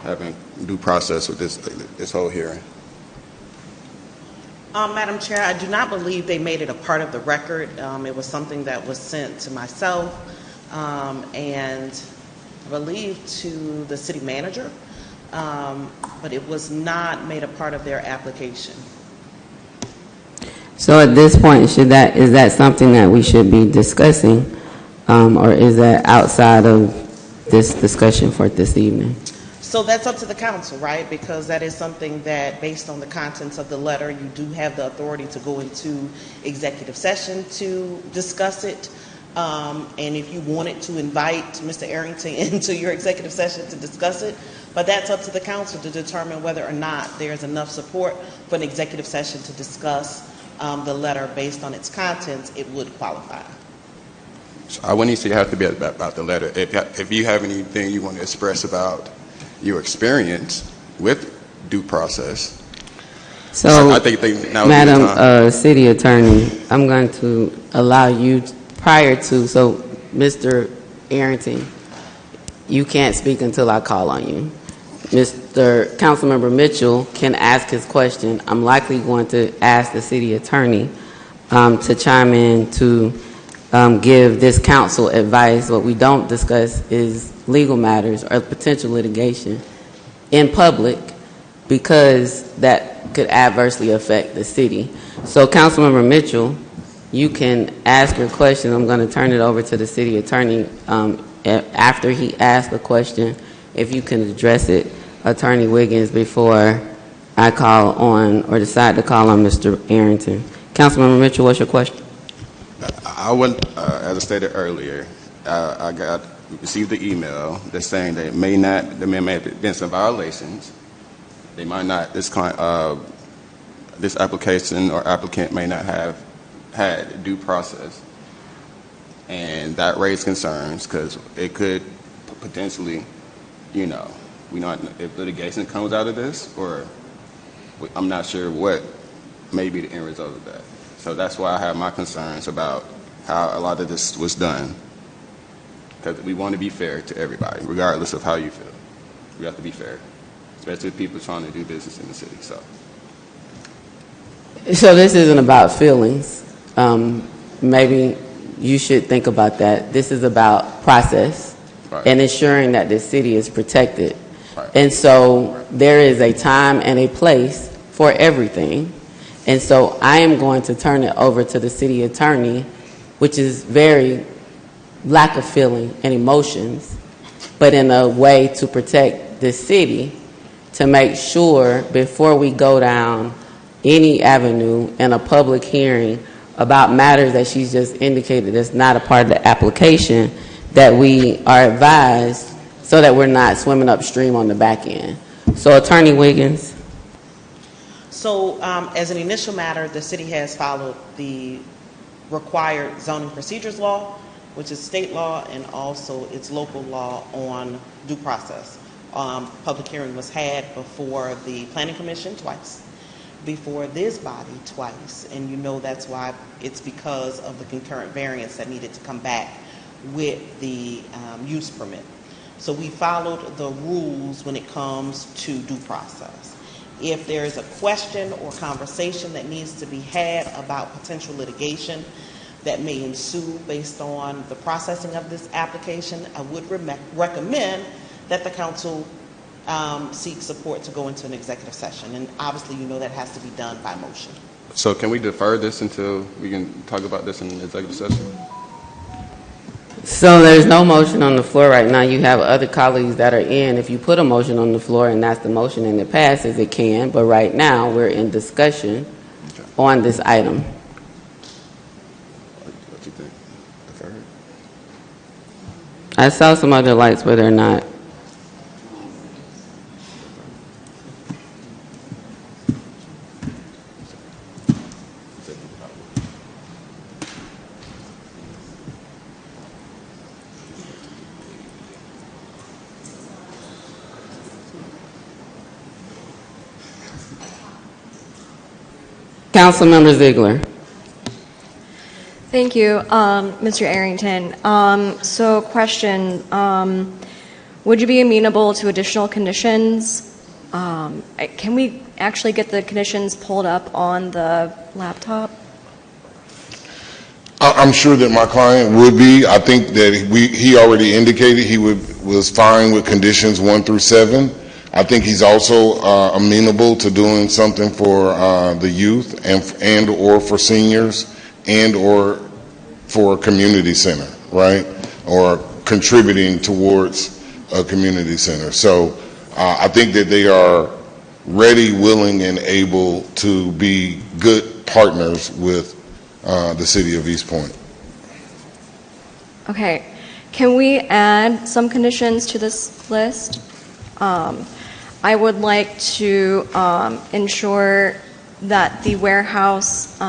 having due process with this whole hearing. Madam Chair, I do not believe they made it a part of the record. It was something that was sent to myself and I believe to the city manager, but it was not made a part of their application. So at this point, is that something that we should be discussing, or is that outside of this discussion for this evening? So that's up to the council, right? Because that is something that, based on the contents of the letter, you do have the authority to go into executive session to discuss it. And if you wanted to invite Mr. Arrington into your executive session to discuss it, but that's up to the council to determine whether or not there's enough support for an executive session to discuss the letter based on its contents. It would qualify. So I wouldn't say you have to be about the letter. If you have anything you want to express about your experience with due process. So, I think now Madam City Attorney, I'm going to allow you prior to, so Mr. Arrington, you can't speak until I call on you. Mr. Councilmember Mitchell can ask his question. I'm likely going to ask the City Attorney to chime in to give this council advice. What we don't discuss is legal matters or potential litigation in public because that could adversely affect the city. So Councilmember Mitchell, you can ask your question. I'm going to turn it over to the City Attorney after he asks the question. If you can address it, Attorney Wiggins, before I call on or decide to call on Mr. Arrington. Councilmember Mitchell, what's your question? I went, as I stated earlier, I received the email that's saying that there may have been some violations. They might not, this application or applicant may not have had due process. And that raised concerns because it could potentially, if litigation comes out of this, or I'm not sure what may be the end result of that. So that's why I have my concerns about how a lot of this was done. Because we want to be fair to everybody, regardless of how you feel. We have to be fair, especially people trying to do business in the city. So this isn't about feelings. Maybe you should think about that. This is about process and ensuring that the city is protected. And so there is a time and a place for everything. And so I am going to turn it over to the City Attorney, which is very lack of feeling and emotions, but in a way to protect the city, to make sure before we go down any avenue in a public hearing about matters that she's just indicated that's not a part of the application, that we are advised so that we're not swimming upstream on the back end. So Attorney Wiggins. So as an initial matter, the city has followed the required zoning procedures law, which is state law, and also its local law on due process. Public hearing was had before the Planning Commission twice, before this body twice, and you know that's why. It's because of the concurrent variance that needed to come back with the use permit. So we followed the rules when it comes to due process. If there is a question or conversation that needs to be had about potential litigation that may ensue based on the processing of this application, I would recommend that the council seek support to go into an executive session. And obviously, you know that has to be done by motion. So can we defer this until we can talk about this in executive session? So there's no motion on the floor right now. You have other colleagues that are in. If you put a motion on the floor and that's the motion and it passes, it can. But right now, we're in discussion on this item. What do you think? Defer? I saw some other lights, but they're not. Councilmember Ziegler. Thank you, Mr. Arrington. So question, would you be amenable to additional conditions? Can we actually get the conditions pulled up on the laptop? I'm sure that my client would be. I think that he already indicated he was fine with conditions 1 through 7. I think he's also amenable to doing something for the youth and or for seniors and or for a community center, right? Or contributing towards a community center. So I think that they are ready, willing, and able to be good partners with the city of East Point. Okay. Can we add some conditions to this list? I would like to ensure that the warehouse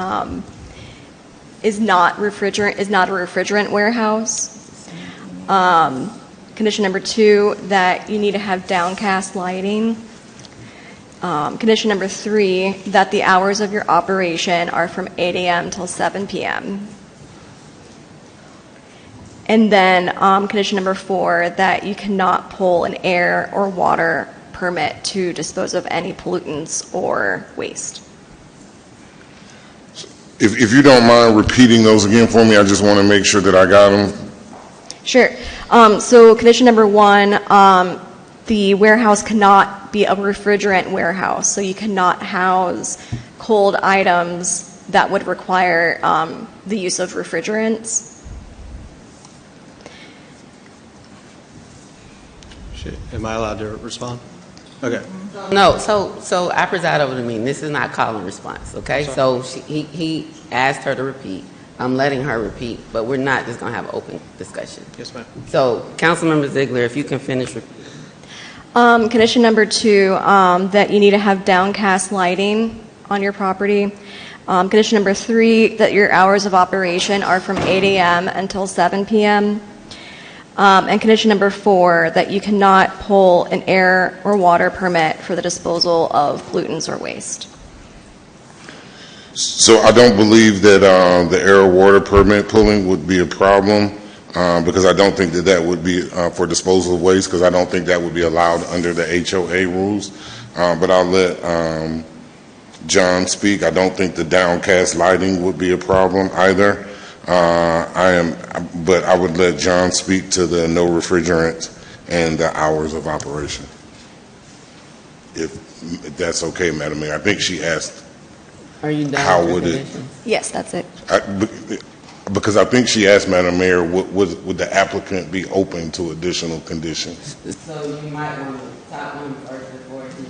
is not a refrigerant warehouse. Condition number 2, that you need to have downcast lighting. Condition number 3, that the hours of your operation are from 8 a.m. till 7 p.m. And then condition number 4, that you cannot pull an air or water permit to dispose of any pollutants or waste. If you don't mind repeating those again for me, I just want to make sure that I got them. Sure. So condition number 1, the warehouse cannot be a refrigerant warehouse, so you cannot house cold items that would require the use of refrigerants. Am I allowed to respond? Okay. No, so I preside over the meeting. This is not call and response, okay? So he asked her to repeat. I'm letting her repeat, but we're not just going to have an open discussion. Yes, ma'am. So, Councilmember Ziegler, if you can finish repeating. Condition number 2, that you need to have downcast lighting on your property. Condition number 3, that your hours of operation are from 8 a.m. until 7 p.m. And condition number 4, that you cannot pull an air or water permit for the disposal of pollutants or waste. So I don't believe that the air or water permit pulling would be a problem because I don't think that would be for disposal of waste because I don't think that would be allowed under the HOA rules. But I'll let John speak. I don't think the downcast lighting would be a problem either. But I would let John speak to the no refrigerant and the hours of operation. If that's okay, Madam Mayor. I think she asked, are you done how with would your it? conditions? Yes, that's it. Because I think she asked, Madam Mayor, would the applicant be open to additional conditions? So you might want to top one first before he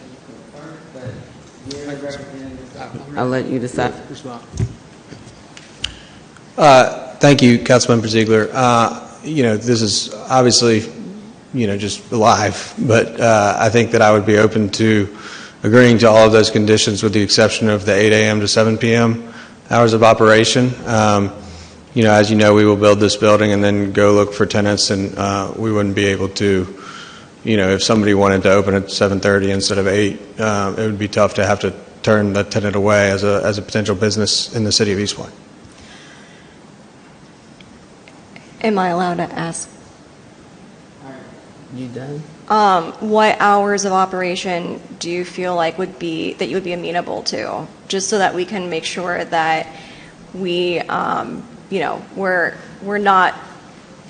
confirms, but you're representing the I'll let you decide. Thank you, Councilmember Ziegler. This is obviously, just live, but I think that I would be open to agreeing to all of those conditions with the exception of the 8 a.m. to 7 p.m. hours of operation. As you know, we will build this building and then go look for tenants, and we wouldn't be able to if somebody wanted to open at 7:30 instead of 8, it would be tough to have to turn that tenant away as a potential business in the city of East Point. Am I allowed to ask? You done? What hours of operation do you feel like that you would be amenable to, just so that we can make sure that we, we're not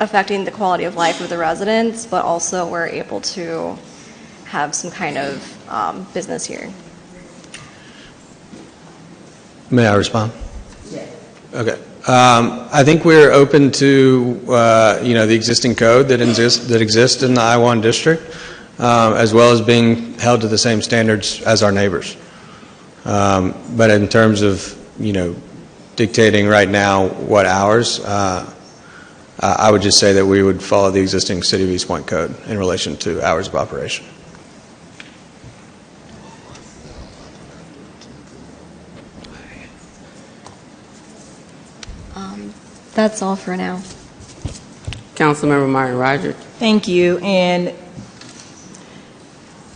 affecting the quality of life of the residents, but also we're able to have some kind of business here. May I respond? Yes. Okay. I think we're open to the existing code that exists in the I-1 district, as well as being held to the same standards as our neighbors. But in terms of dictating right now what hours, I would just say that we would follow the existing City of East Point code in relation to hours of operation. That's all for now. Councilmember Martin Rogers. Thank you. And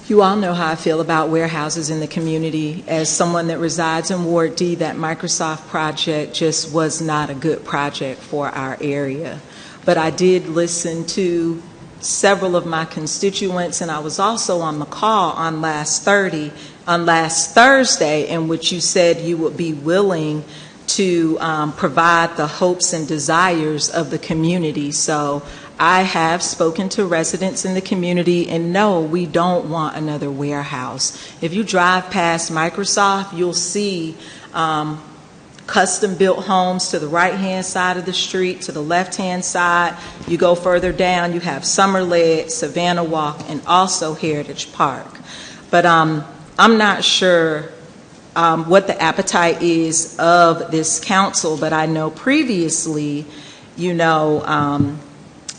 you all know how I feel about warehouses in the community. As someone that resides in Ward D, that Microsoft project just was not a good project for our area. But I did listen to several of my constituents, and I was also on the call on last Thursday, in which you said you would be willing to provide the hopes and desires of the community. So I have spoken to residents in the community, and no, we don't want another warehouse. If you drive past Microsoft, you'll see custom-built homes to the right-hand side of the street, to the left-hand side. You go further down, you have Summerled, Savannah Walk, and also Heritage Park. But I'm not sure what the appetite is of this council, but I know previously,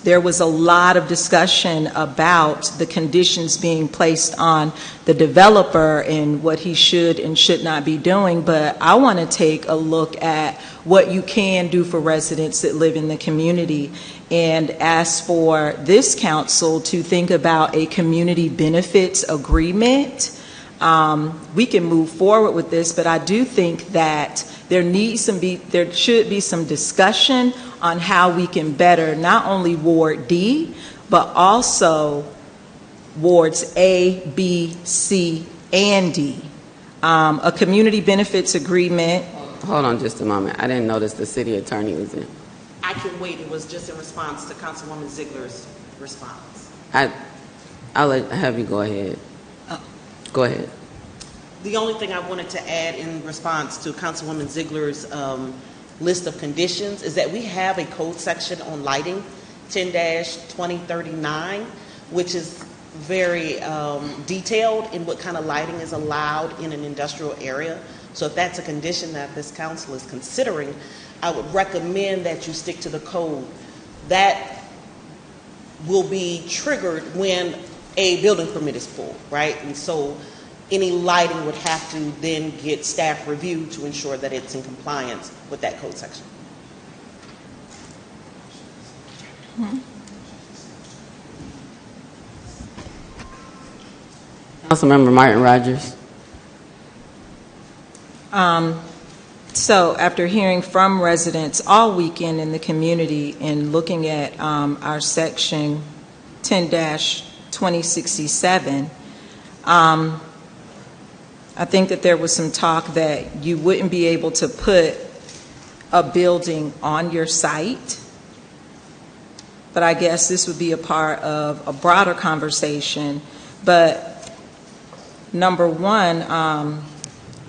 there was a lot of discussion about the conditions being placed on the developer and what he should and should not be doing. But I want to take a look at what you can do for residents that live in the community and ask for this council to think about a community benefits agreement. We can move forward with this, but I do think that there should be some discussion on how we can better not only Ward D, but also Wards A, B, C, and D. A community benefits agreement. Hold on just a moment. I didn't notice the city attorney was in. I can wait. It was just in response to Councilwoman Ziegler's response. I'll have you go ahead. Go ahead. The only thing I wanted to add in response to Councilwoman Ziegler's list of conditions is that we have a code section on lighting, 10-2039, which is very detailed in what kind of lighting is allowed in an industrial area. So if that's a condition that this council is considering, I would recommend that you stick to the code. That will be triggered when a building permit is pulled, right? And so any lighting would have to then get staff review to ensure that it's in compliance with that code section. Councilmember Martin Rogers. So after hearing from residents all weekend in the community and looking at our section 10-2067, I think that there was some talk that you wouldn't be able to put a building on your site, but I guess this would be a part of a broader conversation. But number one,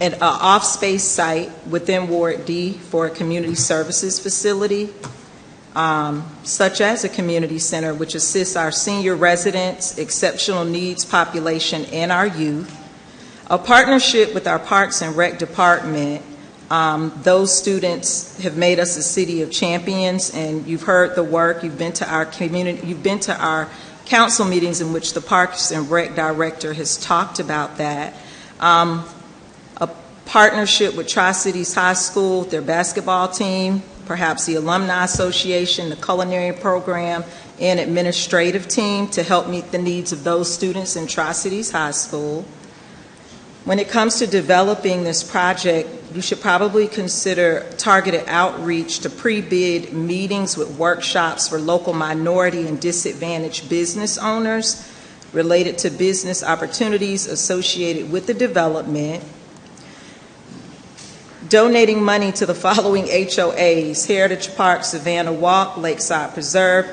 an off-space site within Ward D for a community services facility, such as a community center, which assists our senior residents, exceptional needs population, and our youth. A partnership with our Parks and Rec department. Those students have made us a city of champions, and you've heard the work. You've been to our community, you've been to our council meetings in which the Parks and Rec director has talked about that. A partnership with Tri-Cities High School, their basketball team, perhaps the Alumni Association, the culinary program, and administrative team to help meet the needs of those students in Tri-Cities High School. When it comes to developing this project, you should probably consider targeted outreach to pre-bid meetings with workshops for local minority and disadvantaged business owners related to business opportunities associated with the development. Donating money to the following HOAs: Heritage Park, Savannah Walk, Lakeside Preserve,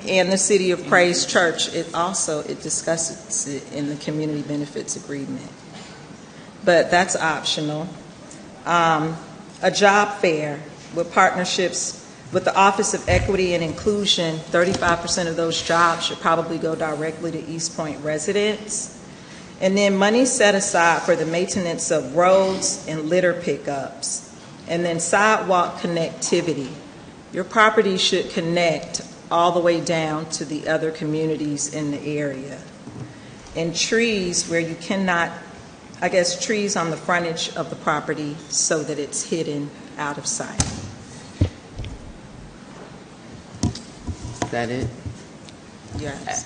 and the City of Praise Church. It discusses it in the community benefits agreement, but that's optional. A job fair with partnerships with the Office of Equity and Inclusion. 35% of those jobs should probably go directly to East Point residents. And then money set aside for the maintenance of roads and litter pickups. And then sidewalk connectivity. Your property should connect all the way down to the other communities in the area. And trees where you cannot, trees on the frontage of the property so that it's hidden out of sight. Is that it? Yes.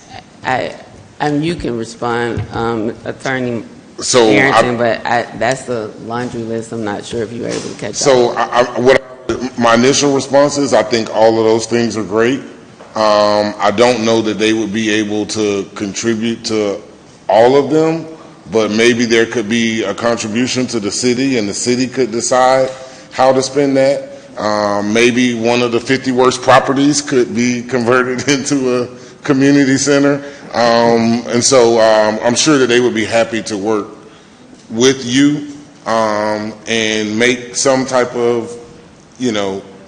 You can respond, Attorney So Arrington, but that's the laundry list. I'm not sure if you were able to catch up. My initial response is I think all of those things are great. I don't know that they would be able to contribute to all of them, but maybe there could be a contribution to the city, and the city could decide how to spend that. Maybe one of the 50 worst properties could be converted into a community center. And so I'm sure that they would be happy to work with you and make some type of,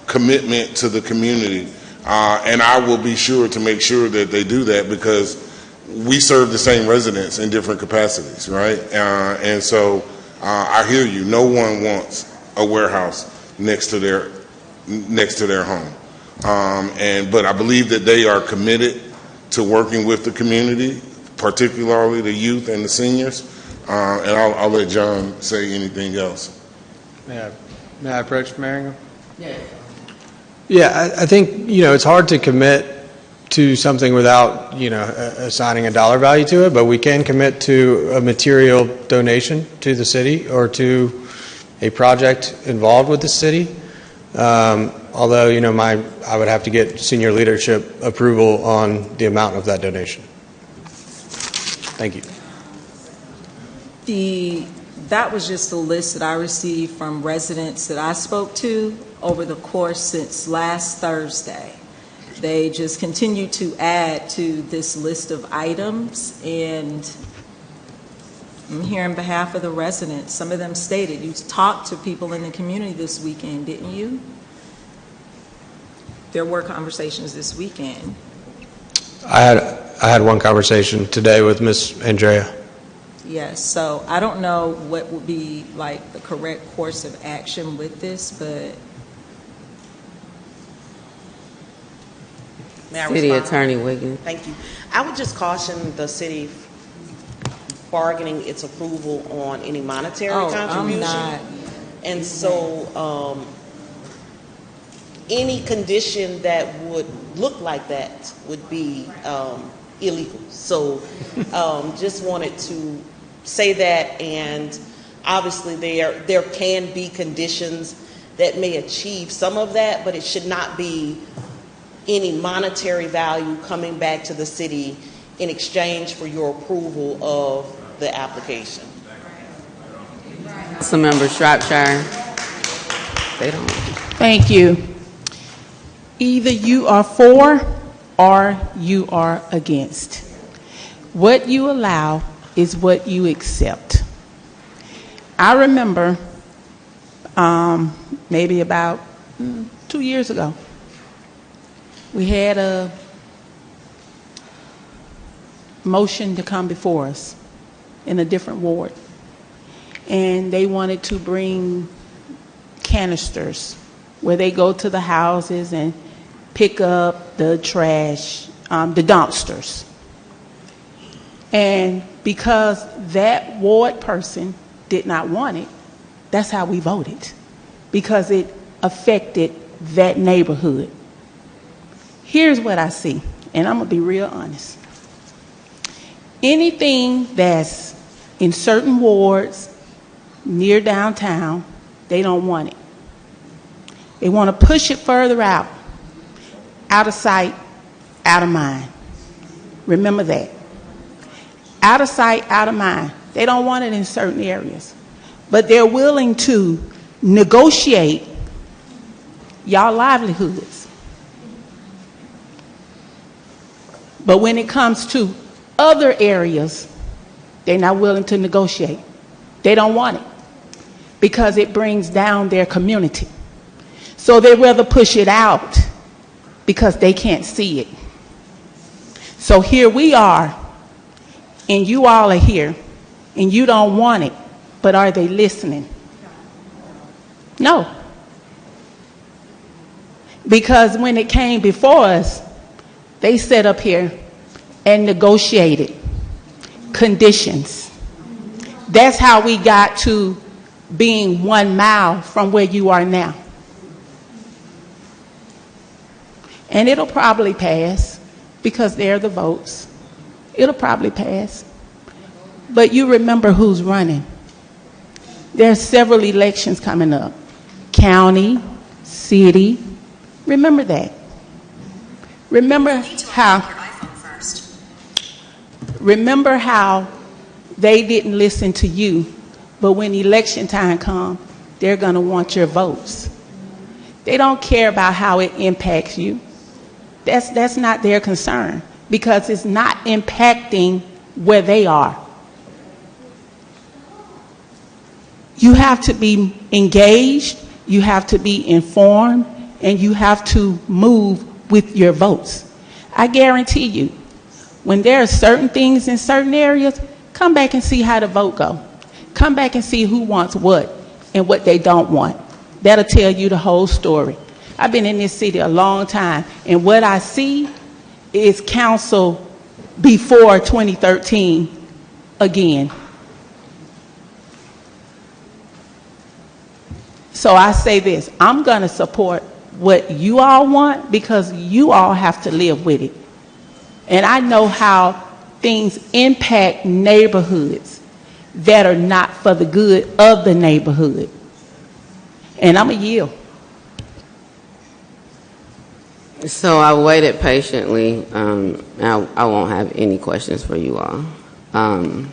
commitment to the community. And I will be sure to make sure that they do that, because we serve the same residents in different capacities, right? And so I hear you. No one wants a warehouse next to their home. But I believe that they are committed to working with the community, particularly the youth and the seniors. And I'll let John say anything else. May I approach Mayor? Yes. Yeah, I think, it's hard to commit to something without, assigning a dollar value to it, but we can commit to a material donation to the city or to a project involved with the city. Although, I would have to get senior leadership approval on the amount of that donation. Thank you. That was just a list that I received from residents that I spoke to over the course since last Thursday. They just continue to add to this list of items, and I'm here on behalf of the residents. Some of them stated, you talked to people in the community this weekend, didn't you? There were conversations this weekend. I had one conversation today with Ms. Andrea. Yes, so I don't know what would be like the correct course of action with this, but May I City respond? Attorney Wiggins. Thank you. I would just caution the city bargaining its approval on any monetary contribution. I'm not. And so any condition that would look like that would be illegal. So just wanted to say that, and obviously there can be conditions that may achieve some of that, but it should not be any monetary value coming back to the city in exchange for your approval of the application. Councilmember Shropshire. They don't. Thank you. Either you are for or you are against. What you allow is what you accept. I remember maybe about 2 years ago, we had a motion to come before us in a different ward, and they wanted to bring canisters where they go to the houses and pick up the trash, the dumpsters. And because that ward person did not want it, that's how we voted, because it affected that neighborhood. Here's what I see. and I'm going to be real honest. Anything that's in certain wards near downtown, they don't want it. They want to push it further out of sight, out of mind. Remember that. Out of sight, out of mind. They don't want it in certain areas. But they're willing to negotiate y'all livelihoods. But when it comes to other areas, they're not willing to negotiate. They don't want it because it brings down their community. So they rather push it out because they can't see it. So here we are, and you all are here, and you don't want it, but are they listening? No. Because when it came before us, they sat up here and negotiated conditions. That's how we got to being 1 mile from where you are now. And it'll probably pass because they're the votes. It'll probably pass. But you remember who's running. There's several elections coming up. County, city. Remember that. Remember how they didn't listen to you, but when election time comes, they're going to want your votes. They don't care about how it impacts you. That's not their concern because it's not impacting where they are. You have to be engaged, you have to be informed, and you have to move with your votes. I guarantee you, when there are certain things in certain areas, come back and see how the vote go. Come back and see who wants what and what they don't want. That'll tell you the whole story. I've been in this city a long time, and what I see is council before 2013 again. So I say this, I'm going to support what you all want because you all have to live with it. And I know how things impact neighborhoods that are not for the good of the neighborhood. And I'm a yield. So I waited patiently. I won't have any questions for you all. I'm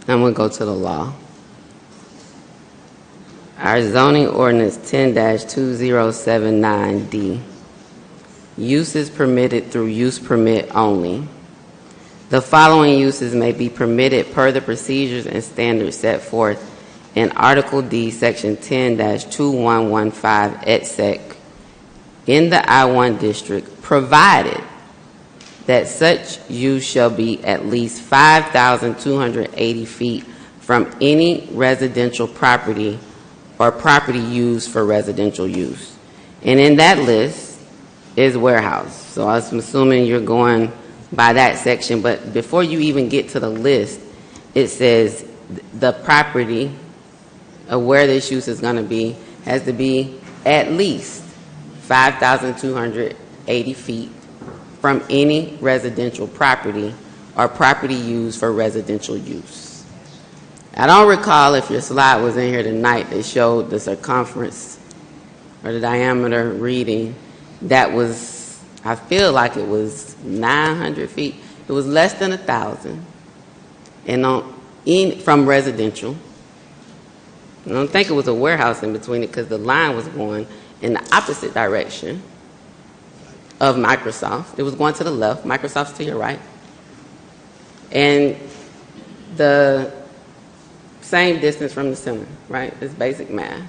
going to go to the law. Our zoning ordinance 10-2079D. Uses permitted through use permit only. The following uses may be permitted per the procedures and standards set forth in Article D, Section 10-2115 et sec. In the I-1 district, provided that such use shall be at least 5,280 feet from any residential property or property used for residential use. And in that list is warehouse. So I'm assuming you're going by that section, but before you even get to the list, it says the property of where this use is going to be has to be at least 5,280 feet from any residential property or property used for residential use. I don't recall if your slide was in here tonight that showed the circumference or the diameter reading. That was, I feel like it was 900 feet. It was less than 1,000 and from residential. I don't think it was a warehouse in between it because the line was going in the opposite direction of Microsoft. It was going to the left, Microsoft's to your right. And the same distance from the center, right? It's basic math.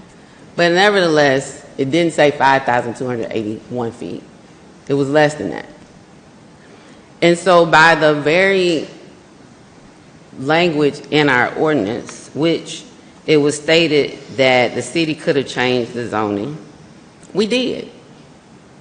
But nevertheless, it didn't say 5,281 feet. It was less than that. And so by the very language in our ordinance, which it was stated that the city could have changed the zoning, we did.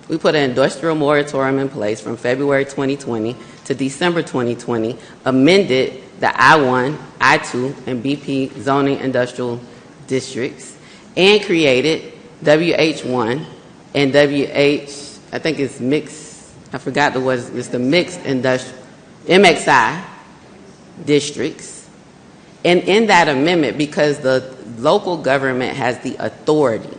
We put an industrial moratorium in place from February 2020 to December 2020, amended the I-1, I-2, and BP zoning industrial districts, and created WH1 and WH, I think it's mixed, I forgot the word, it's the mixed industrial, MXI districts. And in that amendment, because the local government has the authority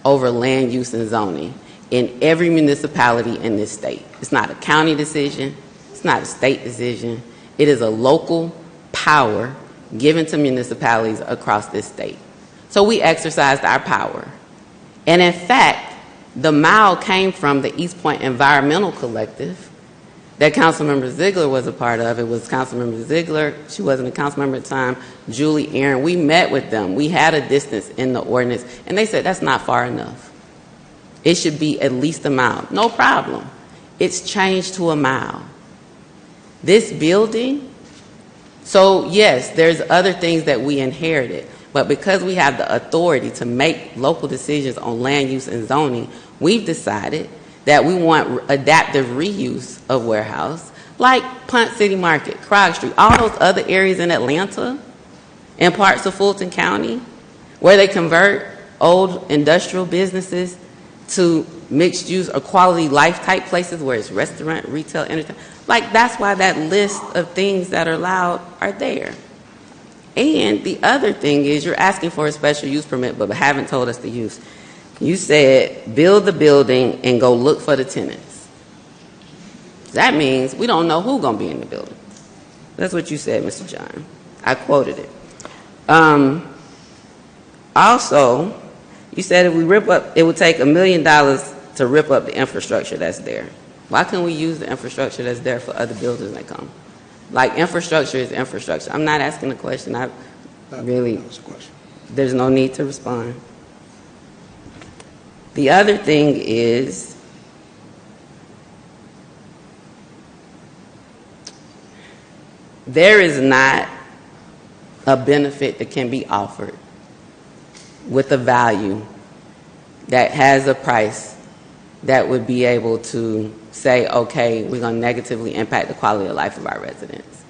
over land use and zoning in every municipality in this state. It's not a county decision, it's not a state decision, it is a local power given to municipalities across this state. So we exercised our power. And in fact, the mile came from the East Point Environmental Collective that Councilmember Ziegler was a part of. It was Councilmember Ziegler, she wasn't a council member at the time, Julie Aaron. We met with them. We had a distance in the ordinance, and they said that's not far enough. It should be at least a mile. No problem. It's changed to a mile. This building, so yes, there's other things that we inherited, but because we have the authority to make local decisions on land use and zoning, we've decided that we want adaptive reuse of warehouse, like Punt City Market, Krog Street, all those other areas in Atlanta and parts of Fulton County where they convert old industrial businesses to mixed use or quality life type places where it's restaurant, retail, entertainment. Like, that's why that list of things that are allowed are there. And the other thing is you're asking for a special use permit but haven't told us the use. You said build the building and go look for the tenants. That means we don't know who's going to be in the building. That's what you said, Mr. John. I quoted it. Also, you said if we rip up, it would take $1 million to rip up the infrastructure that's there. Why can't we use the infrastructure that's there for other buildings that come? Like, infrastructure is infrastructure. I'm not asking a question. There's no need to respond. The other thing is, there is not a benefit that can be offered with a value that has a price that would be able to say, okay, we're going to negatively impact the quality of life of our residents.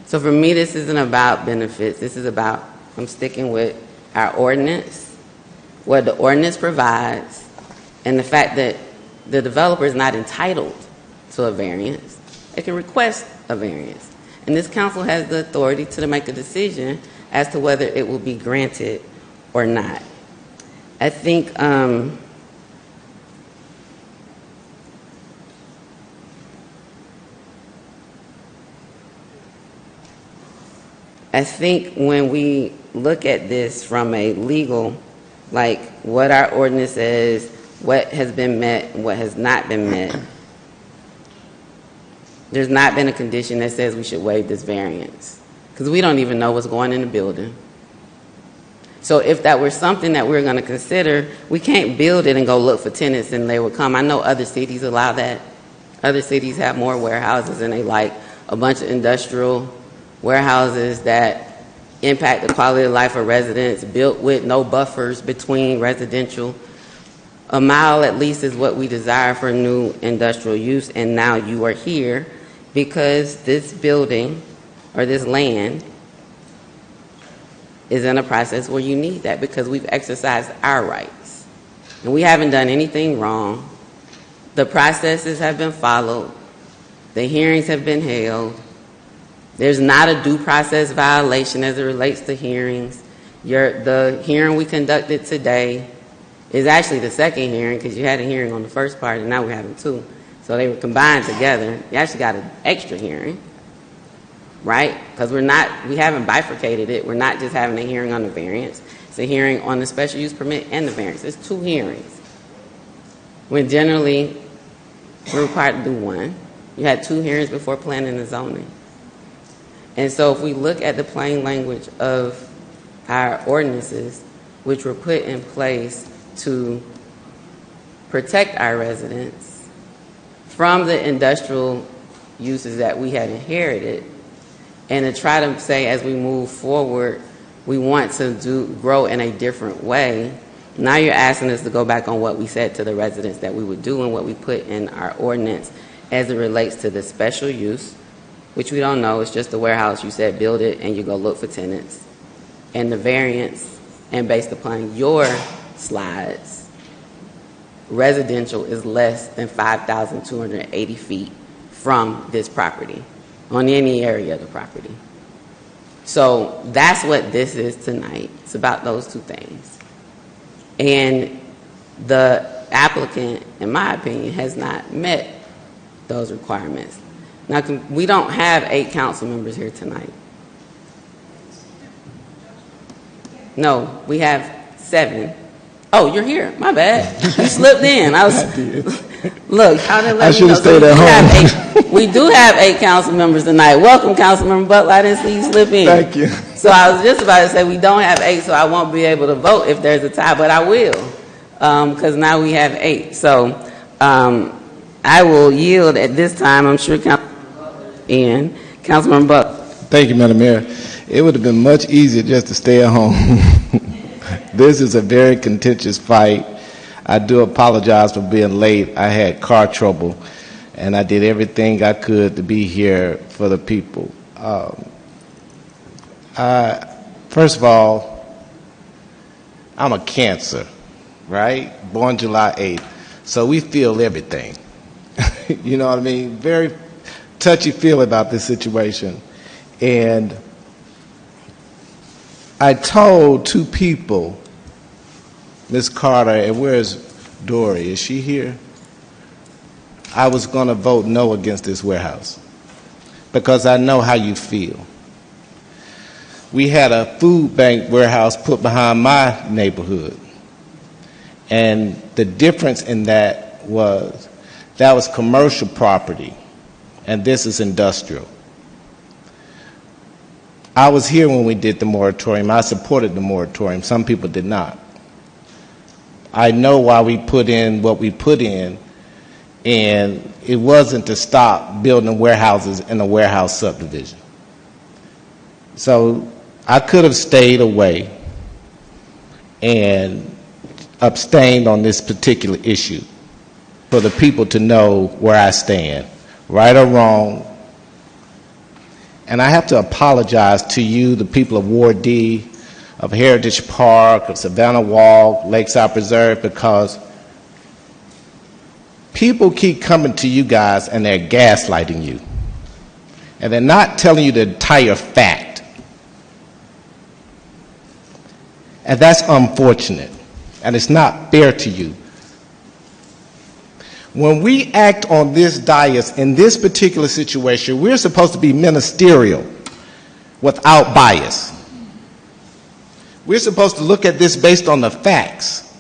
So for me, this isn't about benefits. This is about, I'm sticking with our ordinance, what the ordinance provides, and the fact that the developer is not entitled to a variance. They can request a variance. And this council has the authority to make a decision as to whether it will be granted or not. I think when we look at this from a legal, like what our ordinance says, what has been met, and what has not been met, there's not been a condition that says we should waive this variance because we don't even know what's going in the building. So if that were something that we're going to consider, we can't build it and go look for tenants and they will come. I know other cities allow that. Other cities have more warehouses and they like a bunch of industrial warehouses that impact the quality of life of residents, built with no buffers between residential. A mile at least is what we desire for new industrial use, and now you are here because this building or this land is in a process where you need that because we've exercised our rights. And we haven't done anything wrong. The processes have been followed. The hearings have been held. There's not a due process violation as it relates to hearings. The hearing we conducted today is actually the second hearing because you had a hearing on the first part and now we're having two. So they were combined together. You actually got an extra hearing, right? Because we haven't bifurcated it. We're not just having a hearing on the variance. It's a hearing on the special use permit and the variance. It's two hearings. When generally we're required to do one. You had two hearings before planning and zoning. And so if we look at the plain language of our ordinances, which were put in place to protect our residents from the industrial uses that we had inherited, and to try to say as we move forward, we want to grow in a different way, now you're asking us to go back on what we said to the residents that we would do and what we put in our ordinance as it relates to the special use, which we don't know. It's just a warehouse. You said build it and you go look for tenants. And the variance, and based upon your slides, residential is less than 5,280 feet from this property, on any area of the property. So that's what this is tonight. It's about those two things. And the applicant, in my opinion, has not met those requirements. Now, we don't have 8 council members here tonight. No, we have 7. Oh, you're here. My bad. You slipped in. Look, I should have stayed at home. We do have 8 council members tonight. Welcome, Councilmember Butler. I didn't see you slip in. Thank you. So I was just about to say we don't have 8, so I won't be able to vote if there's a tie, but I will, because now we have 8. So I will yield at this time. I'm sure Councilmember Butler. Thank you, Madam Mayor. It would have been much easier just to stay at home. This is a very contentious fight. I do apologize for being late. I had car trouble, and I did everything I could to be here for the people. First of all, I'm a Cancer, right? Born July 8th. So we feel everything. You know what I mean? Very touchy-feely about this situation. And I told 2 people, Ms. Carter, and where's Dory? Is she here? I was going to vote no against this warehouse because I know how you feel. We had a food bank warehouse put behind my neighborhood, and the difference in that was commercial property, and this is industrial. I was here when we did the moratorium. I supported the moratorium. Some people did not. I know why we put in what we put in, and it wasn't to stop building warehouses in a warehouse subdivision. So I could have stayed away and abstained on this particular issue for the people to know where I stand, right or wrong. And I have to apologize to you, the people of Ward D, of Heritage Park, of Savannah Walk, Lakeside Preserve, because people keep coming to you guys and they're gaslighting you. And they're not telling you the entire fact. And that's unfortunate. And it's not fair to you. When we act on this dais in this particular situation, we're supposed to be ministerial without bias. We're supposed to look at this based on the facts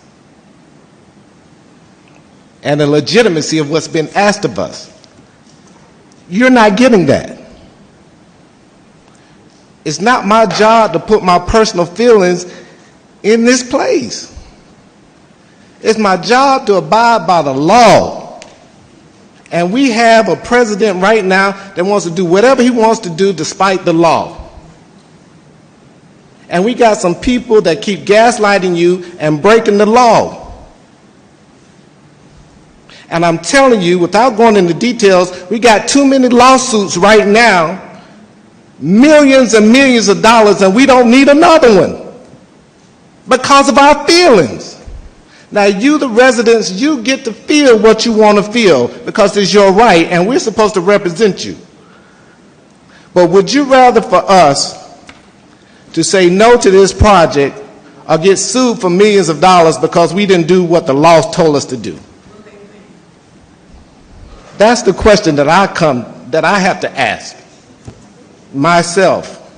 and the legitimacy of what's been asked of us. You're not getting that. It's not my job to put my personal feelings in this place. It's my job to abide by the law. And we have a president right now that wants to do whatever he wants to do despite the law. And we got some people that keep gaslighting you and breaking the law. And I'm telling you, without going into details, we got too many lawsuits right now, millions and millions of dollars, and we don't need another one because of our feelings. Now, you, the residents, you get to feel what you want to feel because it's your right, and we're supposed to represent you. But would you rather for us to say no to this project or get sued for millions of dollars because we didn't do what the law told us to do? That's the question that I have to ask myself,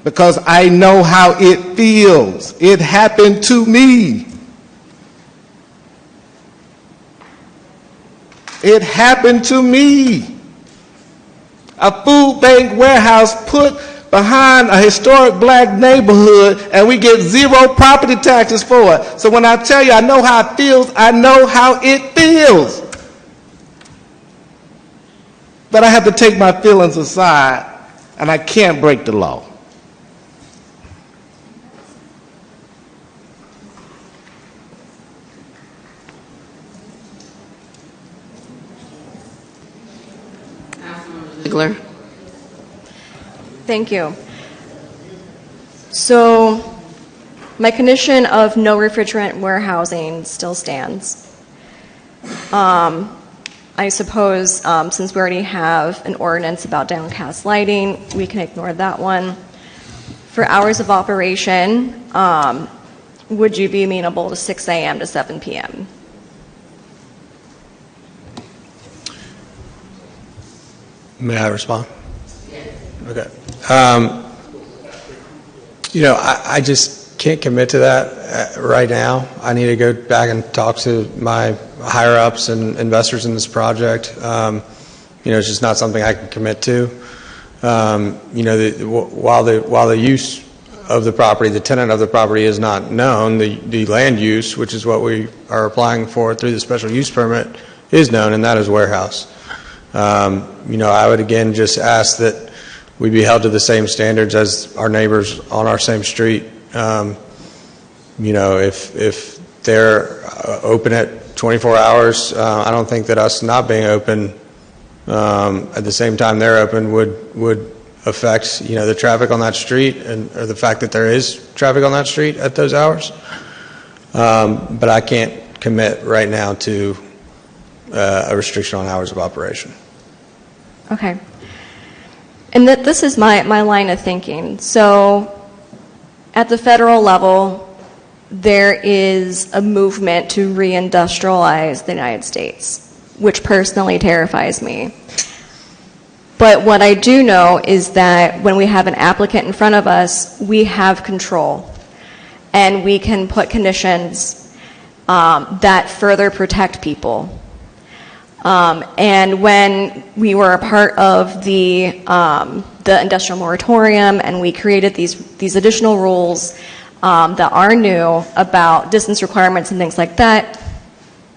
because I know how it feels. It happened to me. It happened to me. A food bank warehouse put behind a historic black neighborhood, and we get 0 property taxes for it. So when I tell you I know how it feels, I know how it feels. But I have to take my feelings aside, and I can't break the law. Thank you. So My condition of no refrigerant warehousing still stands. I suppose since we already have an ordinance about downcast lighting, we can ignore that one. For hours of operation, would you be amenable to 6 a.m. to 7 p.m.? May I respond? Okay. I just can't commit to that right now. I need to go back and talk to my higher ups and investors in this project. It's just not something I can commit to. While the use of the property, the tenant of the property is not known, the land use, which is what we are applying for through the special use permit, is known, and that is warehouse. I would again just ask that we be held to the same standards as our neighbors on our same street. If they're open at 24 hours, I don't think that us not being open at the same time they're open would affect the traffic on that street or the fact that there is traffic on that street at those hours. But I can't commit right now to a restriction on hours of operation. Okay. And this is my line of thinking. So at the federal level, there is a movement to reindustrialize the United States, which personally terrifies me. But what I do know is that when we have an applicant in front of us, we have control. And we can put conditions that further protect people. And when we were a part of the industrial moratorium and we created these additional rules that are new about distance requirements and things like that,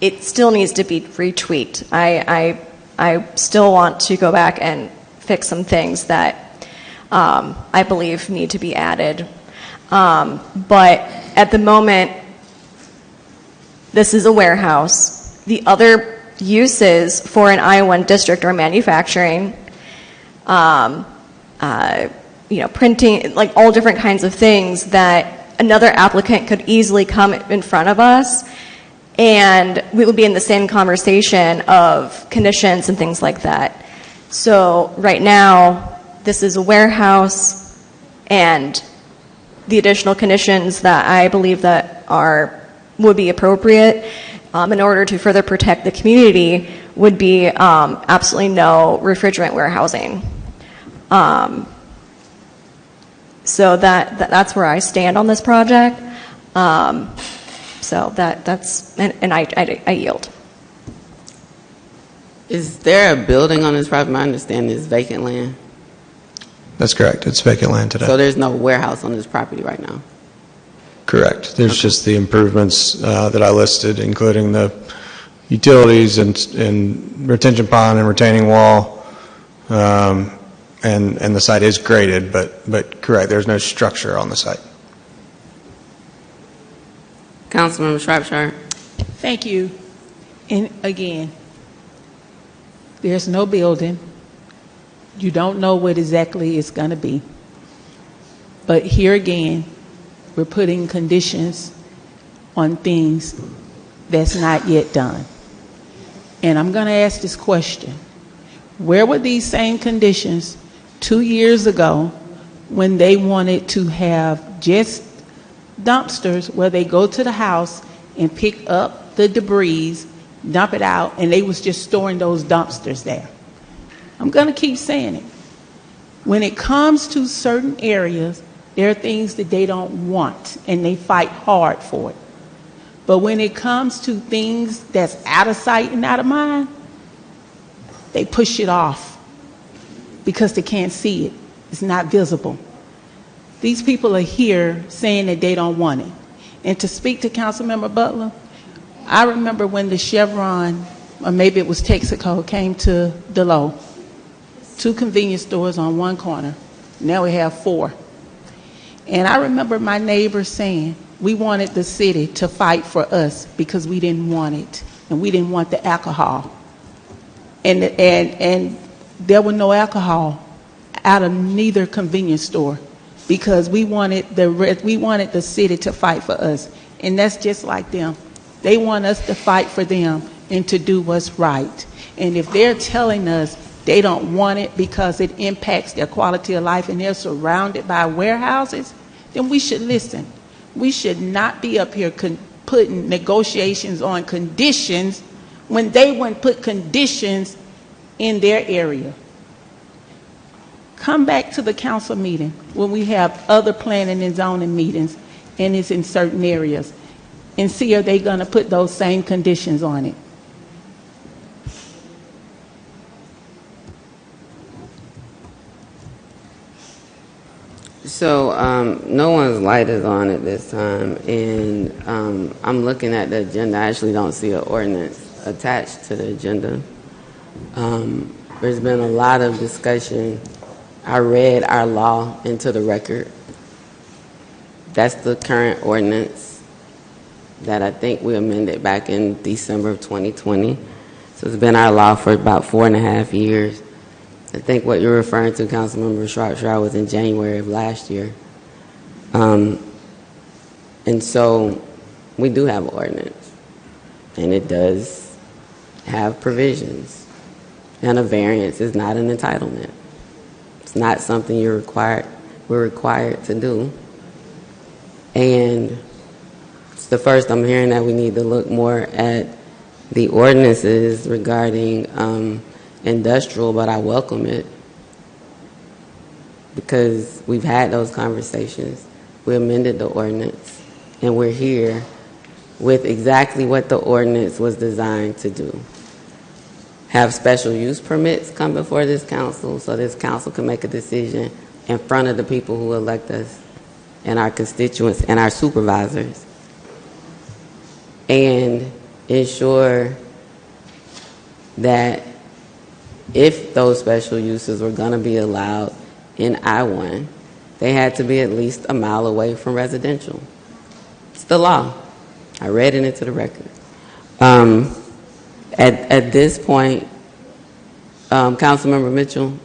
it still needs to be retweaked. I still want to go back and fix some things that I believe need to be added. But at the moment, this is a warehouse. The other uses for an I-1 district are manufacturing, printing, like all different kinds of things that another applicant could easily come in front of us, and we would be in the same conversation of conditions and things like that. So right now, this is a warehouse, and the additional conditions that I believe that would be appropriate in order to further protect the community would be absolutely no refrigerant warehousing. So that's where I stand on this project. So that's and I yield. Is there a building on this property? My understanding is vacant land. That's correct. It's vacant land today. So there's no warehouse on this property right now? Correct. There's just the improvements that I listed, including the utilities and retention pond and retaining wall, and the site is graded, but correct, there's no structure on the site. Councilmember Shropshire. Thank you. And again, there's no building. You don't know what exactly it's going to be. But here again, we're putting conditions on things that's not yet done. And I'm going to ask this question. Where were these same conditions 2 years ago when they wanted to have just dumpsters where they go to the house and pick up the debris, dump it out, and they was just storing those dumpsters there? I'm going to keep saying it. When it comes to certain areas, there are things that they don't want, and they fight hard for it. But when it comes to things that's out of sight and out of mind, they push it off because they can't see it. It's not visible. These people are here saying that they don't want it. And to speak to Councilmember Butler, I remember when the Chevron, or maybe it was Texaco, came to Delow. 2 convenience stores on one corner. Now we have 4. And I remember my neighbor saying, we wanted the city to fight for us because we didn't want it. And we didn't want the alcohol. And there was no alcohol out of neither convenience store because we wanted the city to fight for us. And that's just like them. They want us to fight for them and to do what's right. And if they're telling us they don't want it because it impacts their quality of life and they're surrounded by warehouses, then we should listen. We should not be up here putting negotiations on conditions when they wouldn't put conditions in their area. Come back to the council meeting when we have other planning and zoning meetings and it's in certain areas, and see are they going to put those same conditions on it. So no one's light is on at this time, and I'm looking at the agenda. I actually don't see an ordinance attached to the agenda. There's been a lot of discussion. I read our law into the record. That's the current ordinance that I think we amended back in December of 2020. So it's been our law for about 4.5 years. I think what you're referring to, Councilmember Shropshire, was in January of last year. And so we do have an ordinance, and it does have provisions. And a variance is not an entitlement. It's not something we're required to do. And it's the first I'm hearing that we need to look more at the ordinances regarding industrial, but I welcome it because we've had those conversations. We amended the ordinance, and we're here with exactly what the ordinance was designed to do. Have special use permits come before this council so this council can make a decision in front of the people who elect us and our constituents and our supervisors, and ensure that if those special uses were going to be allowed in I-1, they had to be at least a mile away from residential. It's the law. I read it into the record. At this point, Councilmember Mitchell,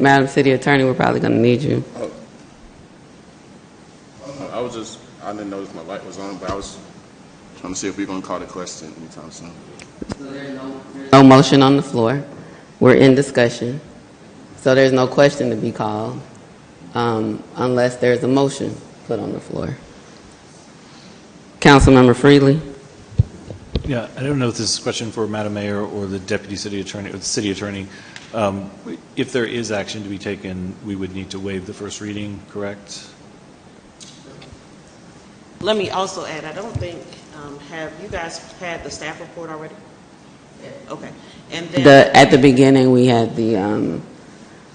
Madam City Attorney, we're probably going to need you. I didn't notice my light was on, but I was trying to see if we're going to call the question anytime soon. No motion on the floor. We're in discussion. So there's no question to be called unless there's a motion put on the floor. Councilmember Freely. Yeah, I don't know if this is a question for Madam Mayor or the Deputy City Attorney or the City Attorney. If there is action to be taken, we would need to waive the first reading, correct? Let me also add, I don't think, have you guys had the staff report already? Okay. And then At the beginning, we had the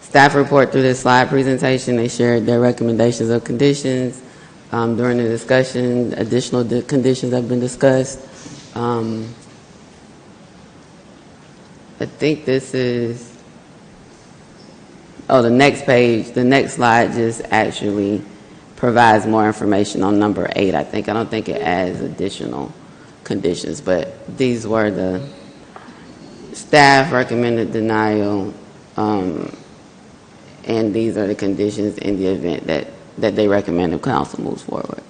staff report through this slide presentation. They shared their recommendations of conditions. During the discussion, additional conditions have been discussed. I think this is, the next page, the next slide just actually provides more information on number 8, I think. I don't think it adds additional conditions, but these were the staff recommended denial, and these are the conditions in the event that they recommend the council moves forward.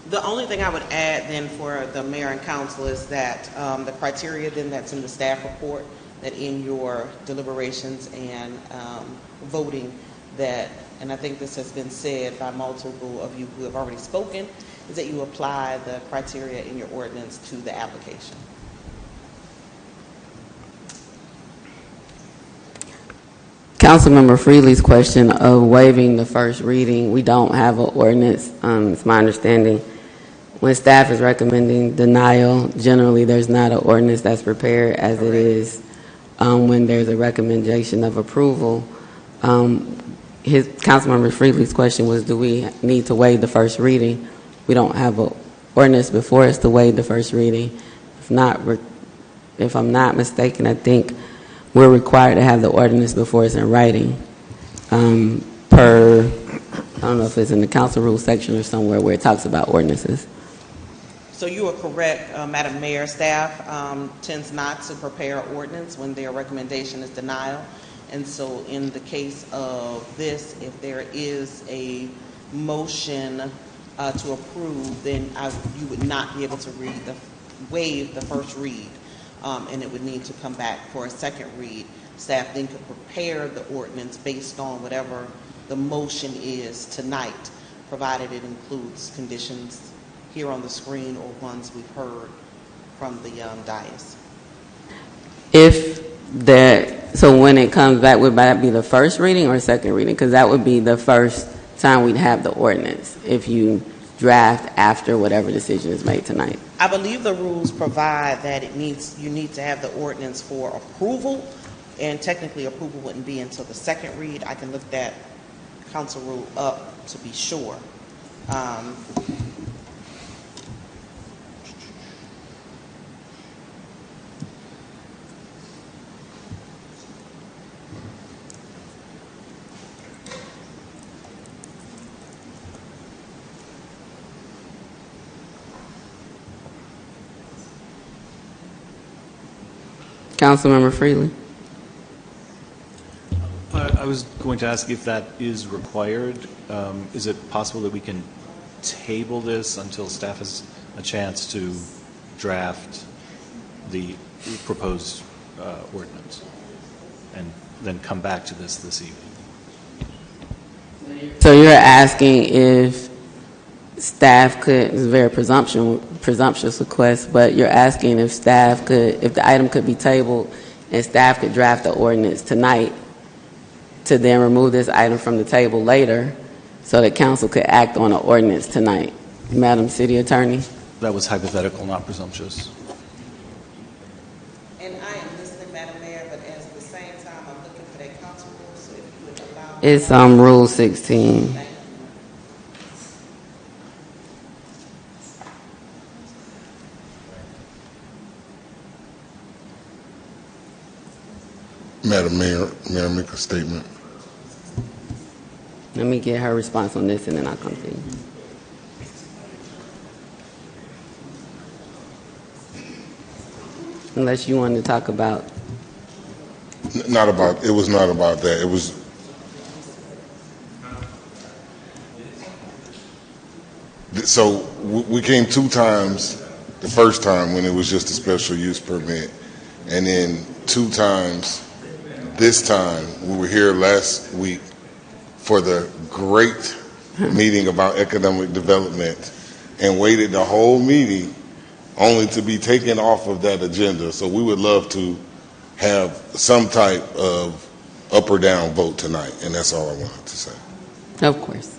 the only thing I would add then for the mayor and council is that the criteria then that's in the staff report, that in your deliberations and voting that, and I think this has been said by multiple of you who have already spoken, is that you apply the criteria in your ordinance to the application. Councilmember Freely's question of waiving the first reading, we don't have an ordinance. It's my understanding when staff is recommending denial, generally there's not an ordinance that's prepared as it is when there's a recommendation of approval. Councilmember Freely's question was, do we need to waive the first reading? We don't have an ordinance before us to waive the first reading. If I'm not mistaken, I think we're required to have the ordinance before it's in writing per, I don't know if it's in the council rules section or somewhere where it talks about ordinances. So you are correct, Madam Mayor. Staff tends not to prepare an ordinance when their recommendation is denial. And so in the case of this, if there is a motion to approve, then you would not be able to waive the first read, and it would need to come back for a second read. Staff then could prepare the ordinance based on whatever the motion is tonight, provided it includes conditions here on the screen or ones we've heard from the dais. So when it comes back, would that be the first reading or second reading? Because that would be the first time we'd have the ordinance if you draft after whatever decision is made tonight. I believe the rules provide that you need to have the ordinance for approval, and technically approval wouldn't be until the second read. I can look that council rule up to be sure. Councilmember Freely. I was going to ask if that is required. Is it possible that we can table this until staff has a chance to draft the proposed ordinance and then come back to this evening? So you're asking if staff could, it's a very presumptuous request, but you're asking if staff could, if the item could be tabled and staff could draft the ordinance tonight to then remove this item from the table later so that council could act on the ordinance tonight. Madam City Attorney? That was hypothetical, not presumptuous. And I am listening, Madam Mayor, but at the same time, I'm looking for that council rule, so if you would allow me. It's Rule 16. Madam Mayor, may I make a statement? Let me get her response on this and then I'll come to you. Unless you wanted to talk about. It was not about that. It was. So we came 2 times, the first time when it was just a special use permit, and then 2 times this time. We were here last week for the great meeting about economic development and waited the whole meeting only to be taken off of that agenda. So we would love to have some type of up or down vote tonight, and that's all I wanted to say. Of course.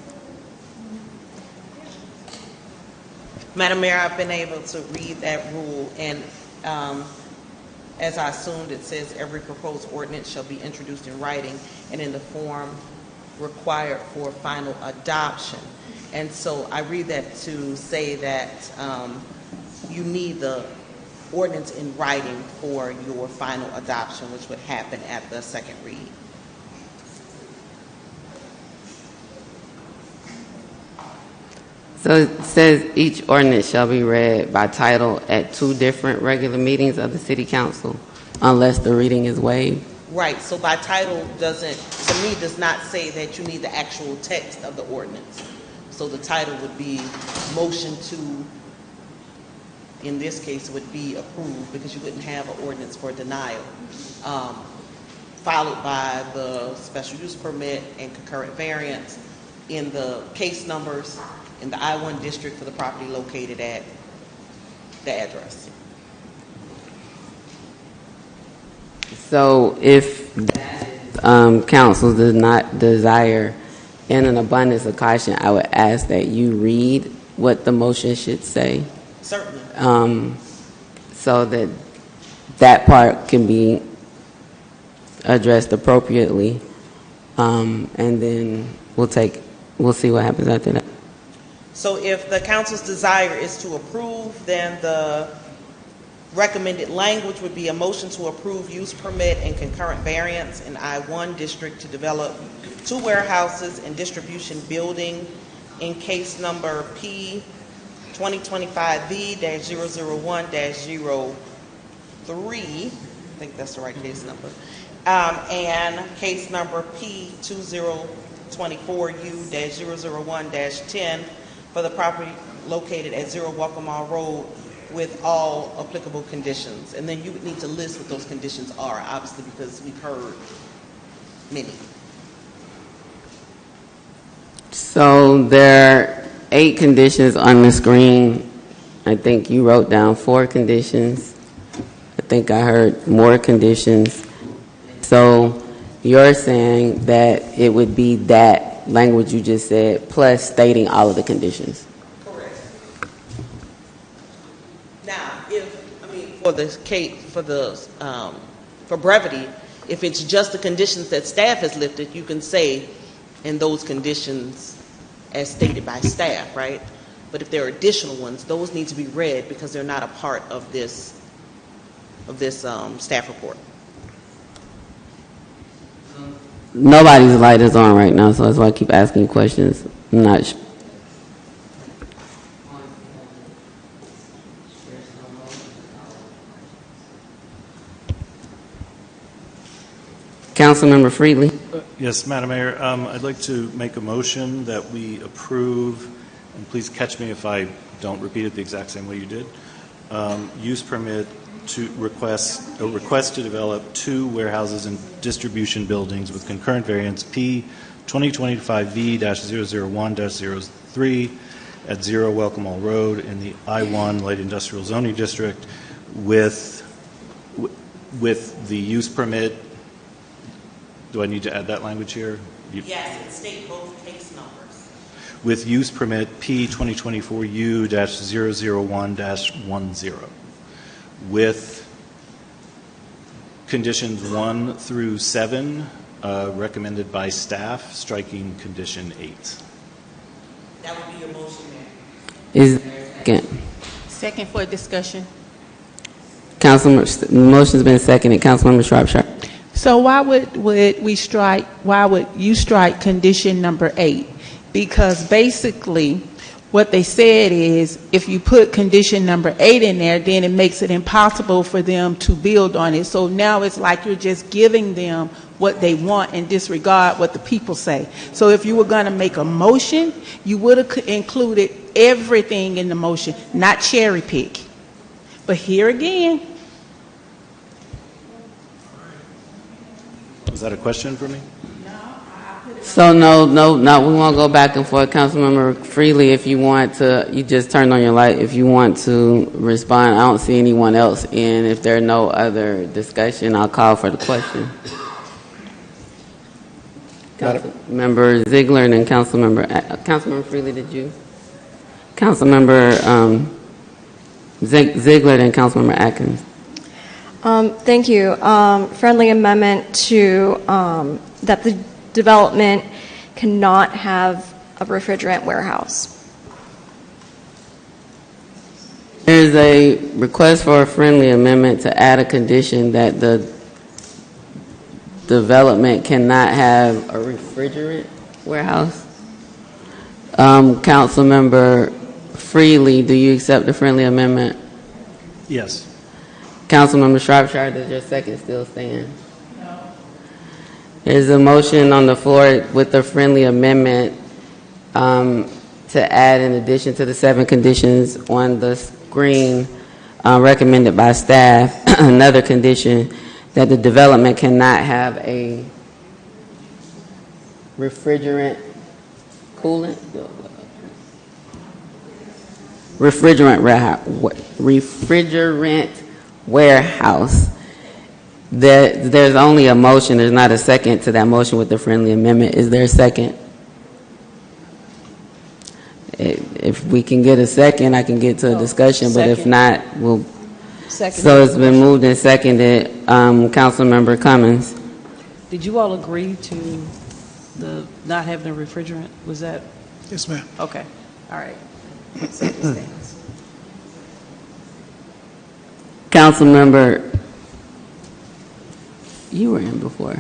Madam Mayor, I've been able to read that rule, and as I assumed, it says every proposed ordinance shall be introduced in writing and in the form required for final adoption. And so I read that to say that you need the ordinance in writing for your final adoption, which would happen at the second read. So it says each ordinance shall be read by title at 2 different regular meetings of the City Council unless the reading is waived. Right, so by title does not say that you need the actual text of the ordinance. So the title would be motion to, in this case, it would be approved because you wouldn't have an ordinance for denial, followed by the special use permit and concurrent variance in the case numbers in the I-1 district for the property located at the address. So if council does not desire, in an abundance of caution, I would ask that you read what the motion should say. Certainly. So that that part can be addressed appropriately, and then we'll see what happens after that. So if the council's desire is to approve, then the recommended language would be a motion to approve use permit and concurrent variance in I-1 district to develop 2 warehouses and distribution building in case number P 2025V-001-03, I think that's the right case number, and case number P 2024U-001-10 for the property located at 0 Welcome Mall Road with all applicable conditions. And then you would need to list what those conditions are, obviously, because we've heard many. So there are 8 conditions on the screen. I think you wrote down 4 conditions. I think I heard more conditions. So you're saying that it would be that language you just said, plus stating all of the conditions. Correct. Now, for the case, for brevity, if it's just the conditions that staff has lifted, you can say, "and those conditions as stated by staff," right? But if there are additional ones, those need to be read because they're not a part of this staff report. Nobody's light is on right now, so that's why I keep asking questions. I'm not sure. Councilmember Freely. Yes, Madam Mayor, I'd like to make a motion that we approve, and please catch me if I don't repeat it the exact same way you did, use permit to request to develop 2 warehouses and distribution buildings with concurrent variance P 2025V-001-03 at 0 Welcome Mall Road in the I-1 Light Industrial Zoning District with the use permit. Do I need to add that language here? Yes, and state both case numbers. With use permit P 2024U-001-10, with conditions 1 through 7 recommended by staff, striking condition 8. That would be your motion, Mayor. Is there a second? Second for discussion. Motion's been seconded. Councilmember Shropshire. So why would you strike condition number 8? Because basically what they said is if you put condition number 8 in there, then it makes it impossible for them to build on it. So now it's like you're just giving them what they want and disregard what the people say. So if you were going to make a motion, you would have included everything in the motion, not cherry pick. But here again. Is that a question for me? So no, we won't go back and forth. Councilmember Freely, if you want to, you just turned on your light. If you want to respond, I don't see anyone else in. If there are no other discussion, I'll call for the question. Councilmember Ziegler and then Councilmember Freely, did you? Councilmember Ziegler and Councilmember Atkins. Thank you. Friendly amendment to that the development cannot have a refrigerant warehouse. There's a request for a friendly amendment to add a condition that the development cannot have a refrigerant warehouse. Councilmember Freely, do you accept the friendly amendment? Yes. Councilmember Shropshire, does your second still stand? No. There's a motion on the floor with the friendly amendment to add, in addition to the 7 conditions on the screen recommended by staff, another condition that the development cannot have a refrigerant warehouse. There's only a motion. There's not a second to that motion with the friendly amendment. Is there a second? If we can get a second, I can get to a discussion. But if not, we'll. Second. So it's been moved and seconded. Councilmember Cummins. Did you all agree to the not having a refrigerant? Was that? Yes, ma'am. Okay. All right. Second stands. Councilmember, you were in before.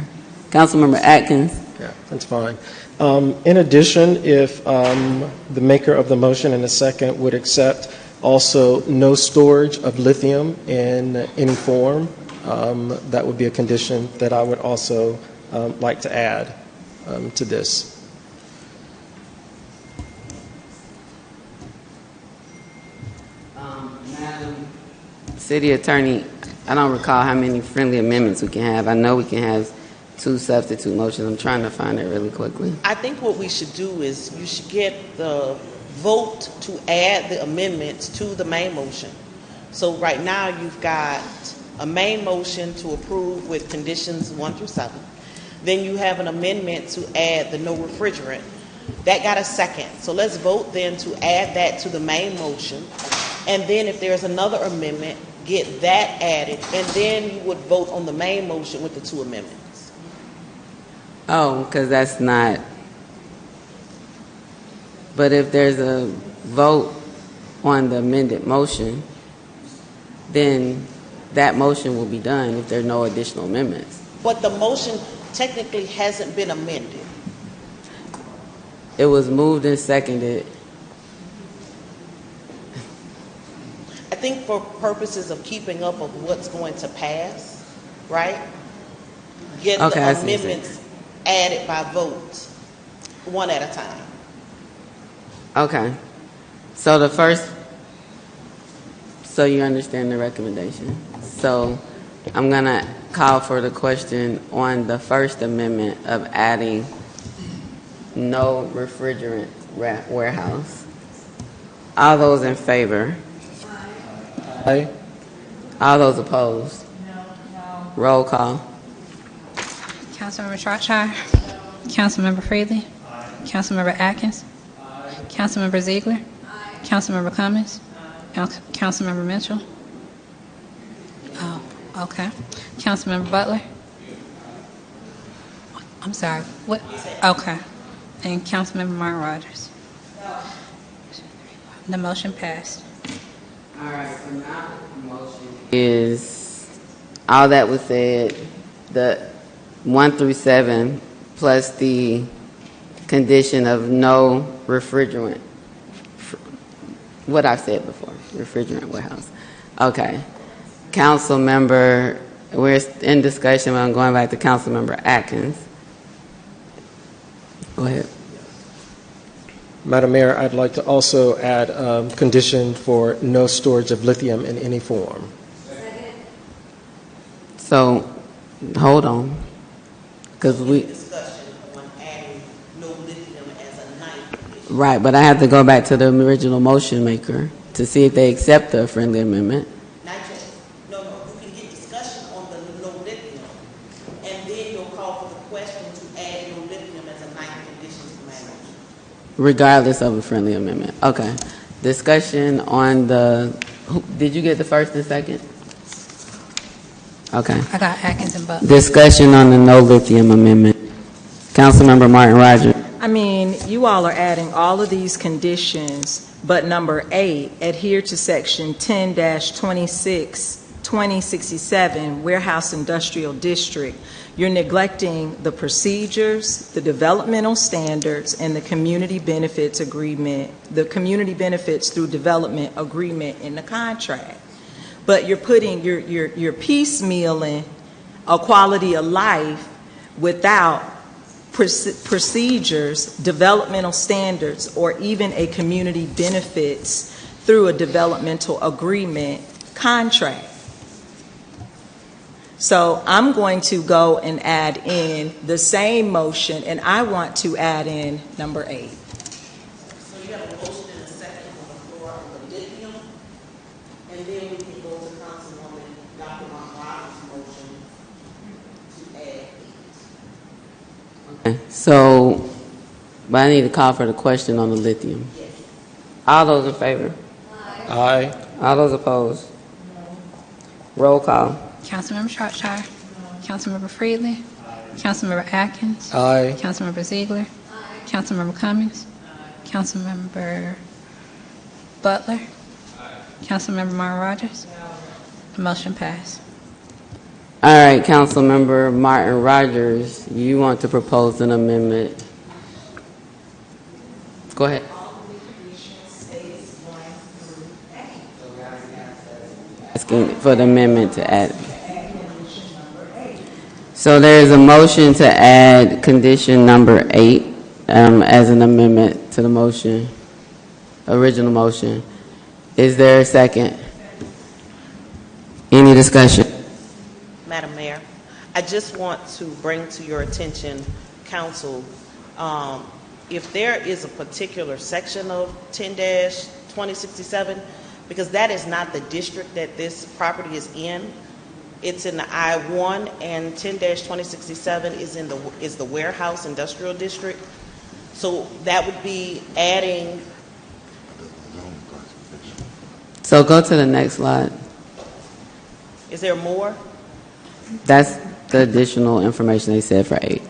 Councilmember Atkins. Yeah, that's fine. In addition, if the maker of the motion and the second would accept also no storage of lithium in any form, that would be a condition that I would also like to add to this. City Attorney, I don't recall how many friendly amendments we can have. I know we can have 2 substitute motions. I'm trying to find it really quickly. I think what we should do is you should get the vote to add the amendments to the main motion. So right now you've got a main motion to approve with conditions 1 through 7. Then you have an amendment to add the no refrigerant. That got a second. So let's vote then to add that to the main motion. And then if there's another amendment, get that added. And then you would vote on the main motion with the 2 amendments. Oh, because that's not. But if there's a vote on the amended motion, then that motion will be done if there are no additional amendments. But the motion technically hasn't been amended. It was moved and seconded. I think for purposes of keeping up of what's going to pass, right? Get Okay, I the see what you're amendments added by vote, one at a time. Okay. So the first, so you understand the recommendation. So I'm going to call for the question on the First Amendment of adding no refrigerant warehouse. All those in favor? Aye. All those opposed? Roll call. Councilmember Shropshire. Councilmember Freely. Councilmember Atkins. Councilmember Ziegler. Councilmember Cummings. Councilmember Mitchell. Oh, okay. Councilmember Butler. I'm sorry. What? Okay. And Councilmember Martin Rogers. The motion passed. All right, so now the motion is all that was said, the 1 through 7, plus the condition of no refrigerant. What I said before, refrigerant warehouse. Okay. Council member, we're in discussion, but I'm going back to Council member Atkins. Go ahead. Madam Mayor, I'd like to also add condition for no storage of lithium in any form. So, hold on, because we. Right, but I have to go back to the original motion maker to see if they accept the friendly amendment. Not yet. No, you can get discussion on the no lithium, and then you'll call for the question to add no lithium as a 9th condition to the matter. Regardless of a friendly amendment. Okay. Discussion on the, did you get the first and second? Okay. I got Atkins and Butler. Discussion on the no lithium amendment. Councilmember Martin Rogers. I mean, you all are adding all of these conditions, but number 8, adhere to section 10-2067, warehouse industrial district. You're neglecting the procedures, the developmental standards, and the community benefits agreement, the community benefits through development agreement in the contract. But you're putting, you're piecemealing a quality of life without procedures, developmental standards, or even a community benefits through a developmental agreement contract. So I'm going to go and add in the same motion, and I want to add in number 8. So you have a motion and a second on the floor on the lithium, and then we can go to Councilwoman Dr. Monroe's motion to add 8. Okay. So, but I need to call for the question on the lithium. Yes. All those in favor? Aye. All those opposed? Roll call. Councilmember Shropshire. Councilmember Freely. Councilmember Atkins. Aye. Councilmember Ziegler. Councilmember Cummings. Councilmember Butler. Councilmember Martin Rogers. The motion passed. All right, Councilmember Martin Rogers, you want to propose an amendment. Go ahead. Asking for the amendment to add. So there is a motion to add condition number 8 as an amendment to the motion, original motion. Is there a second? Any discussion? Madam Mayor, I just want to bring to your attention, council, if there is a particular section of 10-2067, because that is not the district that this property is in. It's in the I-1, and 10-2067 is the warehouse industrial district. So that would be adding. So go to the next slide. Is there more? That's the additional information they said for 8.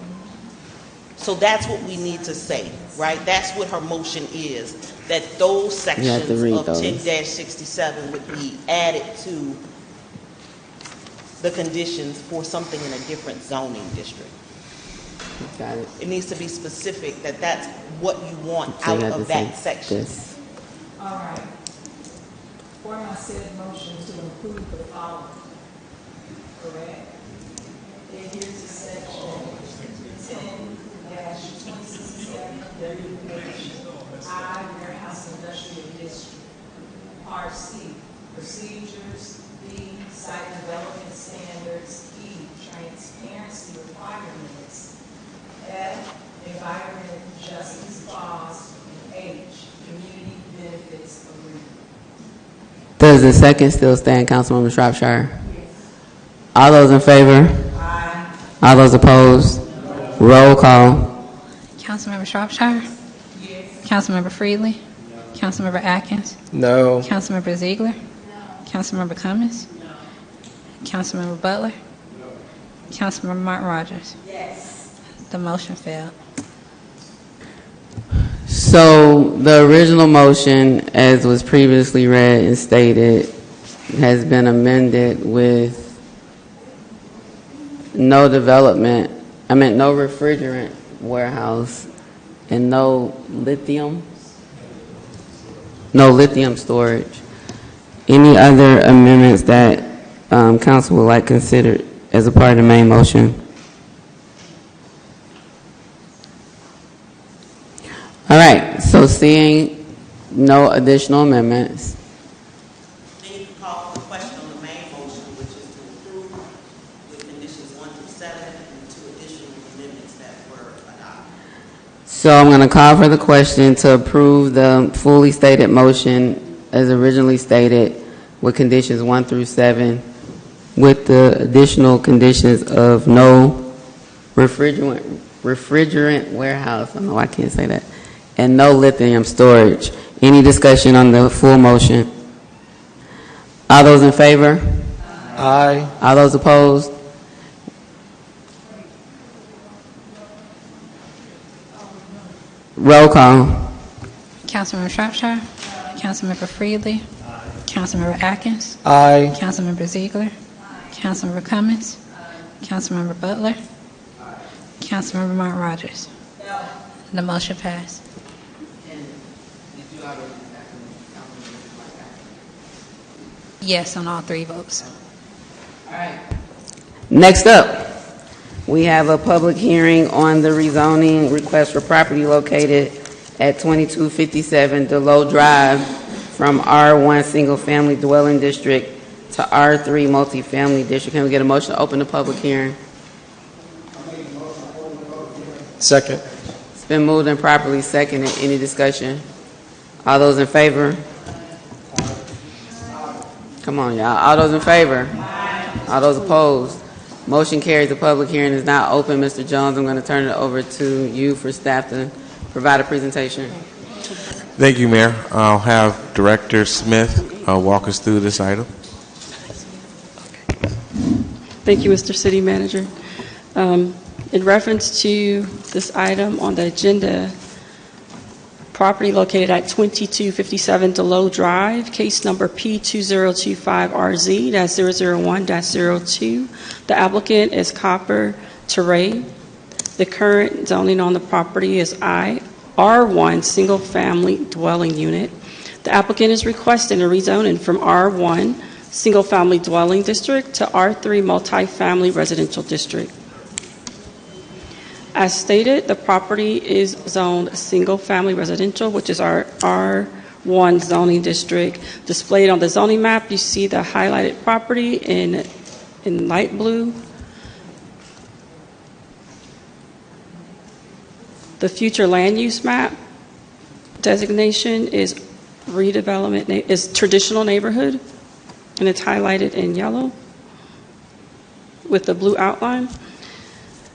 So that's what we need to say, right? That's what her motion is, that those sections of 10-67 would be added to the conditions for something in a different zoning district. Got it. It needs to be specific that that's what you want out of that section. All right. For my said motion to include the following, correct? And here's the section 10-2067, I, warehouse industrial district. Part C, procedures. B, site development standards. E, transparency requirements. F, environment justice clause. And H, community benefits agreement. Does the second still stand, Councilwoman Shropshire? All those in favor? Aye. All those opposed? Roll call. Councilmember Shropshire? Yes. Councilmember Freely? Councilmember Atkins? No. Councilmember Ziegler? Councilmember Cummins? Councilmember Butler? Councilmember Martin Rogers? Yes. The motion failed. So the original motion, as was previously read and stated, has been amended with no refrigerant warehouse and no lithium storage. Any other amendments that council would like considered as a part of the main motion? All right, so seeing no additional amendments. Then you can call for the question on the main motion, which is to approve with conditions 1 through 7 and 2 additional amendments that were adopted. So I'm going to call for the question to approve the fully stated motion as originally stated with conditions 1 through 7 with the additional conditions of no refrigerant warehouse. I don't know why I can't say that. And no lithium storage. Any discussion on the full motion? All those in favor? Aye. All those opposed? Roll call. Councilmember Shropshire? Councilmember Freely? Councilmember Atkins? Aye. Councilmember Ziegler? Councilmember Cummins? Councilmember Butler? Councilmember Martin Rogers? The motion passed. Yes, on all 3 votes. All right. Next up, we have a public hearing on the rezoning request for property located at 2257 Dow Drive from R1 Single Family Dwelling District to R3 Multifamily District. Can we get a motion to open the public hearing? Second. It's been moved and properly seconded. Any discussion? All those in favor? Come on, y'all. All those in favor? All those opposed? Motion carries. The public hearing is now open. Mr. Jones, I'm going to turn it over to you for staff to provide a presentation. Thank you, Mayor. I'll have Director Smith walk us through this item. Thank you, Mr. City Manager. In reference to this item on the agenda, property located at 2257 Dow Drive, case number P2025RZ-001-02. The applicant is Copper Teray. The current zoning on the property is R1 Single Family Dwelling Unit. The applicant is requesting a rezoning from R1 Single Family Dwelling District to R3 Multifamily Residential District. As stated, the property is zoned single-family residential, which is our R1 zoning district. Displayed on the zoning map, you see the highlighted property in light blue. The future land use map designation is redevelopment, is traditional neighborhood, and it's highlighted in yellow with the blue outline.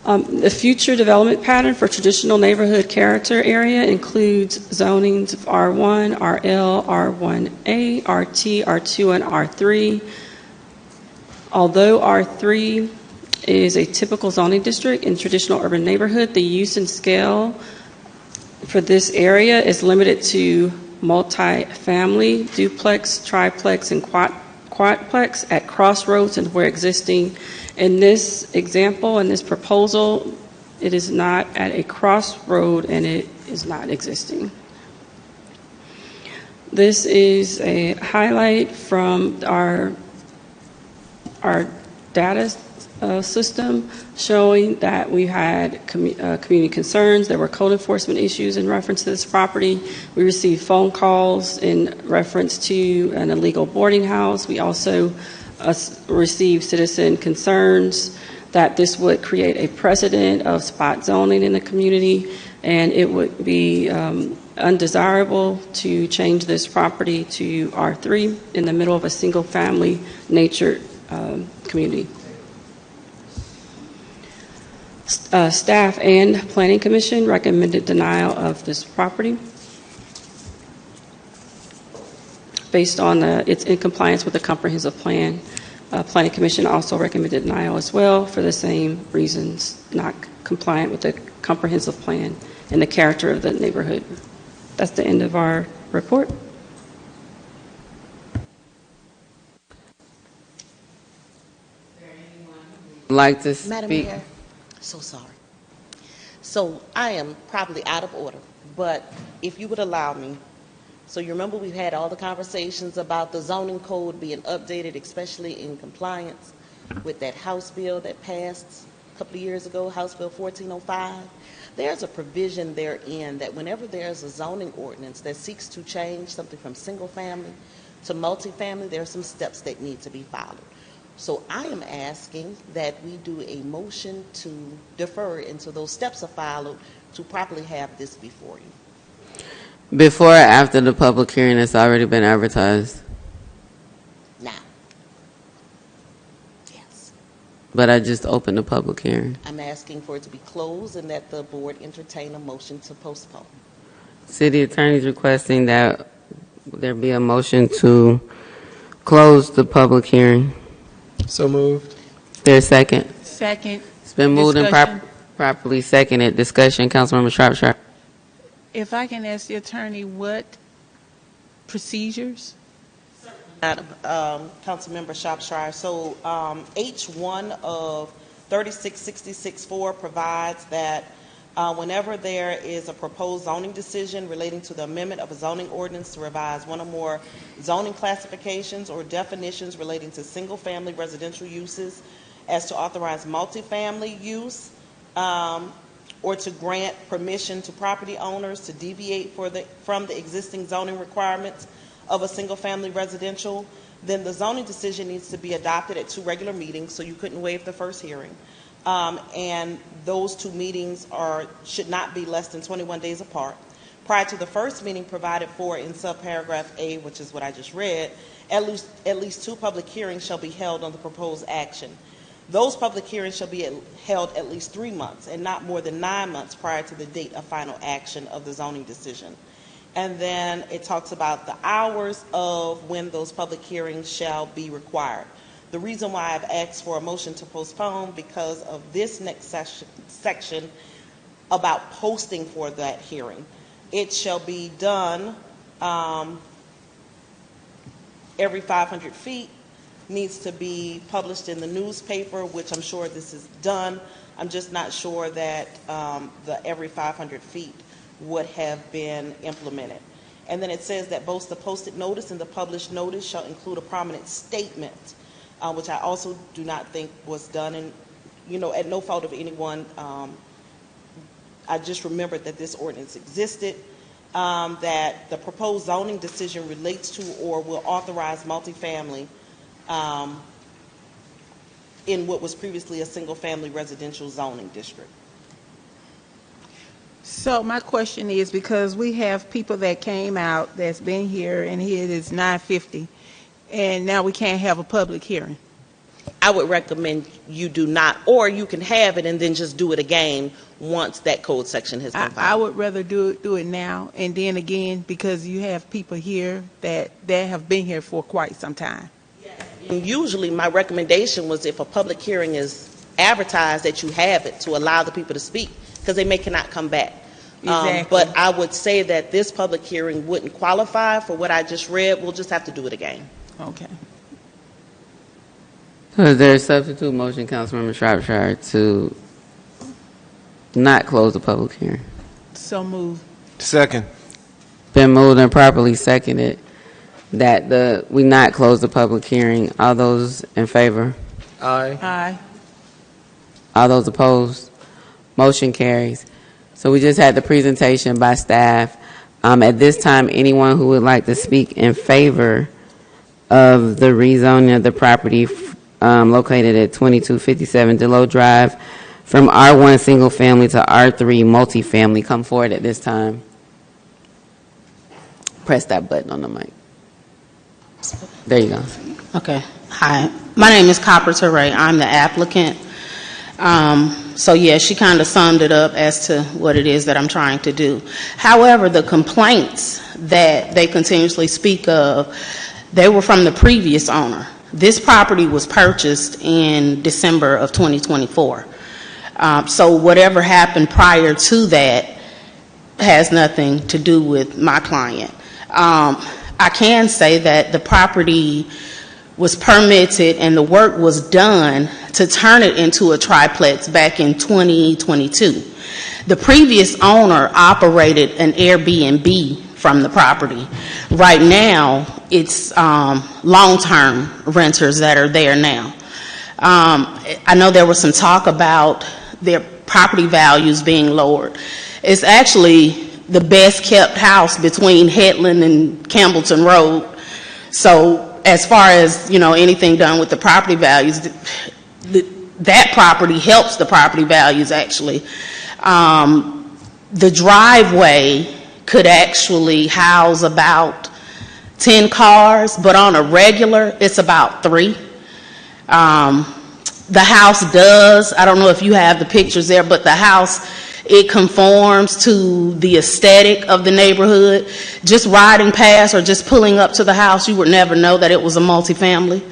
The future development pattern for traditional neighborhood character area includes zonings of R1, RL, R1A, RT, R2, and R3. Although R3 is a typical zoning district in traditional urban neighborhood, the use and scale for this area is limited to multi-family, duplex, triplex, and quadplex at crossroads and where existing. In this example, in this proposal, it is not at a crossroad and it is not existing. This is a highlight from our data system showing that we had community concerns. There were code enforcement issues in reference to this property. We received phone calls in reference to an illegal boarding house. We also received citizen concerns that this would create a precedent of spot zoning in the community, and it would be undesirable to change this property to R3 in the middle of a single-family nature community. Staff and Planning Commission recommended denial of this property based on it's in compliance with the comprehensive plan. Planning Commission also recommended denial as well for the same reasons, not compliant with the comprehensive plan and the character of the neighborhood. That's the end of our report. Like to speak? Madam Mayor, so sorry. So I am probably out of order, but if you would allow me, so you remember we've had all the conversations about the zoning code being updated, especially in compliance with that House bill that passed a couple of years ago, House Bill 1405. There's a provision therein that whenever there's a zoning ordinance that seeks to change something from single family to multifamily, there are some steps that need to be followed. So I am asking that we do a motion to defer until those steps are followed to properly have this before you. Before or after the public hearing that's already been advertised? Now. Yes. But I just opened the public hearing. I'm asking for it to be closed and that the board entertain a motion to postpone. City Attorney is requesting that there be a motion to close the public hearing. So moved. There's a second. Second. It's been moved and Discussion. properly seconded. Discussion, Councilmember Shropshire. If I can ask the attorney, what procedures? Madam Councilmember Shropshire, so H1 of 3666-4 provides that whenever there is a proposed zoning decision relating to the amendment of a zoning ordinance to revise one or more zoning classifications or definitions relating to single-family residential uses as to authorize multifamily use or to grant permission to property owners to deviate from the existing zoning requirements of a single-family residential, then the zoning decision needs to be adopted at 2 regular meetings, so you couldn't waive the first hearing. And those 2 meetings should not be less than 21 days apart. Prior to the first meeting provided for in subparagraph A, which is what I just read, at least 2 public hearings shall be held on the proposed action. Those public hearings shall be held at least 3 months and not more than 9 months prior to the date of final action of the zoning decision. And then it talks about the hours of when those public hearings shall be required. The reason why I've asked for a motion to postpone because of this next section about posting for that hearing. It shall be done every 500 feet, needs to be published in the newspaper, which I'm sure this is done. I'm just not sure that the every 500 feet would have been implemented. And then it says that both the posted notice and the published notice shall include a prominent statement, which I also do not think was done. And, at no fault of anyone, I just remembered that this ordinance existed. that the proposed zoning decision relates to or will authorize multifamily in what was previously a single-family residential zoning district. So my question is, because we have people that came out that's been here and it is 9:50, and now we can't have a public hearing. I would recommend you do not, or you can have it and then just do it again once that code section has been filed. I would rather do it now and then again, because you have people here that have been here for quite some time. And usually my recommendation was, if a public hearing is advertised, that you have it to allow the people to speak, because they cannot come back. Exactly. But I would say that this public hearing wouldn't qualify for what I just read. We'll just have to do it again. Okay. So is there a substitute motion, Councilmember Shropshire, to not close the public hearing? So move. Second. Been moved and properly seconded that we not close the public hearing. All those in favor? Aye. Aye. All those opposed? Motion carries. So we just had the presentation by staff. At this time, anyone who would like to speak in favor of the rezoning of the property located at 2257 Dow Drive from R1 single family to R3 multifamily, come forward at this time. Press that button on the mic. There you go. Okay. Hi. My name is Copper Teray. I'm the applicant. So yeah, she kind of summed it up as to what it is that I'm trying to do. However, the complaints that they continuously speak of, they were from the previous owner. This property was purchased in December of 2024. So whatever happened prior to that has nothing to do with my client. I can say that the property was permitted and the work was done to turn it into a triplex back in 2022. The previous owner operated an Airbnb from the property. Right now, it's long-term renters that are there now. I know there was some talk about their property values being lowered. It's actually the best kept house between Headland and Campbellton Road. So as far as, anything done with the property values, that property helps the property values actually. The driveway could actually house about 10 cars, but on a regular, it's about 3. The house does, I don't know if you have the pictures there, but the house, it conforms to the aesthetic of the neighborhood. Just riding past or just pulling up to the house, you would never know that it was a multifamily.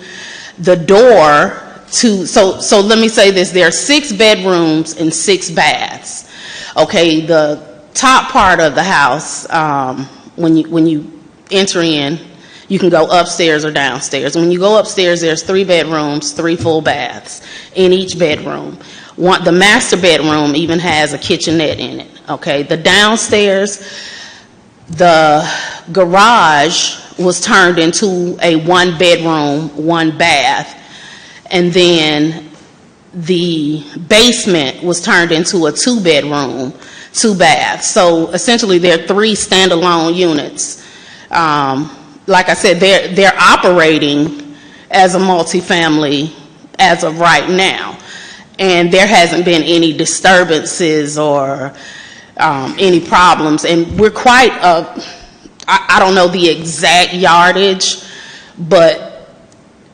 The door to, so let me say this, there are 6 bedrooms and 6 baths. Okay, the top part of the house, when you enter in, you can go upstairs or downstairs. When you go upstairs, there's 3 bedrooms, 3 full baths in each bedroom. The master bedroom even has a kitchenette in it. Okay, the downstairs, the garage was turned into a 1 bedroom, 1 bath, and then the basement was turned into a 2 bedroom, 2 baths. So essentially, there are 3 standalone units. Like I said, they're operating as a multifamily as of right now. And there hasn't been any disturbances or any problems. And we're quite, I don't know the exact yardage, but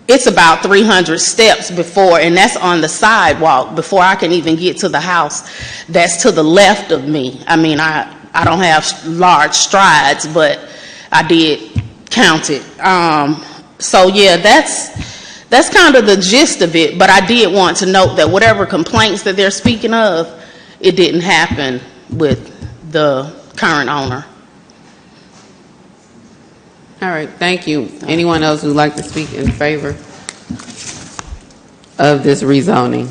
it's about 300 steps before, and that's on the sidewalk, before I can even get to the house that's to the left of me. I mean, I don't have large strides, but I did count it. So yeah, that's kind of the gist of it, but I did want to note that whatever complaints that they're speaking of, it didn't happen with the current owner. All right, thank you. Anyone else who'd like to speak in favor of this rezoning?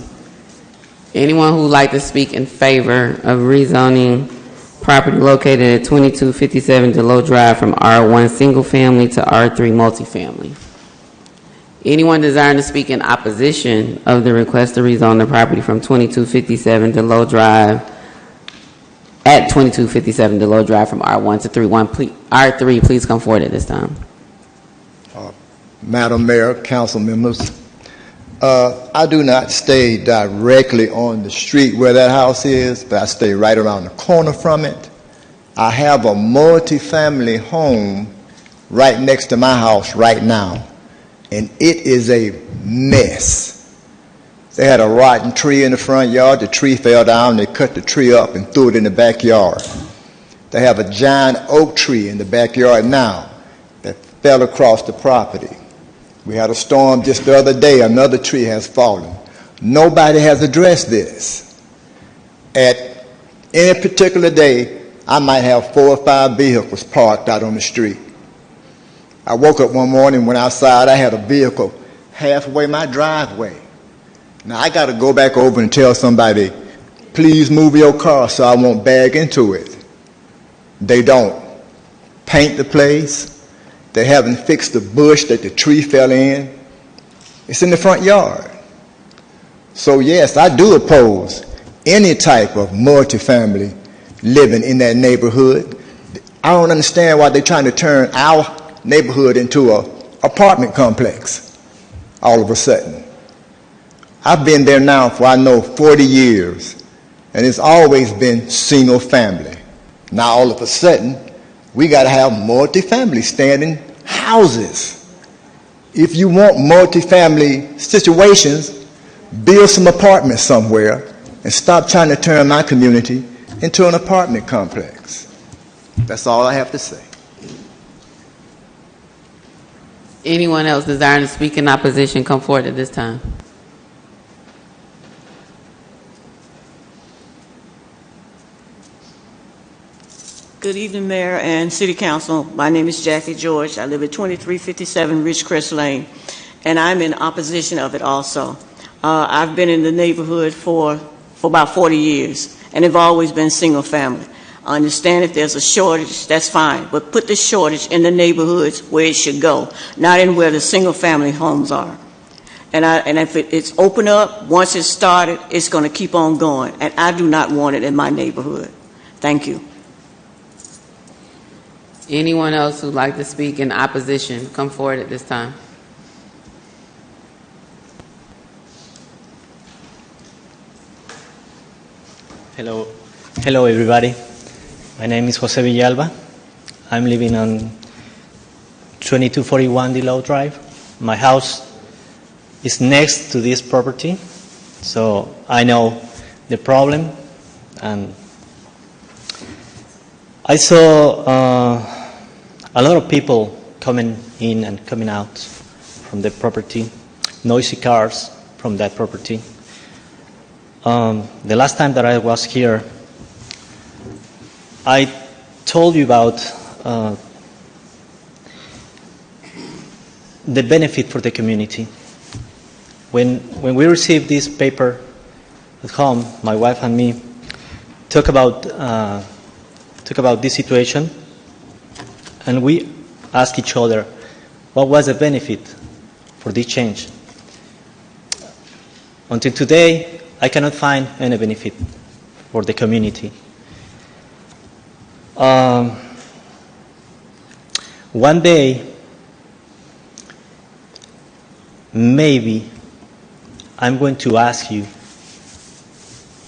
Anyone who'd like to speak in favor of rezoning property located at 2257 Dow Drive from R1 single family to R3 multifamily? Anyone desiring to speak in opposition of the request to rezone the property from 2257 Dow Drive at 2257 Dow Drive from R1 to R3, please come forward at this time. Madam Mayor, council members, I do not stay directly on the street where that house is, but I stay right around the corner from it. I have a multi-family home right next to my house right now, and it is a mess. They had a rotten tree in the front yard. The tree fell down. They cut the tree up and threw it in the backyard. They have a giant oak tree in the backyard now that fell across the property. We had a storm just the other day. Another tree has fallen. Nobody has addressed this. At any particular day, I might have 4 or 5 vehicles parked out on the street. I woke up one morning, went outside. I had a vehicle halfway my driveway. Now, I got to go back over and tell somebody, please move your car so I won't bag into it. They don't paint the place. They haven't fixed the bush that the tree fell in. It's in the front yard. So, yes, I do oppose any type of multifamily living in that neighborhood. I don't understand why they're trying to turn our neighborhood into an apartment complex all of a sudden. I've been there now for, I know, 40 years, and it's always been single family. Now, all of a sudden, we got to have multifamily standing houses. If you want multifamily situations, build some apartments somewhere and stop trying to turn my community into an apartment complex. That's all I have to say. Anyone else desiring to speak in opposition, come forward at this time. Good evening, Mayor and City Council. My name is Jackie George. I live at 2357 Ridgecrest Lane, and I'm in opposition of it also. I've been in the neighborhood for about 40 years, and have always been single family. I understand if there's a shortage, that's fine, but put the shortage in the neighborhoods where it should go, not in where the single family homes are. And if it's open up, once it's started, it's going to keep on going, and I do not want it in my neighborhood. Thank you. Anyone else who'd like to speak in opposition, come forward at this time. Hello everybody. My name is Jose Villalba. I'm living on 2241 Dow Drive. My house is next to this property, so I know the problem. And I saw a lot of people coming in and coming out from the property, noisy cars from that property. The last time that I was here, I told you about the benefit for the community. When we received this paper at home, my wife and me talk about this situation, and we asked each other what was the benefit for this change. Until today, I cannot find any benefit for the community. One day, maybe I'm going to ask you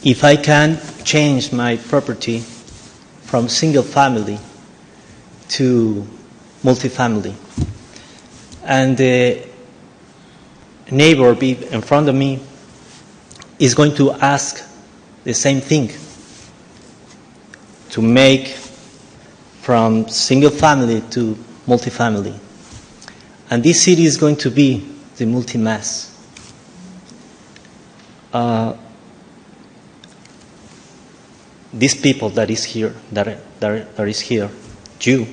if I can change my property from single family to multifamily. And the neighbor in front of me is going to ask the same thing, to make from single family to multifamily. And this city is going to be the multi-mass. These people that is here, that is here, you,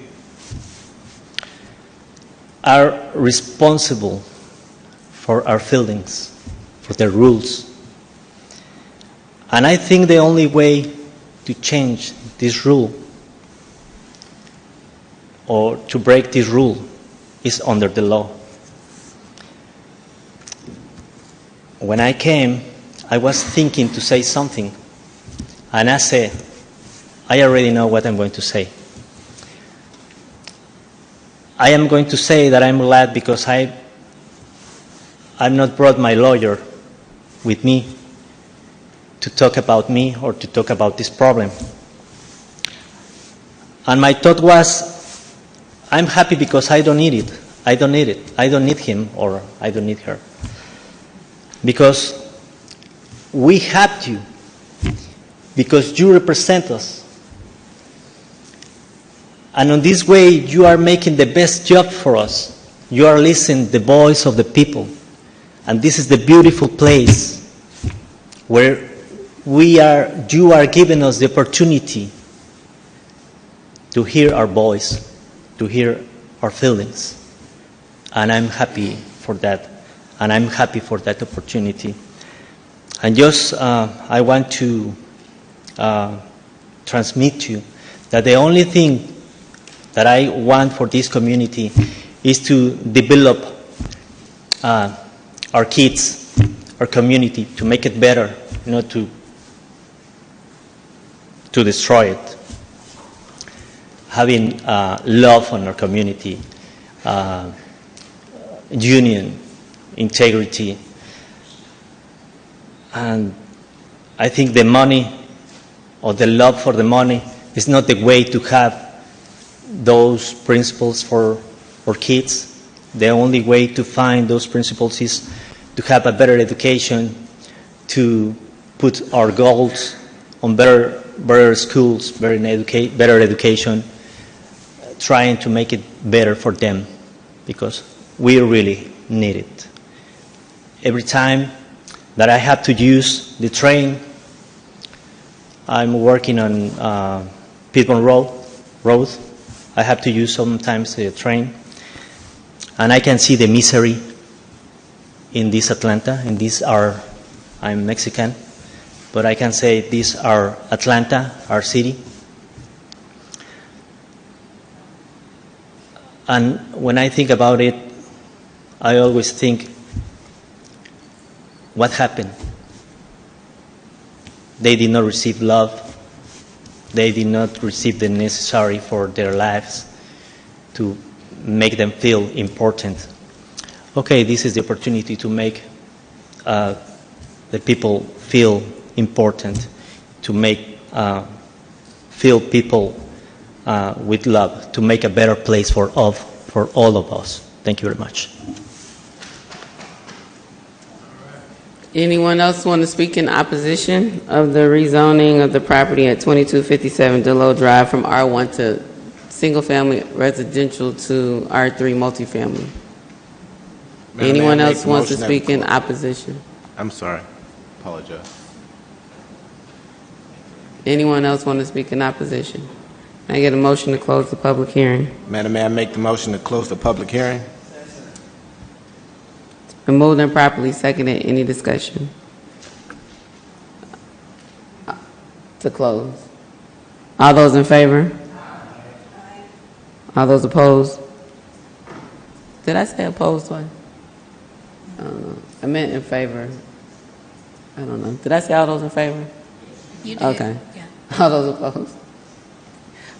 are responsible for our feelings, for the rules. And I think the only way to change this rule or to break this rule is under the law. When I came, I was thinking to say something, and I said, I already know what I'm going to say. I am going to say that I'm glad because I've not brought my lawyer with me to talk about me or to talk about this problem. And my thought was, I'm happy because I don't need it. I don't need it. I don't need him or I don't need her. Because we have to. Because you represent us. And in this way, you are making the best job for us. You are listening to the voice of the people. And this is the beautiful place where you are giving us the opportunity to hear our voice, to hear our feelings. And I'm happy for that. And I'm happy for that opportunity. And just, I want to transmit to you that the only thing that I want for this community is to develop our kids, our community, to make it better, not to destroy it. Having love in our community, union, integrity. And I think the money or the love for the money is not the way to have those principles for kids. The only way to find those principles is to have a better education, to put our goals on better schools, better education, trying to make it better for them, because we really need it. Every time that I have to use the train, I'm working on Piedmont Road. I have to use sometimes the train, and I can see the misery in this Atlanta. In this I'm Mexican, but I can say this our Atlanta, our city. And when I think about it, I always think, what happened? They did not receive love. They did not receive the necessary for their lives to make them feel important. Okay, this is the opportunity to make the people feel important, to make feel people with love, to make a better place for all of us. Thank you very much. Anyone else want to speak in opposition of the rezoning of the property at 2257 Dow Drive from R1 to single-family residential to R3 multifamily? Anyone else wants to speak in opposition? I'm sorry. Apologize. Anyone else want to speak in opposition? Can I get a motion to close the public hearing? Madam Mayor, I make the motion to close the public hearing. Been moved and properly seconded. Any discussion? To close. All those in favor? All those opposed? Did I say opposed twice? I don't know. I meant in favor. I don't know. Did I say all those in favor? You did. Okay. Yeah. All those opposed?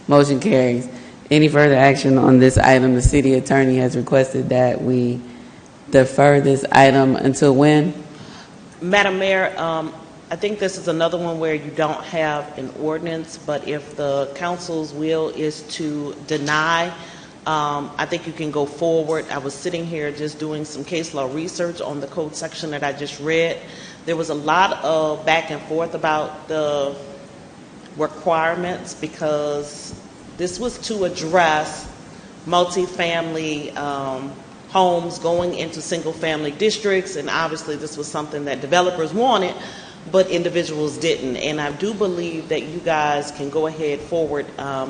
Motion carries. Any further action on this item? The city attorney has requested that we defer this item until when? Madam Mayor, I think this is another one where you don't have an ordinance, but if the council's will is to deny, I think you can go forward. I was sitting here just doing some case law research on the code section that I just read. There was a lot of back and forth about the requirements because this was to address multifamily homes going into single-family districts, and obviously this was something that developers wanted, but individuals didn't. And I do believe that you guys can go ahead forward,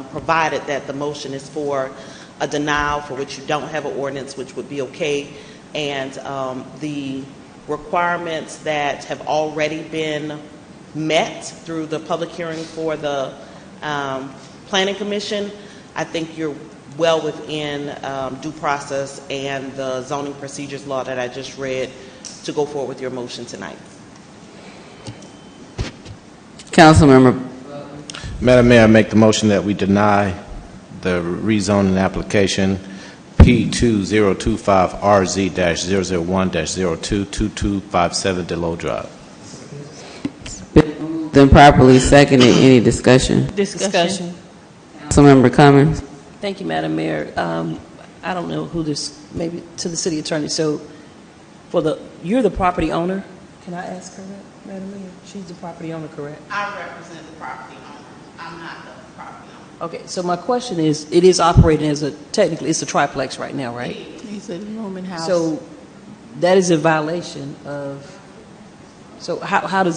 provided that the motion is for a denial for which you don't have an ordinance, which would be okay, and the requirements that have already been met through the public hearing for the Planning Commission, I think you're well within due process and the zoning procedures law that I just read to go forward with your motion tonight. Councilmember. Madam Mayor, I make the motion that we deny the rezoning application P2025RZ-001-022257 Dow Drive. Then properly seconded. Any discussion? Discussion. Councilmember Cummings. Thank you, Madam Mayor. I don't know who this, maybe to the city attorney. So you're the property owner? Can I ask her that, Madam Mayor? She's the property owner, correct? I represent the property owner. I'm not the property owner. Okay, so my question is, it is operating as technically it's a triplex right now, right? It's a room and house. So that is a violation of, so how do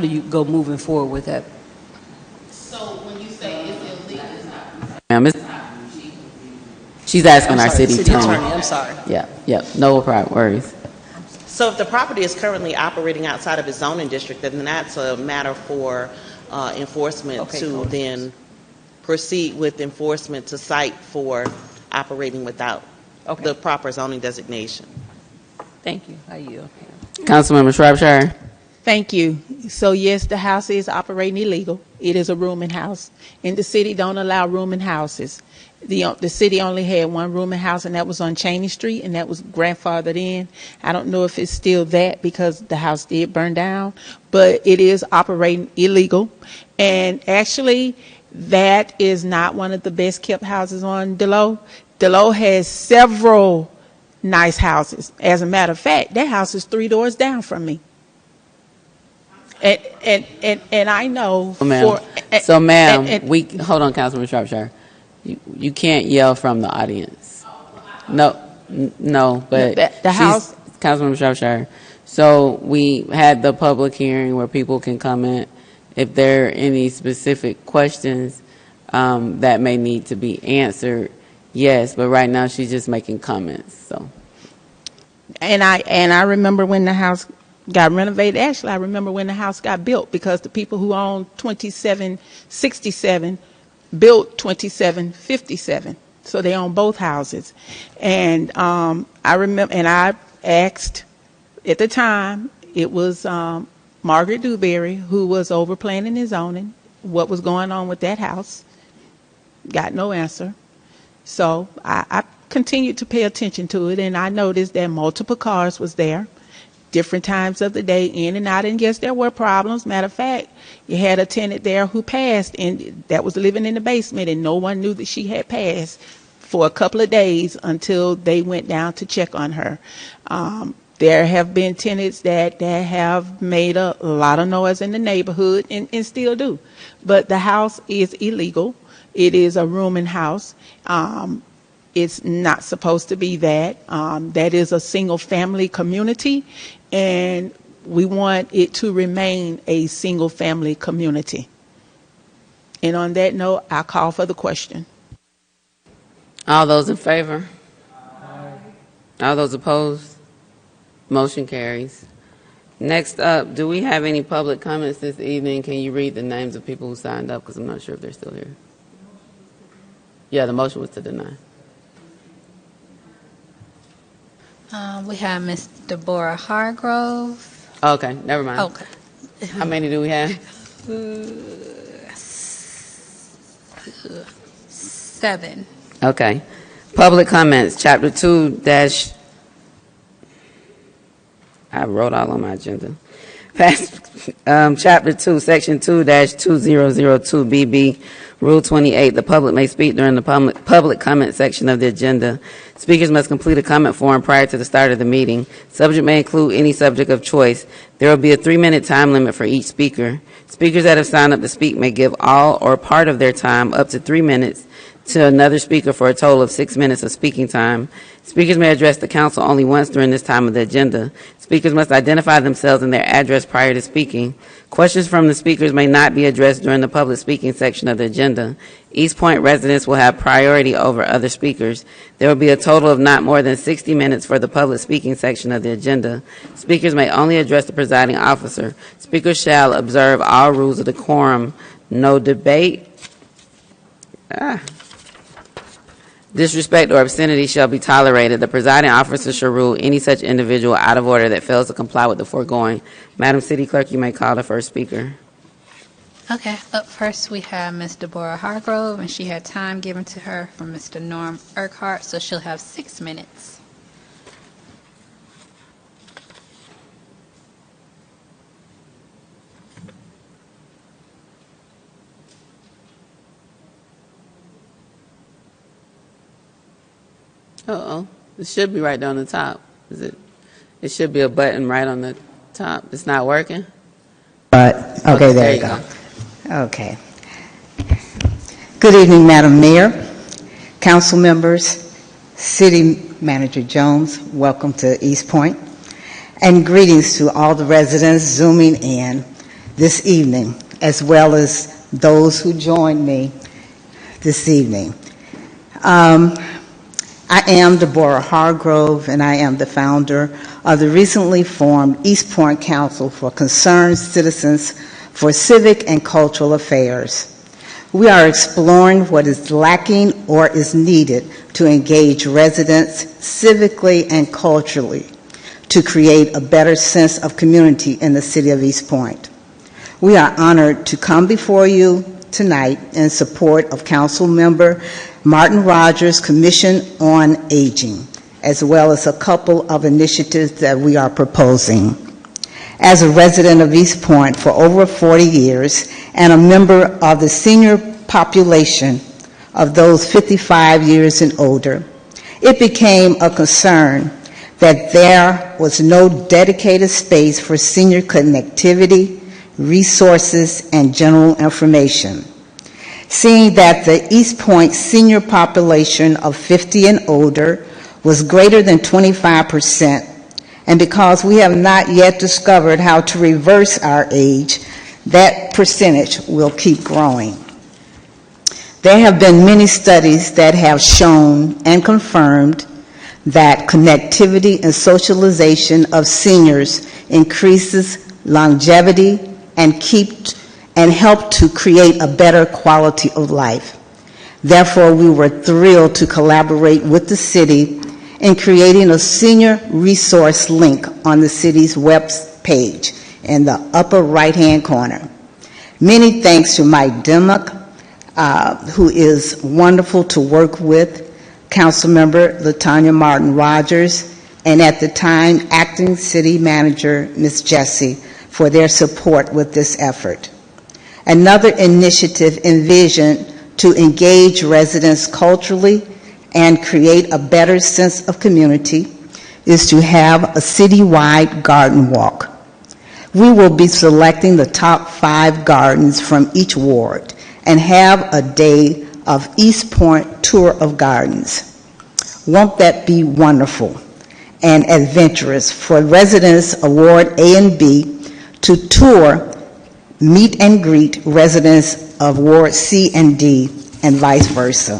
you go moving forward with that? So when you say it's illegal, it's not. Ma'am, she's asking our city attorney. I'm sorry. Yeah, no worries. So if the property is currently operating outside of its zoning district, then that's a matter for enforcement then proceed with enforcement to cite for operating without the proper zoning designation. Thank you. I yield. Councilmember Shropshire. Thank you. So yes, the house is operating illegal. It is a rooming house, and the city don't allow rooming houses. The city only had one rooming house, and that was on Cheney Street, and that was grandfathered in. I don't know if it's still that because the house did burn down, but it is operating illegal. And actually, that is not one of the best kept houses on Delow. Delow has several nice houses. As a matter of fact, that house is 3 doors down from me. And I know Ma'am, we hold on, Councilman Shropshire. You can't yell from the audience. No, but the house, Councilman Shropshire. So we had the public hearing where people can comment if there are any specific questions that may need to be answered. Yes, but right now she's just making comments. So, and I remember when the house got renovated. Actually, I remember when the house got built because the people who owned 2767 built 2757. So they own both houses. And I remember, and I asked at the time, it was Margaret Dewberry who was over planning and zoning, what was going on with that house. Got no answer. So I continued to pay attention to it, and I noticed that multiple cars was there, different times of the day, in and out, and yes, there were problems. Matter of fact, you had a tenant there who passed, and that was living in the basement, and no one knew that she had passed for a couple of days until they went down to check on her. There have been tenants that have made a lot of noise in the neighborhood and still do. But the house is illegal. It is a rooming house. It's not supposed to be that. That is a single-family community, and we want it to remain a single-family community. And on that note, I call for the question. all those in favor? All those opposed? Motion carries. Next up, do we have any public comments this evening? Can you read the names of people who signed up? Because I'm not sure if they're still here. Yeah, the motion was to deny. We have Ms. Deborah Hargrove. Okay, never mind. Okay. How many do we have? 7. Okay. Public comments, Chapter 2 dash... I wrote all on my agenda. Chapter 2, Section 2-2002BB, Rule 28. The public may speak during the public comment section of the agenda. Speakers must complete a comment form prior to the start of the meeting. Subject may include any subject of choice. There will be a 3-minute time limit for each speaker. Speakers that have signed up to speak may give all or part of their time, up to 3 minutes, to another speaker for a total of 6 minutes of speaking time. Speakers may address the council only once during this time of the agenda. Speakers must identify themselves and their address prior to speaking. Questions from the speakers may not be addressed during the public speaking section of the agenda. East Point residents will have priority over other speakers. There will be a total of not more than 60 minutes for the public speaking section of the agenda. Speakers may only address the presiding officer. Speakers shall observe all rules of decorum. No debate. Disrespect or obscenity shall be tolerated. The presiding officer shall rule any such individual out of order that fails to comply with the foregoing. Madam City Clerk, you may call the first speaker. Okay, up first we have Ms. Deborah Hargrove, and she had time given to her from Mr. Norm Urquhart, so she'll have 6 minutes. Uh-oh. It should be right on the top. Is it? It should be a button right on the top. It's not working? But, okay, there you go. Okay. Good evening, Madam Mayor, council members, City Manager Jones, welcome to East Point, and greetings to all the residents zooming in this evening, as well as those who joined me this evening. I am Deborah Hargrove, and I am the founder of the recently formed East Point Council for Concerned Citizens for Civic and Cultural Affairs. We are exploring what is lacking or is needed to engage residents civically and culturally to create a better sense of community in the city of East Point. We are honored to come before you tonight in support of Council Member Martin Rogers' Commission on Aging, as well as a couple of initiatives that we are proposing. As a resident of East Point for over 40 years and a member of the senior population of those 55 years and older, it became a concern that there was no dedicated space for senior connectivity, resources, and general information. Seeing that the East Point senior population of 50 and older was greater than 25%, and because we have not yet discovered how to reverse our age, that percentage will keep growing. There have been many studies that have shown and confirmed that connectivity and socialization of seniors increases longevity and help to create a better quality of life. Therefore, we were thrilled to collaborate with the city in creating a senior resource link on the city's web page in the upper right-hand corner. Many thanks to Mike Dimmock, who is wonderful to work with, Councilmember LaTanya Martin Rogers, and at the time, Acting City Manager Ms. Jessie, for their support with this effort. Another initiative envisioned to engage residents culturally and create a better sense of community is to have a citywide garden walk. We will be selecting the top 5 gardens from each ward and have a day of East Point tour of gardens. Won't that be wonderful and adventurous for residents of Ward A and B to tour, meet and greet residents of Ward C and D, and vice versa.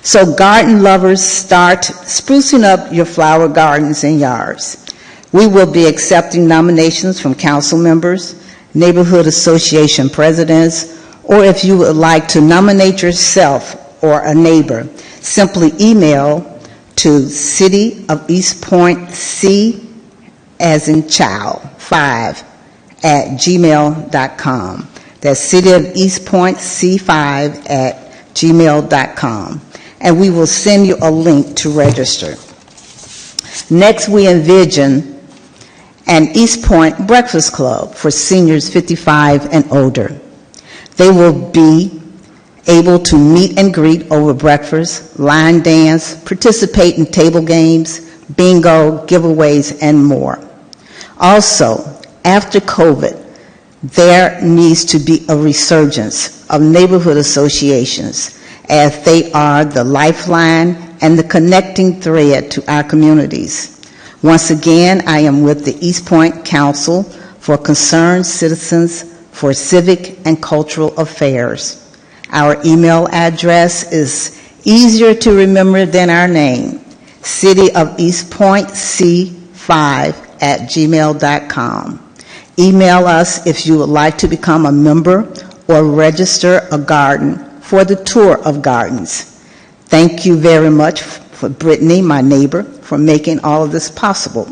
So garden lovers, start sprucing up your flower gardens and yards. We will be accepting nominations from council members, neighborhood association presidents, or if you would like to nominate yourself or a neighbor, simply email to City of East Point C as in child 5 at gmail.com. That's City of East Point C5 at gmail.com. And we will send you a link to register. Next, we envision an East Point Breakfast Club for seniors 55 and older. They will be able to meet and greet over breakfast, line dance, participate in table games, bingo, giveaways, and more. Also, after COVID, there needs to be a resurgence of neighborhood associations as they are the lifeline and the connecting thread to our communities. Once again, I am with the East Point Council for Concerned Citizens for Civic and Cultural Affairs. Our email address is easier to remember than our name, City of East Point C5 at gmail.com. Email us if you would like to become a member or register a garden for the tour of gardens. Thank you very much for Brittany, my neighbor, for making all of this possible.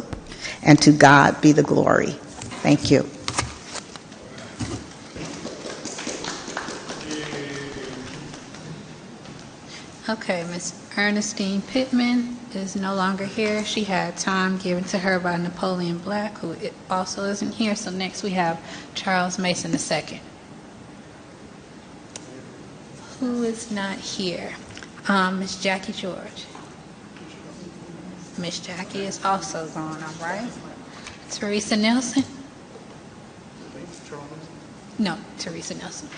And to God be the glory. Thank you. Okay, Miss Ernestine Pittman is no longer here. She had time given to her by Napoleon Black, who also isn't here. So next we have Charles Mason II, who is not here. Miss Jackie George. Miss Jackie is also gone, all right. Teresa Nelson? No, Teresa Nelson.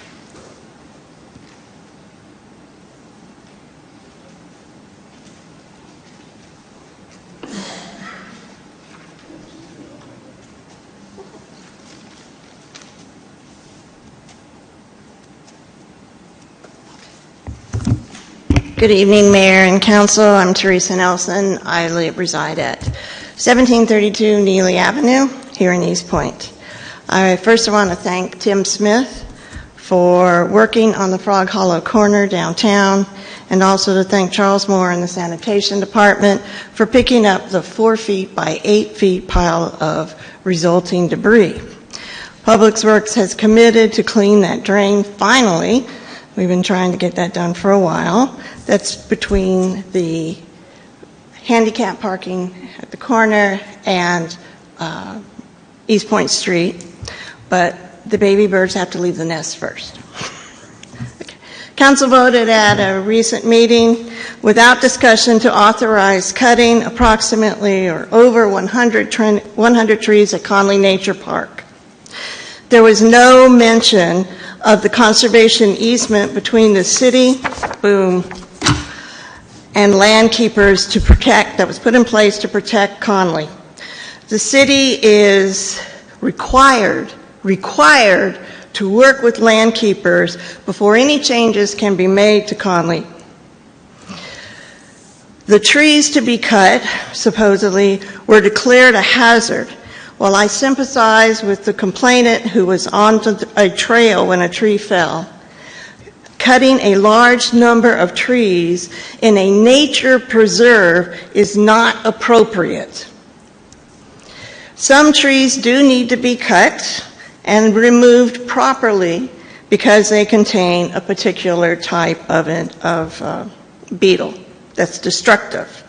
Good evening, Mayor and Council. I'm Teresa Nelson. I reside at 1732 Neely Avenue here in East Point. I first want to thank Tim Smith for working on the Frog Hollow Corner downtown, and also to thank Charles Moore and the Sanitation Department for picking up the 4 feet by 8 feet pile of resulting debris. Public Works has committed to clean that drain finally. We've been trying to get that done for a while. That's between the handicap parking at the corner and East Point Street, but the baby birds have to leave the nest first. Okay. Council voted at a recent meeting without discussion to authorize cutting approximately or over 100 trees at Conley Nature Park. There was no mention of the conservation easement between the city, boom, and land keepers to protect, that was put in place to protect Conley. The city is required to work with land keepers before any changes can be made to Conley. The trees to be cut, supposedly, were declared a hazard. While I sympathize with the complainant who was on a trail when a tree fell, cutting a large number of trees in a nature preserve is not appropriate. Some trees do need to be cut and removed properly because they contain a particular type of beetle that's destructive.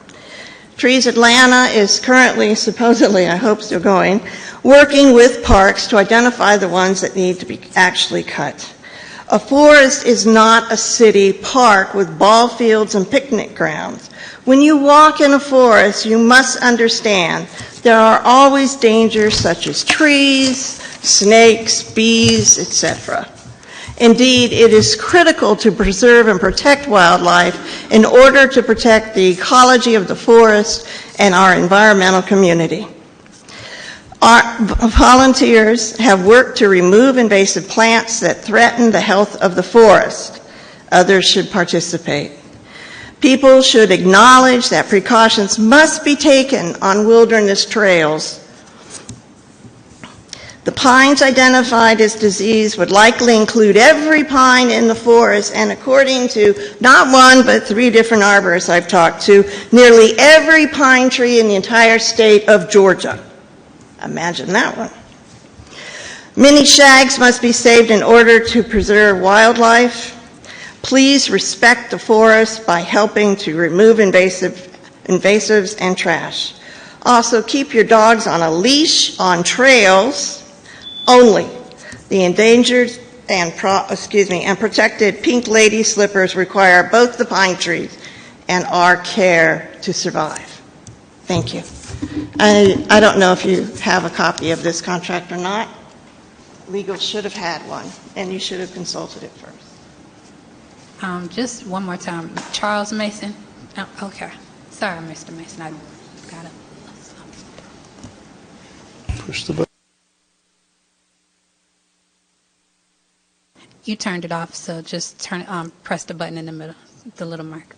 Trees Atlanta is currently, supposedly, I hope still going, working with parks to identify the ones that need to be actually cut. A forest is not a city park with ball fields and picnic grounds. When you walk in a forest, you must understand there are always dangers such as trees, snakes, bees, etc. Indeed, it is critical to preserve and protect wildlife in order to protect the ecology of the forest and our environmental community. Our volunteers have worked to remove invasive plants that threaten the health of the forest. Others should participate. People should acknowledge that precautions must be taken on wilderness trails. The pines identified as diseased would likely include every pine in the forest, and according to not one but 3 different arborists I've talked to, nearly every pine tree in the entire state of Georgia. Imagine that one. Many shags must be saved in order to preserve wildlife. Please respect the forest by helping to remove invasives and trash. Also, keep your dogs on a leash on trails only. The endangered and protected pink lady slippers require both the pine trees and our care to survive. Thank you. I don't know if you have a copy of this contract or not. Legal should have had one, and you should have consulted it first. Just one more time. Charles Mason? Oh, okay. Sorry, Mr. Mason. I got it. Push the button. You turned it off, so just press the button in the middle, the little mark.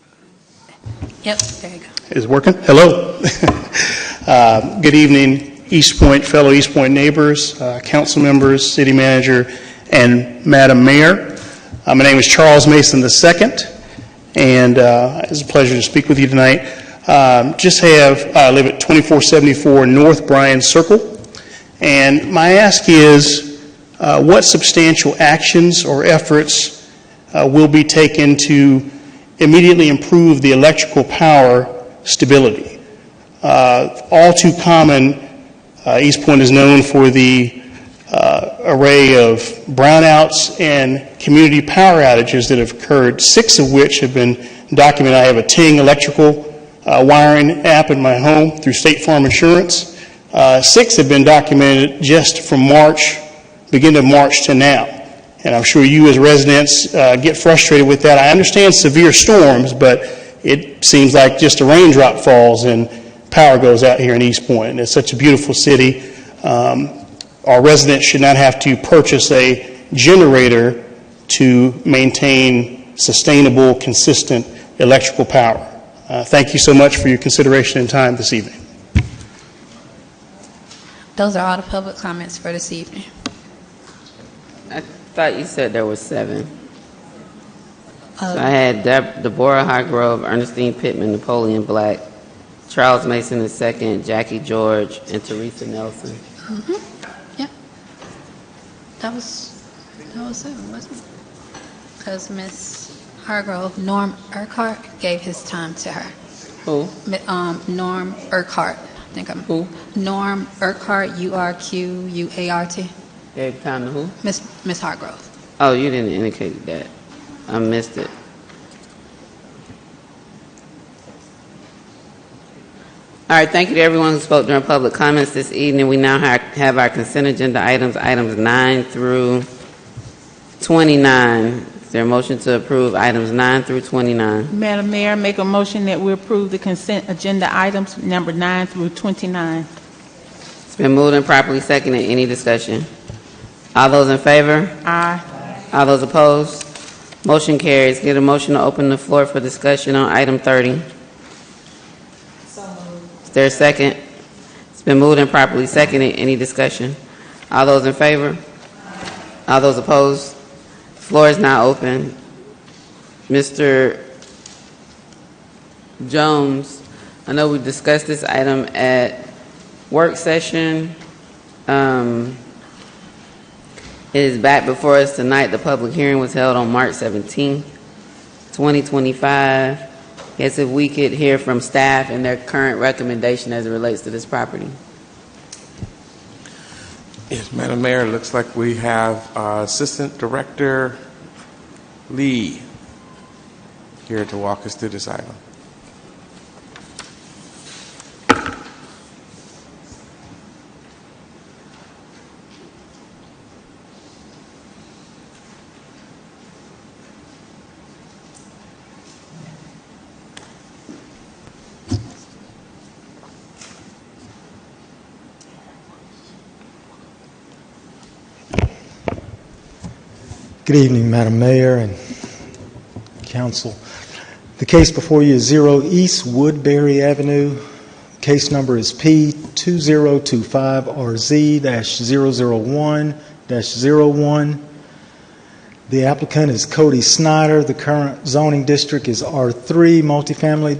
Yep, there you go. Is it working? Hello. Good evening, East Point, fellow East Point neighbors, council members, city manager, and Madam Mayor. My name is Charles Mason II, and it's a pleasure to speak with you tonight. I live at 2474 North Bryan Circle, and my ask is, what substantial actions or efforts will be taken to immediately improve the electrical power stability. All too common, East Point is known for the array of brownouts and community power outages that have occurred, 6 of which have been documented. I have a Ting electrical wiring app in my home through State Farm Insurance. 6 have been documented just from beginning of March to now. And I'm sure you as residents get frustrated with that. I understand severe storms, but it seems like just a raindrop falls and power goes out here in East Point. And it's such a beautiful city. Our residents should not have to purchase a generator to maintain sustainable, consistent electrical power. Thank you so much for your consideration and time this evening. Those are all the public comments for this evening. I thought you said there were 7. So I had Deborah Hargrove, Ernestine Pittman, Napoleon Black, Charles Mason II, Jackie George, and Teresa Nelson. Yeah. That was 7, wasn't it? Because Ms. Hargrove, Norm Urquhart gave his time to her. Who? Norm Urquhart. I think I'm. Who? Norm Urquhart, Urquart. Gave time to who? Miss Hargrove. Oh, you didn't indicate that. I missed it. All right, thank you to everyone who spoke during public comments this evening. We now have our consent agenda items 9 through 29. Is there a motion to approve items 9 through 29? Madam Mayor, make a motion that we approve the consent agenda items number 9 through 29. It's been moved and properly seconded. Any discussion? All those in favor? Aye. All those opposed? Motion carries. Get a motion to open the floor for discussion on item 30. Is there a second? It's been moved and properly seconded. Any discussion? All those in favor? All those opposed? Floor is now open. Mr. Jones, I know we discussed this item at work session. It is back before us tonight. The public hearing was held on March 17th, 2025. Yes, if we could hear from staff and their current recommendation as it relates to this property. Yes, Madam Mayor, it looks like we have Assistant Director Lee here to walk us through this item. Good evening, Madam Mayor and Council. The case before you is 0 East Woodbury Avenue. Case number is P2025RZ-001-01. The applicant is Cody Snyder. The current zoning district is R3 multifamily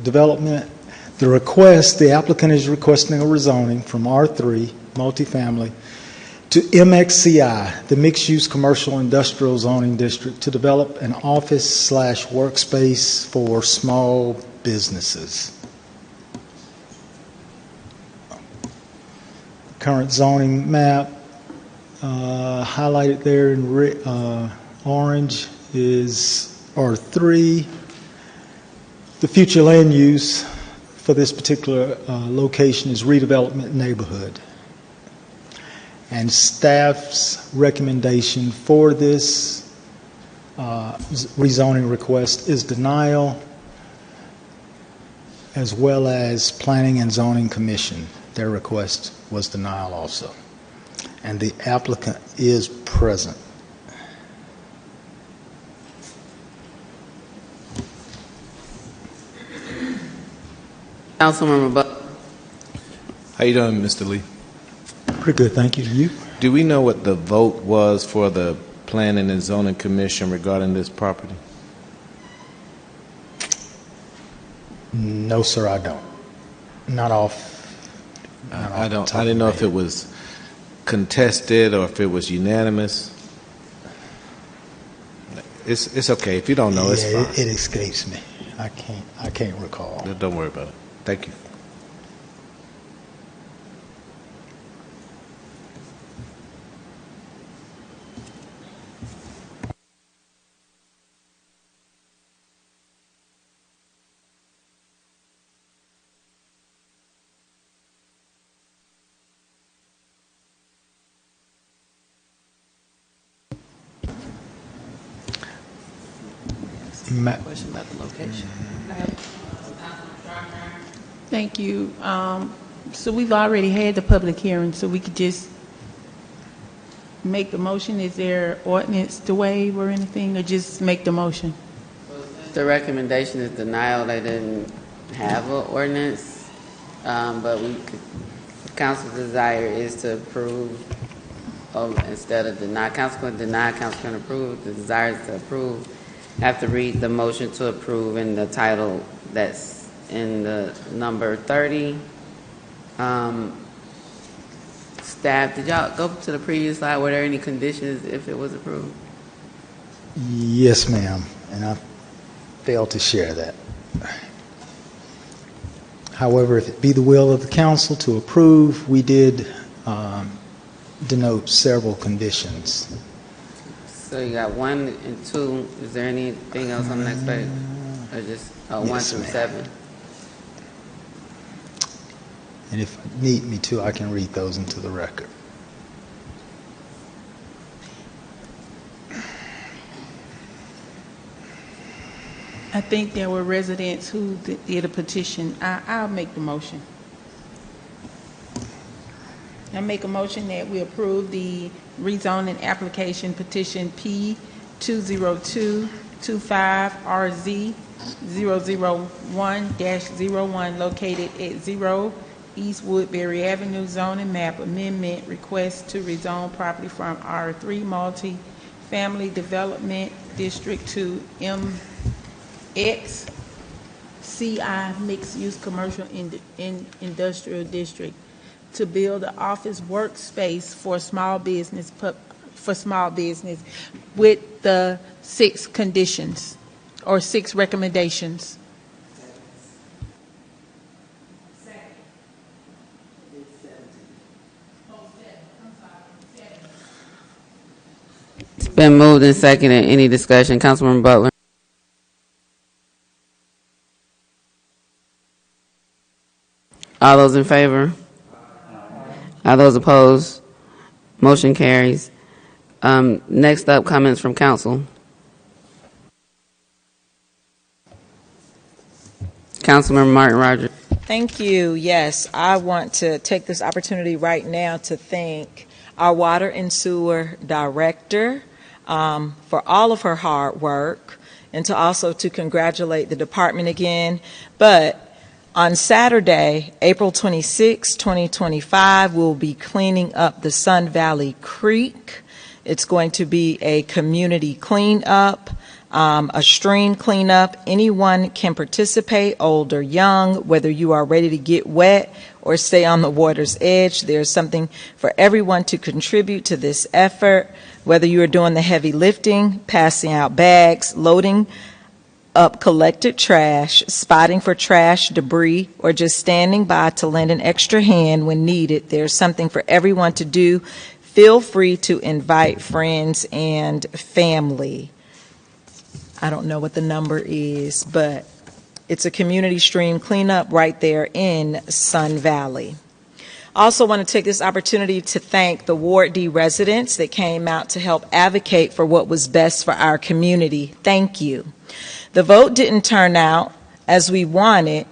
development. The applicant is requesting a rezoning from R3 multifamily to MXCI, the mixed-use commercial industrial zoning district, to develop an office/workspace for small businesses. Current zoning map highlighted there in orange is R3. The future land use for this particular location is redevelopment neighborhood. And staff's recommendation for this rezoning request is denial, as well as Planning and Zoning Commission. Their request was denial also. And the applicant is present. Councilmember Buck. How you doing, Mr. Lee? Pretty good, thank you. You? Do we know what the vote was for the Planning and Zoning Commission regarding this property? No, sir, I don't. Not off. I didn't know if it was contested or if it was unanimous. It's okay. If you don't know, it's Yeah, fine. it escapes me. I can't recall. Don't worry about it. Thank you. Question about the location. Thank you. So we've already had the public hearing, so we could just make the motion. Is there ordinance to waive or anything, or just make the motion? The recommendation is denial. They didn't have an ordinance, but council's desire is to approve instead of deny. Council can deny, council can approve. The desire is to approve. Have to read the motion to approve in the title that's in the number 30. Staff, did y'all go to the previous slide? Were there any conditions if it was approved? Yes, ma'am, and I failed to share that. However, if it be the will of the council to approve, we did denote several conditions. So you got 1 and 2. Is there anything else on the next page? Or just 1 Yes, through ma'am. 7? And if you need me to, I can read those into the record. I think there were residents who did a petition. I'll make the motion. I make a motion that we approve the rezoning application petition P20225RZ 001-01 located at 0 East Woodbury Avenue, zoning map amendment, request to rezone property from R3 multi-family development district to MX CI mixed-use commercial industrial district to build an office workspace for small business with the 6 conditions or 6 recommendations. It's been moved and seconded. Any discussion? Councilman Butler. All those in favor? All those opposed? Motion carries. Next up, comments from council. Councilman Martin Rogers. Thank you. Yes, I want to take this opportunity right now to thank our water and sewer director for all of her hard work, and to also to congratulate the department again. But on Saturday, April 26, 2025, we'll be cleaning up the Sun Valley Creek. It's going to be a community cleanup, a stream cleanup. Anyone can participate, old or young, whether you are ready to get wet or stay on the water's edge. There's something for everyone to contribute to this effort, whether you are doing the heavy lifting, passing out bags, loading up collected trash, spotting for trash, debris, or just standing by to lend an extra hand when needed. There's something for everyone to do. Feel free to invite friends and family. I don't know what the number is, but it's a community stream cleanup right there in Sun Valley. I also want to take this opportunity to thank the Ward D residents that came out to help advocate for what was best for our community. Thank you. The vote didn't turn out as we wanted,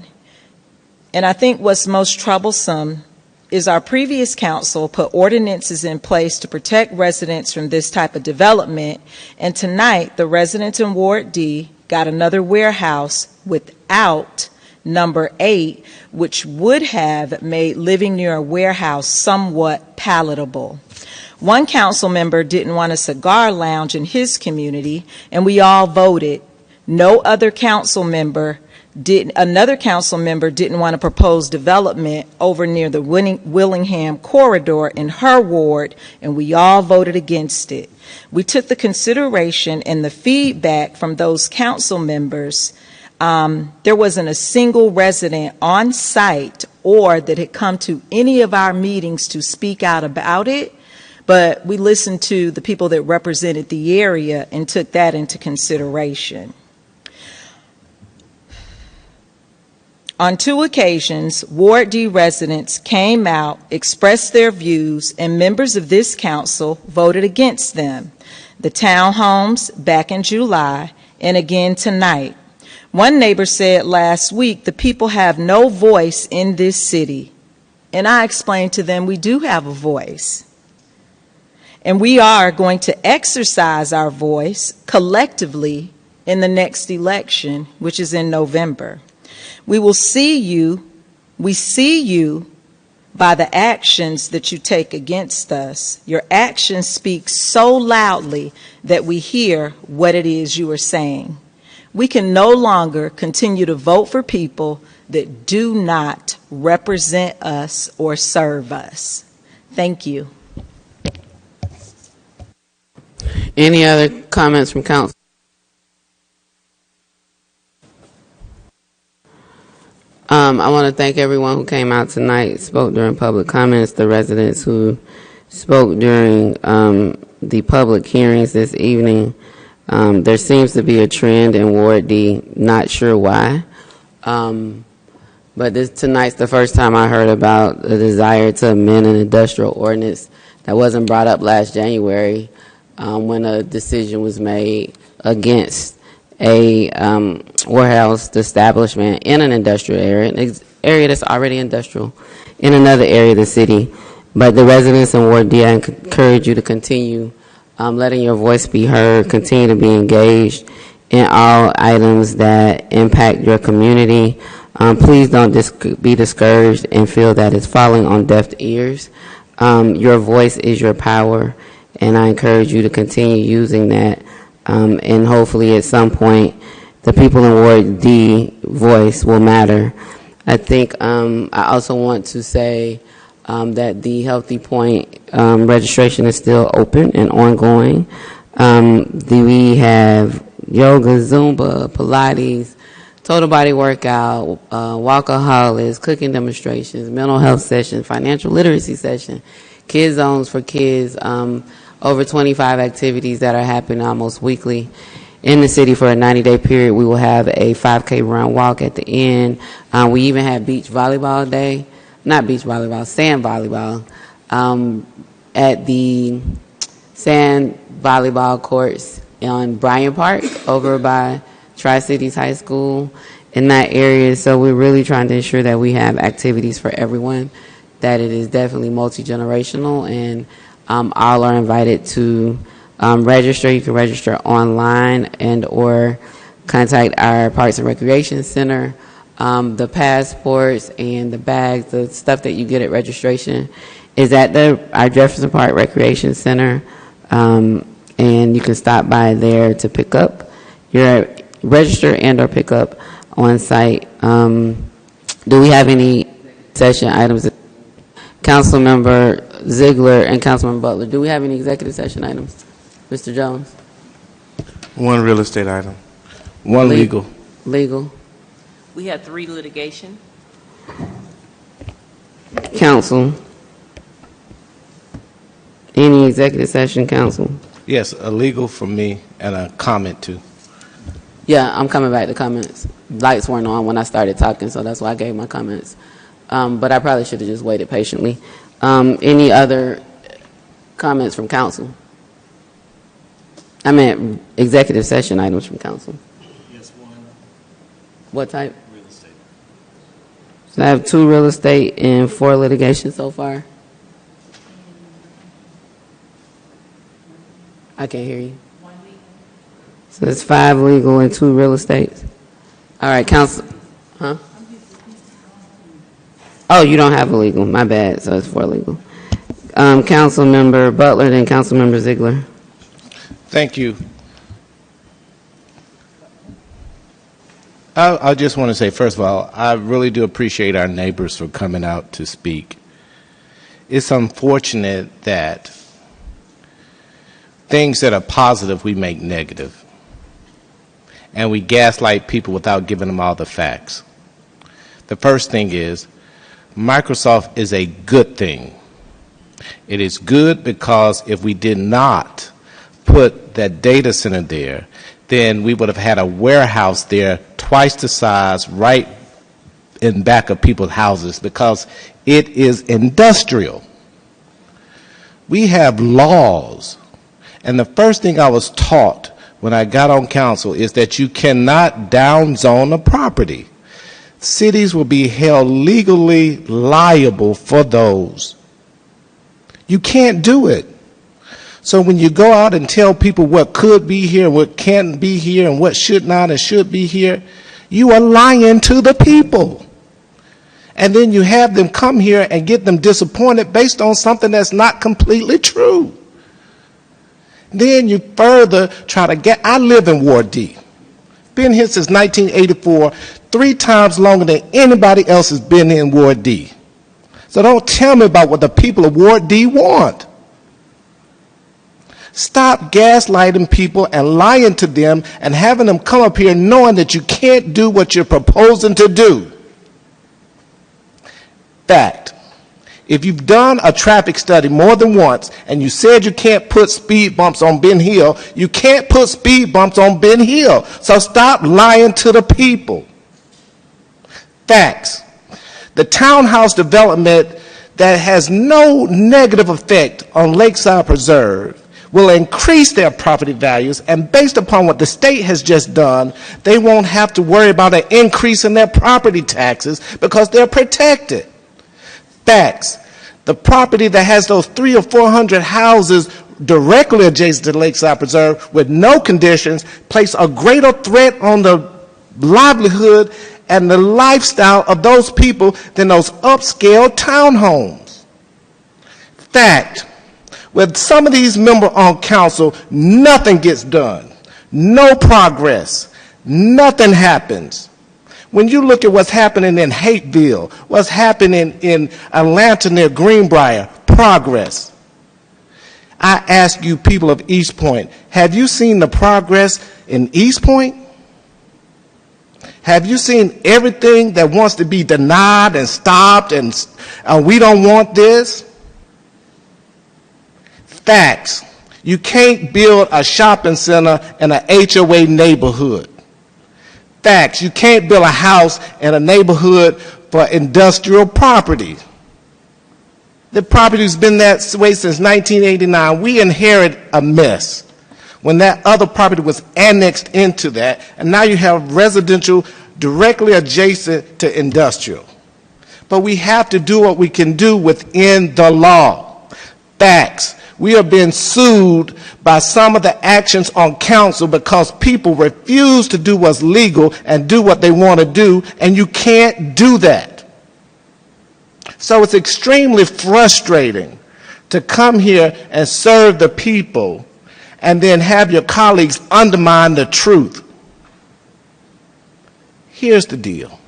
and I think what's most troublesome is our previous council put ordinances in place to protect residents from this type of development, and tonight the residents in Ward D got another warehouse without number 8, which would have made living near a warehouse somewhat palatable. One council member didn't want a cigar lounge in his community, and we all voted. No other council member another council member didn't want to propose development over near the Willingham corridor in her ward, and we all voted against it. We took the consideration and the feedback from those council members. There wasn't a single resident on site or that had come to any of our meetings to speak out about it, but we listened to the people that represented the area and took that into consideration. On 2 occasions, Ward D residents came out, expressed their views, and members of this council voted against them. The townhomes back in July and again tonight. One neighbor said last week, the people have no voice in this city. And I explained to them we do have a voice. And we are going to exercise our voice collectively in the next election, which is in November. We see you by the actions that you take against us. Your actions speak so loudly that we hear what it is you are saying. We can no longer continue to vote for people that do not represent us or serve us. Thank you. Any other comments from council? I want to thank everyone who came out tonight, spoke during public comments, the residents who spoke during the public hearings this evening. There seems to be a trend in Ward D, not sure why. But tonight's the first time I heard about the desire to amend an industrial ordinance that wasn't brought up last January when a decision was made against a warehouse establishment in an industrial area, an area that's already industrial, in another area of the city. But the residents in Ward D, I encourage you to continue letting your voice be heard, continue to be engaged in all items that impact your community. Please don't be discouraged and feel that it's falling on deaf ears. Your voice is your power, and I encourage you to continue using that. And hopefully at some point, the people in Ward D voice will matter. I think I also want to say that the Healthy Point registration is still open and ongoing. We have yoga, Zumba, Pilates, total body workout, walkaholics, cooking demonstrations, mental health sessions, financial literacy session, kid zones for kids, over 25 activities that are happening almost weekly in the city for a 90-day period. We will have a 5K run walk at the end. We even have beach volleyball day. Not beach volleyball, sand volleyball, at the sand volleyball courts on Bryant Park over by Tri-Cities High School in that area. So we're really trying to ensure that we have activities for everyone, that it is definitely multi-generational, and all are invited to register. You can register online and or contact our Parks and Recreation Center. The passports and the bags, the stuff that you get at registration is at our Jefferson Park Recreation Center, and you can stop by there to pick up your register and or pick up on site. Do we have any session items? Councilmember Ziegler and Councilmember Butler, do we have any executive session items? Mr. Jones? One real estate item. One legal. Legal. We have 3 litigation. Council. Any executive session, council? Yes, a legal from me and a comment too. Yeah, I'm coming back to comments. Lights weren't on when I started talking, so that's why I gave my comments. But I probably should have just waited patiently. Any other comments from council? I meant executive session items from council. Yes, one. What type? Real estate. So I have 2 real estate and 4 litigation so far. I can't hear you. So it's 5 legal and 2 real estate. All right, council. Huh? Oh, you don't have a legal. My bad. So it's 4 legal. Councilmember Butler, then Councilmember Ziegler. Thank you. I just want to say, first of all, I really do appreciate our neighbors for coming out to speak. It's unfortunate that things that are positive we make negative, and we gaslight people without giving them all the facts. The first thing is, Microsoft is a good thing. It is good because if we did not put that data center there, then we would have had a warehouse there twice the size right in back of people's houses because it is industrial. We have laws, and the first thing I was taught when I got on council is that you cannot downzone a property. Cities will be held legally liable for those. You can't do it. So when you go out and tell people what could be here, what can't be here, and what should not and should be here, you are lying to the people. And then you have them come here and get them disappointed based on something that's not completely true. Then you further try to get, I live in Ward D. Been here since 1984, 3 times longer than anybody else has been in Ward D. So don't tell me about what the people of Ward D want. Stop gaslighting people and lying to them and having them come up here knowing that you can't do what you're proposing to do. Fact. If you've done a traffic study more than once and you said you can't put speed bumps on Ben Hill, you can't put speed bumps on Ben Hill. So stop lying to the people. Facts. The townhouse development that has no negative effect on Lakeside Preserve will increase their property values, and based upon what the state has just done, they won't have to worry about an increase in their property taxes because they're protected. Facts. The property that has those 300 or 400 houses directly adjacent to Lakeside Preserve with no conditions place a greater threat on the livelihood and the lifestyle of those people than those upscale townhomes. Fact. With some of these members on council, nothing gets done. No progress. Nothing happens. When you look at what's happening in Hateville, what's happening in Atlanta near Greenbrier, progress. I ask you people of East Point, have you seen the progress in East Point? Have you seen everything that wants to be denied and stopped and we don't want this? Facts. You can't build a shopping center in an HOA neighborhood. Facts. You can't build a house in a neighborhood for industrial property. The property's been that way since 1989. We inherited a mess when that other property was annexed into that, and now you have residential directly adjacent to industrial. But we have to do what we can do within the law. Facts. We are being sued by some of the actions on council because people refuse to do what's legal and do what they want to do, and you can't do that. So it's extremely frustrating to come here and serve the people and then have your colleagues undermine the truth. Here's the deal.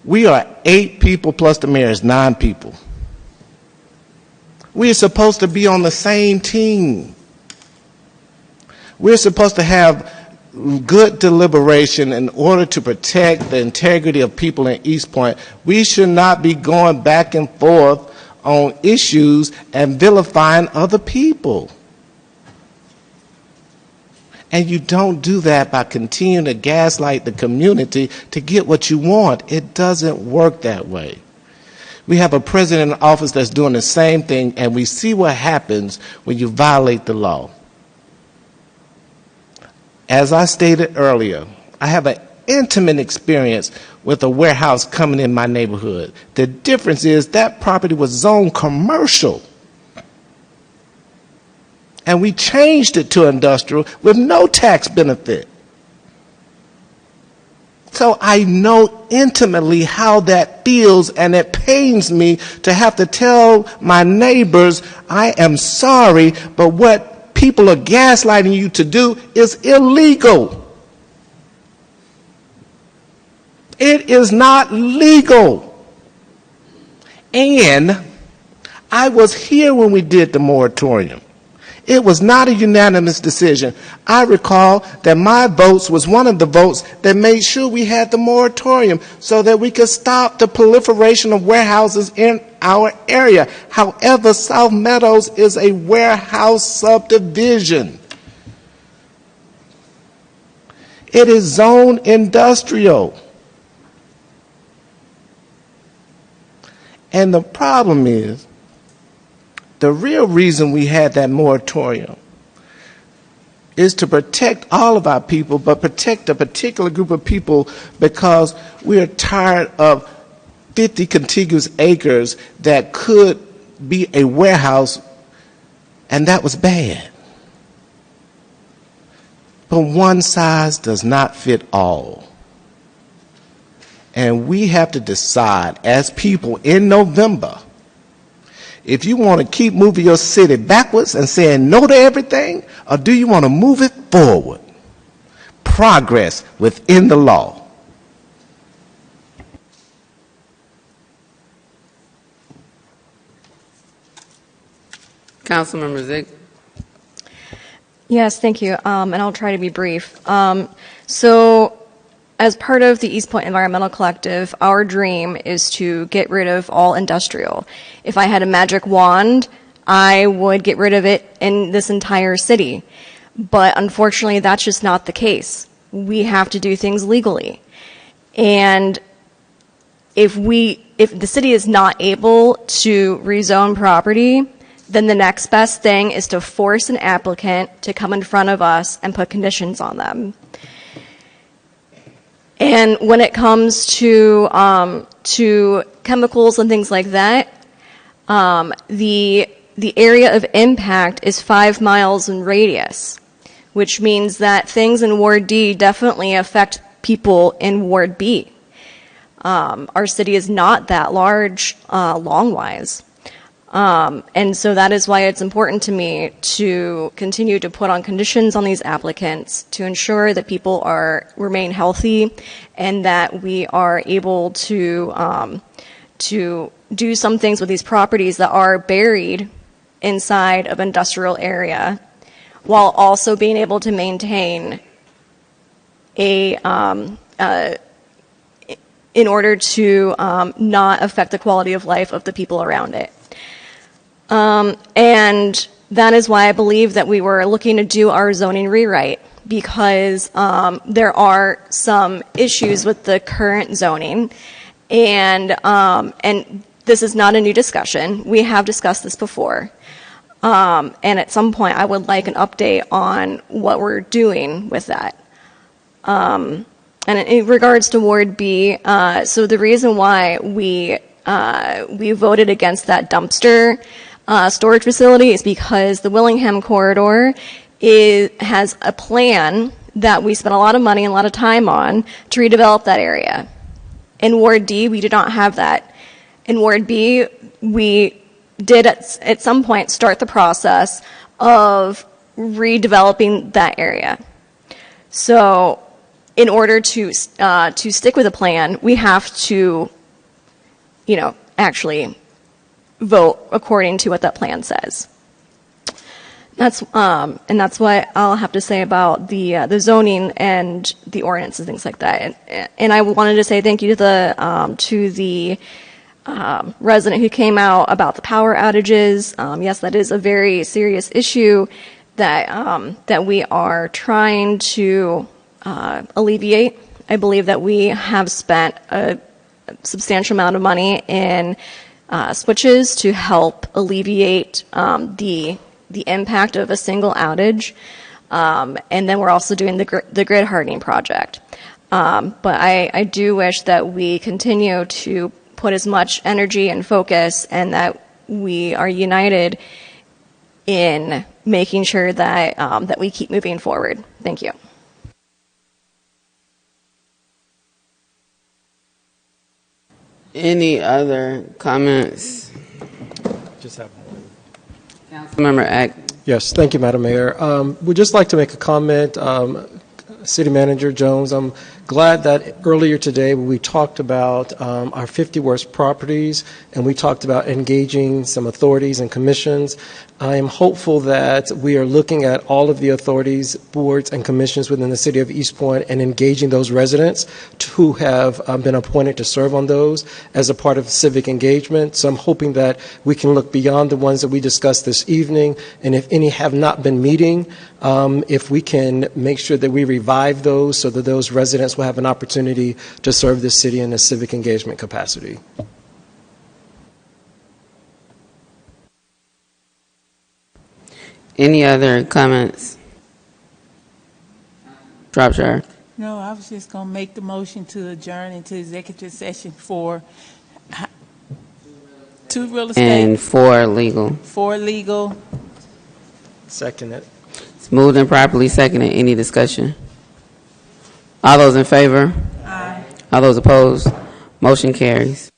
We are 8 people plus the mayor is 9 people. We're supposed to be on the same team. We're supposed to have good deliberation in order to protect the integrity of people in East Point. We should not be going back and forth on issues and vilifying other people. And you don't do that by continuing to gaslight the community to get what you want. It doesn't work that way. We have a president in office that's doing the same thing, and we see what happens when you violate the law. As I stated earlier, I have an intimate experience with a warehouse coming in my neighborhood. The difference is that property was zoned commercial. And we changed it to industrial with no tax benefit. So I know intimately how that feels, and it pains me to have to tell my neighbors, I am sorry, but what people are gaslighting you to do is illegal. It is not legal. And I was here when we did the moratorium. It was not a unanimous decision. I recall that my votes was one of the votes that made sure we had the moratorium so that we could stop the proliferation of warehouses in our area. However, South Meadows is a warehouse subdivision. It is zoned industrial. And the problem is, the real reason we had that moratorium is to protect all of our people, but protect a particular group of people because we are tired of 50 contiguous acres that could be a warehouse, and that was bad. But one size does not fit all. And we have to decide as people in November if you want to keep moving your city backwards and saying no to everything, or do you want to move it forward? Progress within the law. Councilmember Zig. Yes, thank you, and I'll try to be brief. So, as part of the East Point Environmental Collective, our dream is to get rid of all industrial. If I had a magic wand, I would get rid of it in this entire city. But unfortunately, that's just not the case. We have to do things legally. And if the city is not able to rezone property, then the next best thing is to force an applicant to come in front of us and put conditions on them. And when it comes to chemicals and things like that, the area of impact is 5 miles in radius, which means that things in Ward D definitely affect people in Ward B. Our city is not that large long-wise. And so that is why it's important to me to continue to put on conditions on these applicants to ensure that people remain healthy and that we are able to do some things with these properties that are buried inside of industrial area while also being able to maintain in order to not affect the quality of life of the people around it. And that is why I believe that we were looking to do our zoning rewrite, because there are some issues with the current zoning, and this is not a new discussion. We have discussed this before. And at some point, I would like an update on what we're doing with that. And in regards to Ward B, so the reason why we voted against that dumpster storage facility is because the Willingham corridor has a plan that we spent a lot of money and a lot of time on to redevelop that area. In Ward D, we do not have that. In Ward B, we did at some point start the process of redeveloping that area. So in order to stick with a plan, we have to, actually vote according to what that plan says. That's what I'll have to say about the zoning and the ordinance and things like that. And I wanted to say thank you to the resident who came out about the power outages. Yes, that is a very serious issue that we are trying to alleviate. I believe that we have spent a substantial amount of money in switches to help alleviate the impact of a single outage. And then we're also doing the grid hardening project. But I do wish that we continue to put as much energy and focus and that we are united in making sure that we keep moving forward. Thank you. Any other comments? Just have one. Councilmember Eck. Yes, thank you, Madam Mayor. We'd just like to make a comment. City Manager Jones, I'm glad that earlier today we talked about our 50 worst properties, and we talked about engaging some authorities and commissions. I am hopeful that we are looking at all of the authorities, boards, and commissions within the city of East Point and engaging those residents who have been appointed to serve on those as a part of civic engagement. So I'm hoping that we can look beyond the ones that we discussed this evening, and if any have not been meeting, if we can make sure that we revive those so that those residents will have an opportunity to serve this city in a civic engagement capacity. Any other comments? Dropshire. No, I was just going to make the motion to adjourn into executive session for two real estate. And 4 legal. 4 legal. Second it. It's moved and properly seconded. Any discussion? All those in favor? Aye. All those opposed? Motion carries.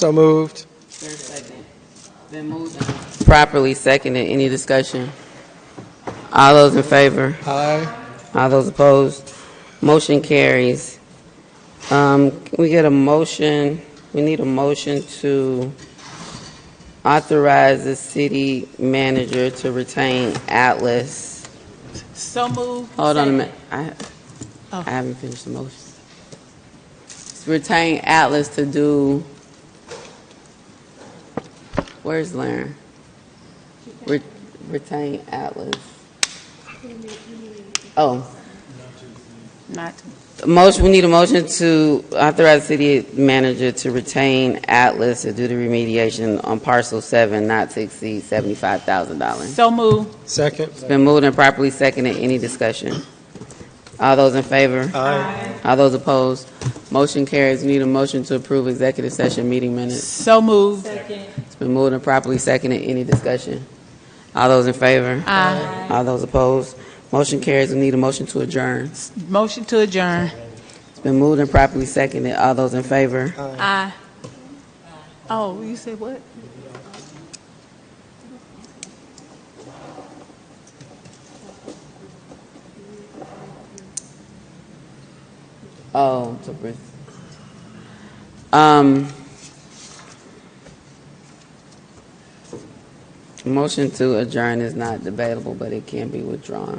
So moved. Been moved and properly seconded. Any discussion? All those in favor? Aye. All those opposed? Motion carries. Can we get a motion? We need a motion to authorize the city manager to retain Atlas. So moved. Hold on a minute. I haven't finished the motion. Retain Atlas to do. Where's Lauren? Retain Atlas. Oh. Not. Motion. We need a motion to authorize the city manager to retain Atlas to do the remediation on parcel 7, not to exceed $75,000. So moved. Second. It's been moved and properly seconded. Any discussion? All those in favor? Aye. All those opposed? Motion carries. We need a motion to approve executive session meeting minutes. So moved. It's been moved and properly seconded. Any discussion? All those in favor? Aye. All those opposed? Motion carries. We need a motion to adjourn. Motion to adjourn. It's been moved and properly seconded. All those in favor? Aye. Oh, you said what? Oh, to motion to adjourn is not debatable, but it can be withdrawn.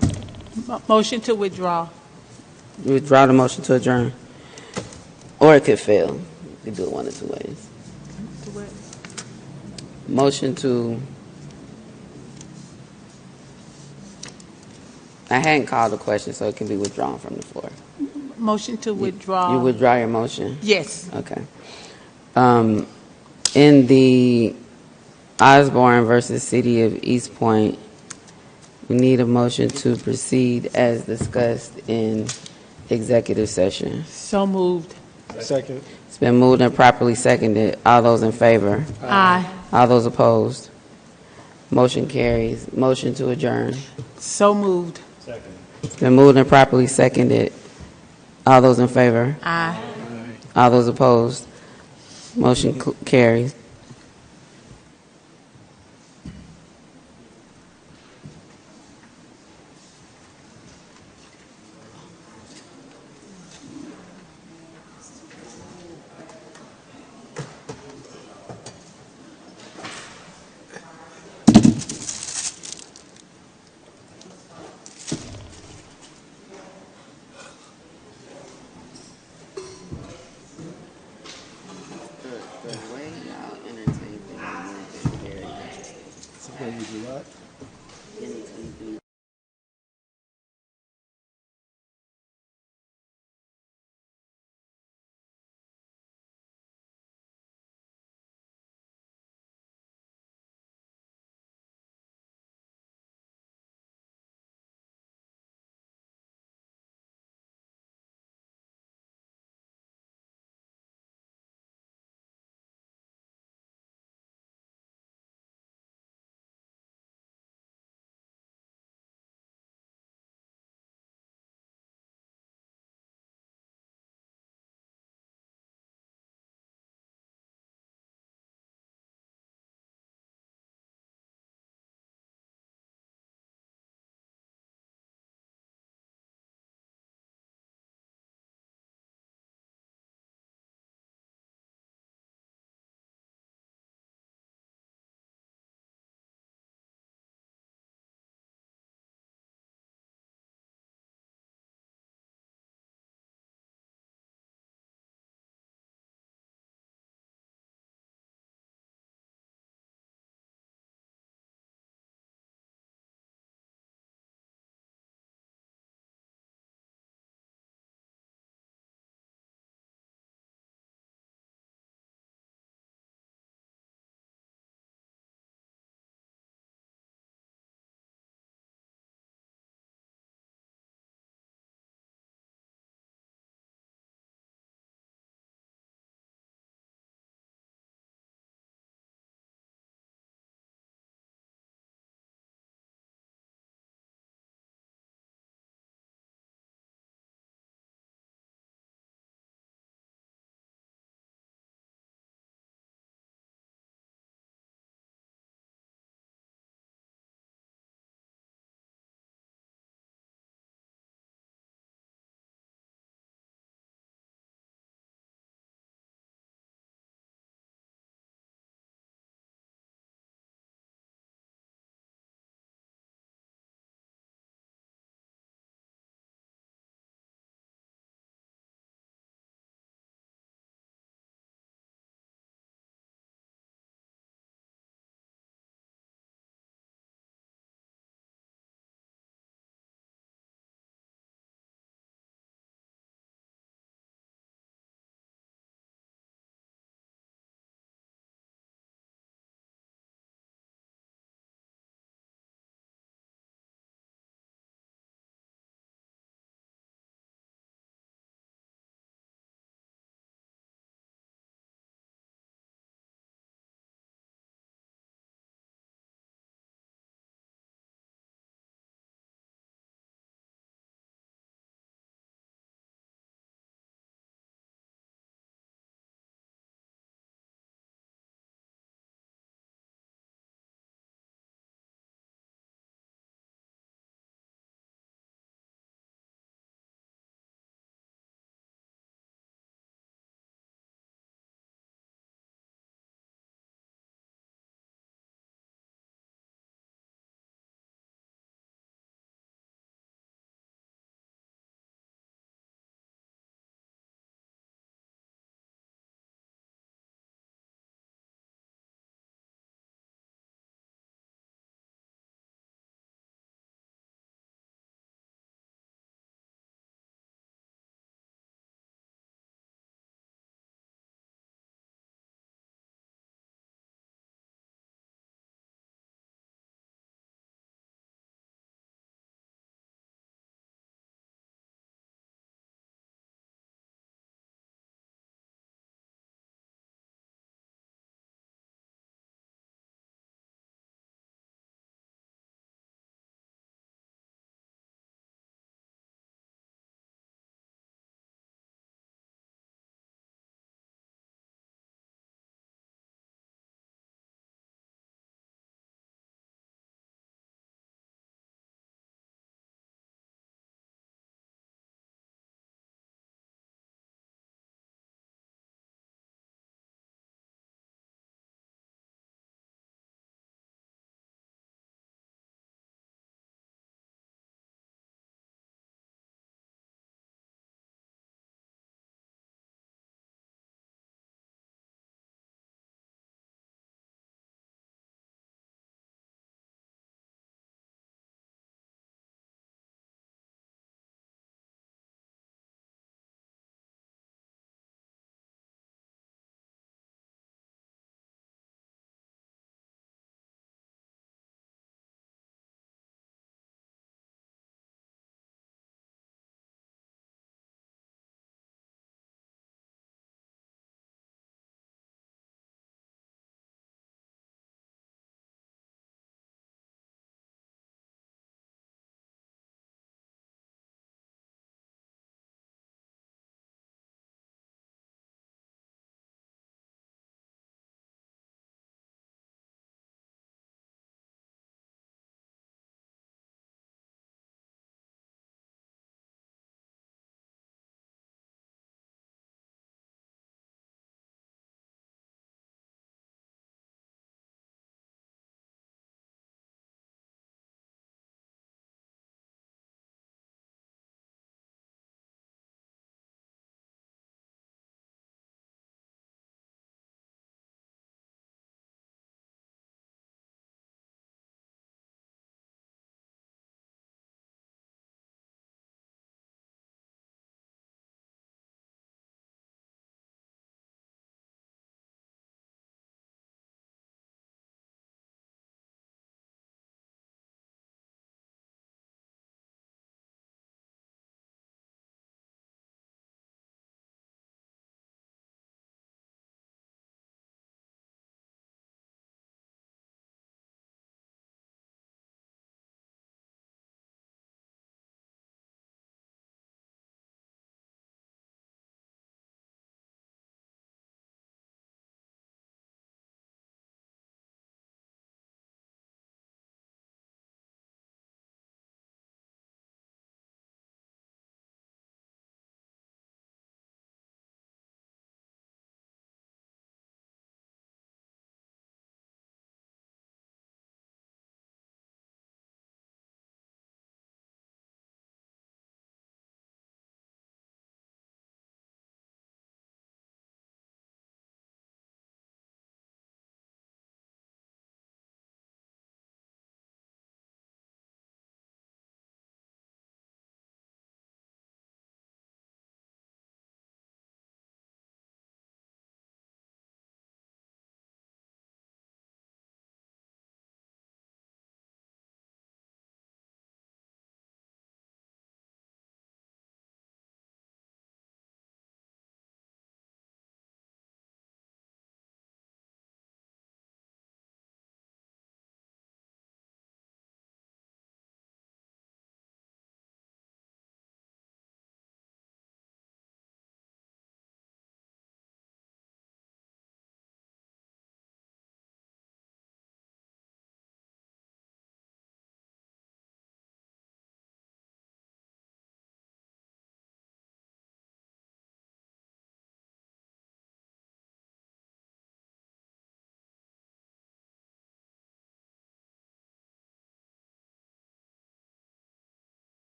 Motion to withdraw. Withdraw the motion to adjourn. Or it could fail. You could do it one of two ways. Motion to... I hadn't called the question, so it can be withdrawn from the floor. Motion to withdraw. You withdraw your motion? Yes. Okay. In the Osborne versus City of East Point, we need a motion to proceed as discussed in executive session. So moved. Second. It's been moved and properly seconded. All those in favor? Aye. All those opposed? Motion carries. Motion to adjourn. So moved. It's been moved and properly seconded. All those in favor? Aye. All those opposed? Motion carries. So you do what?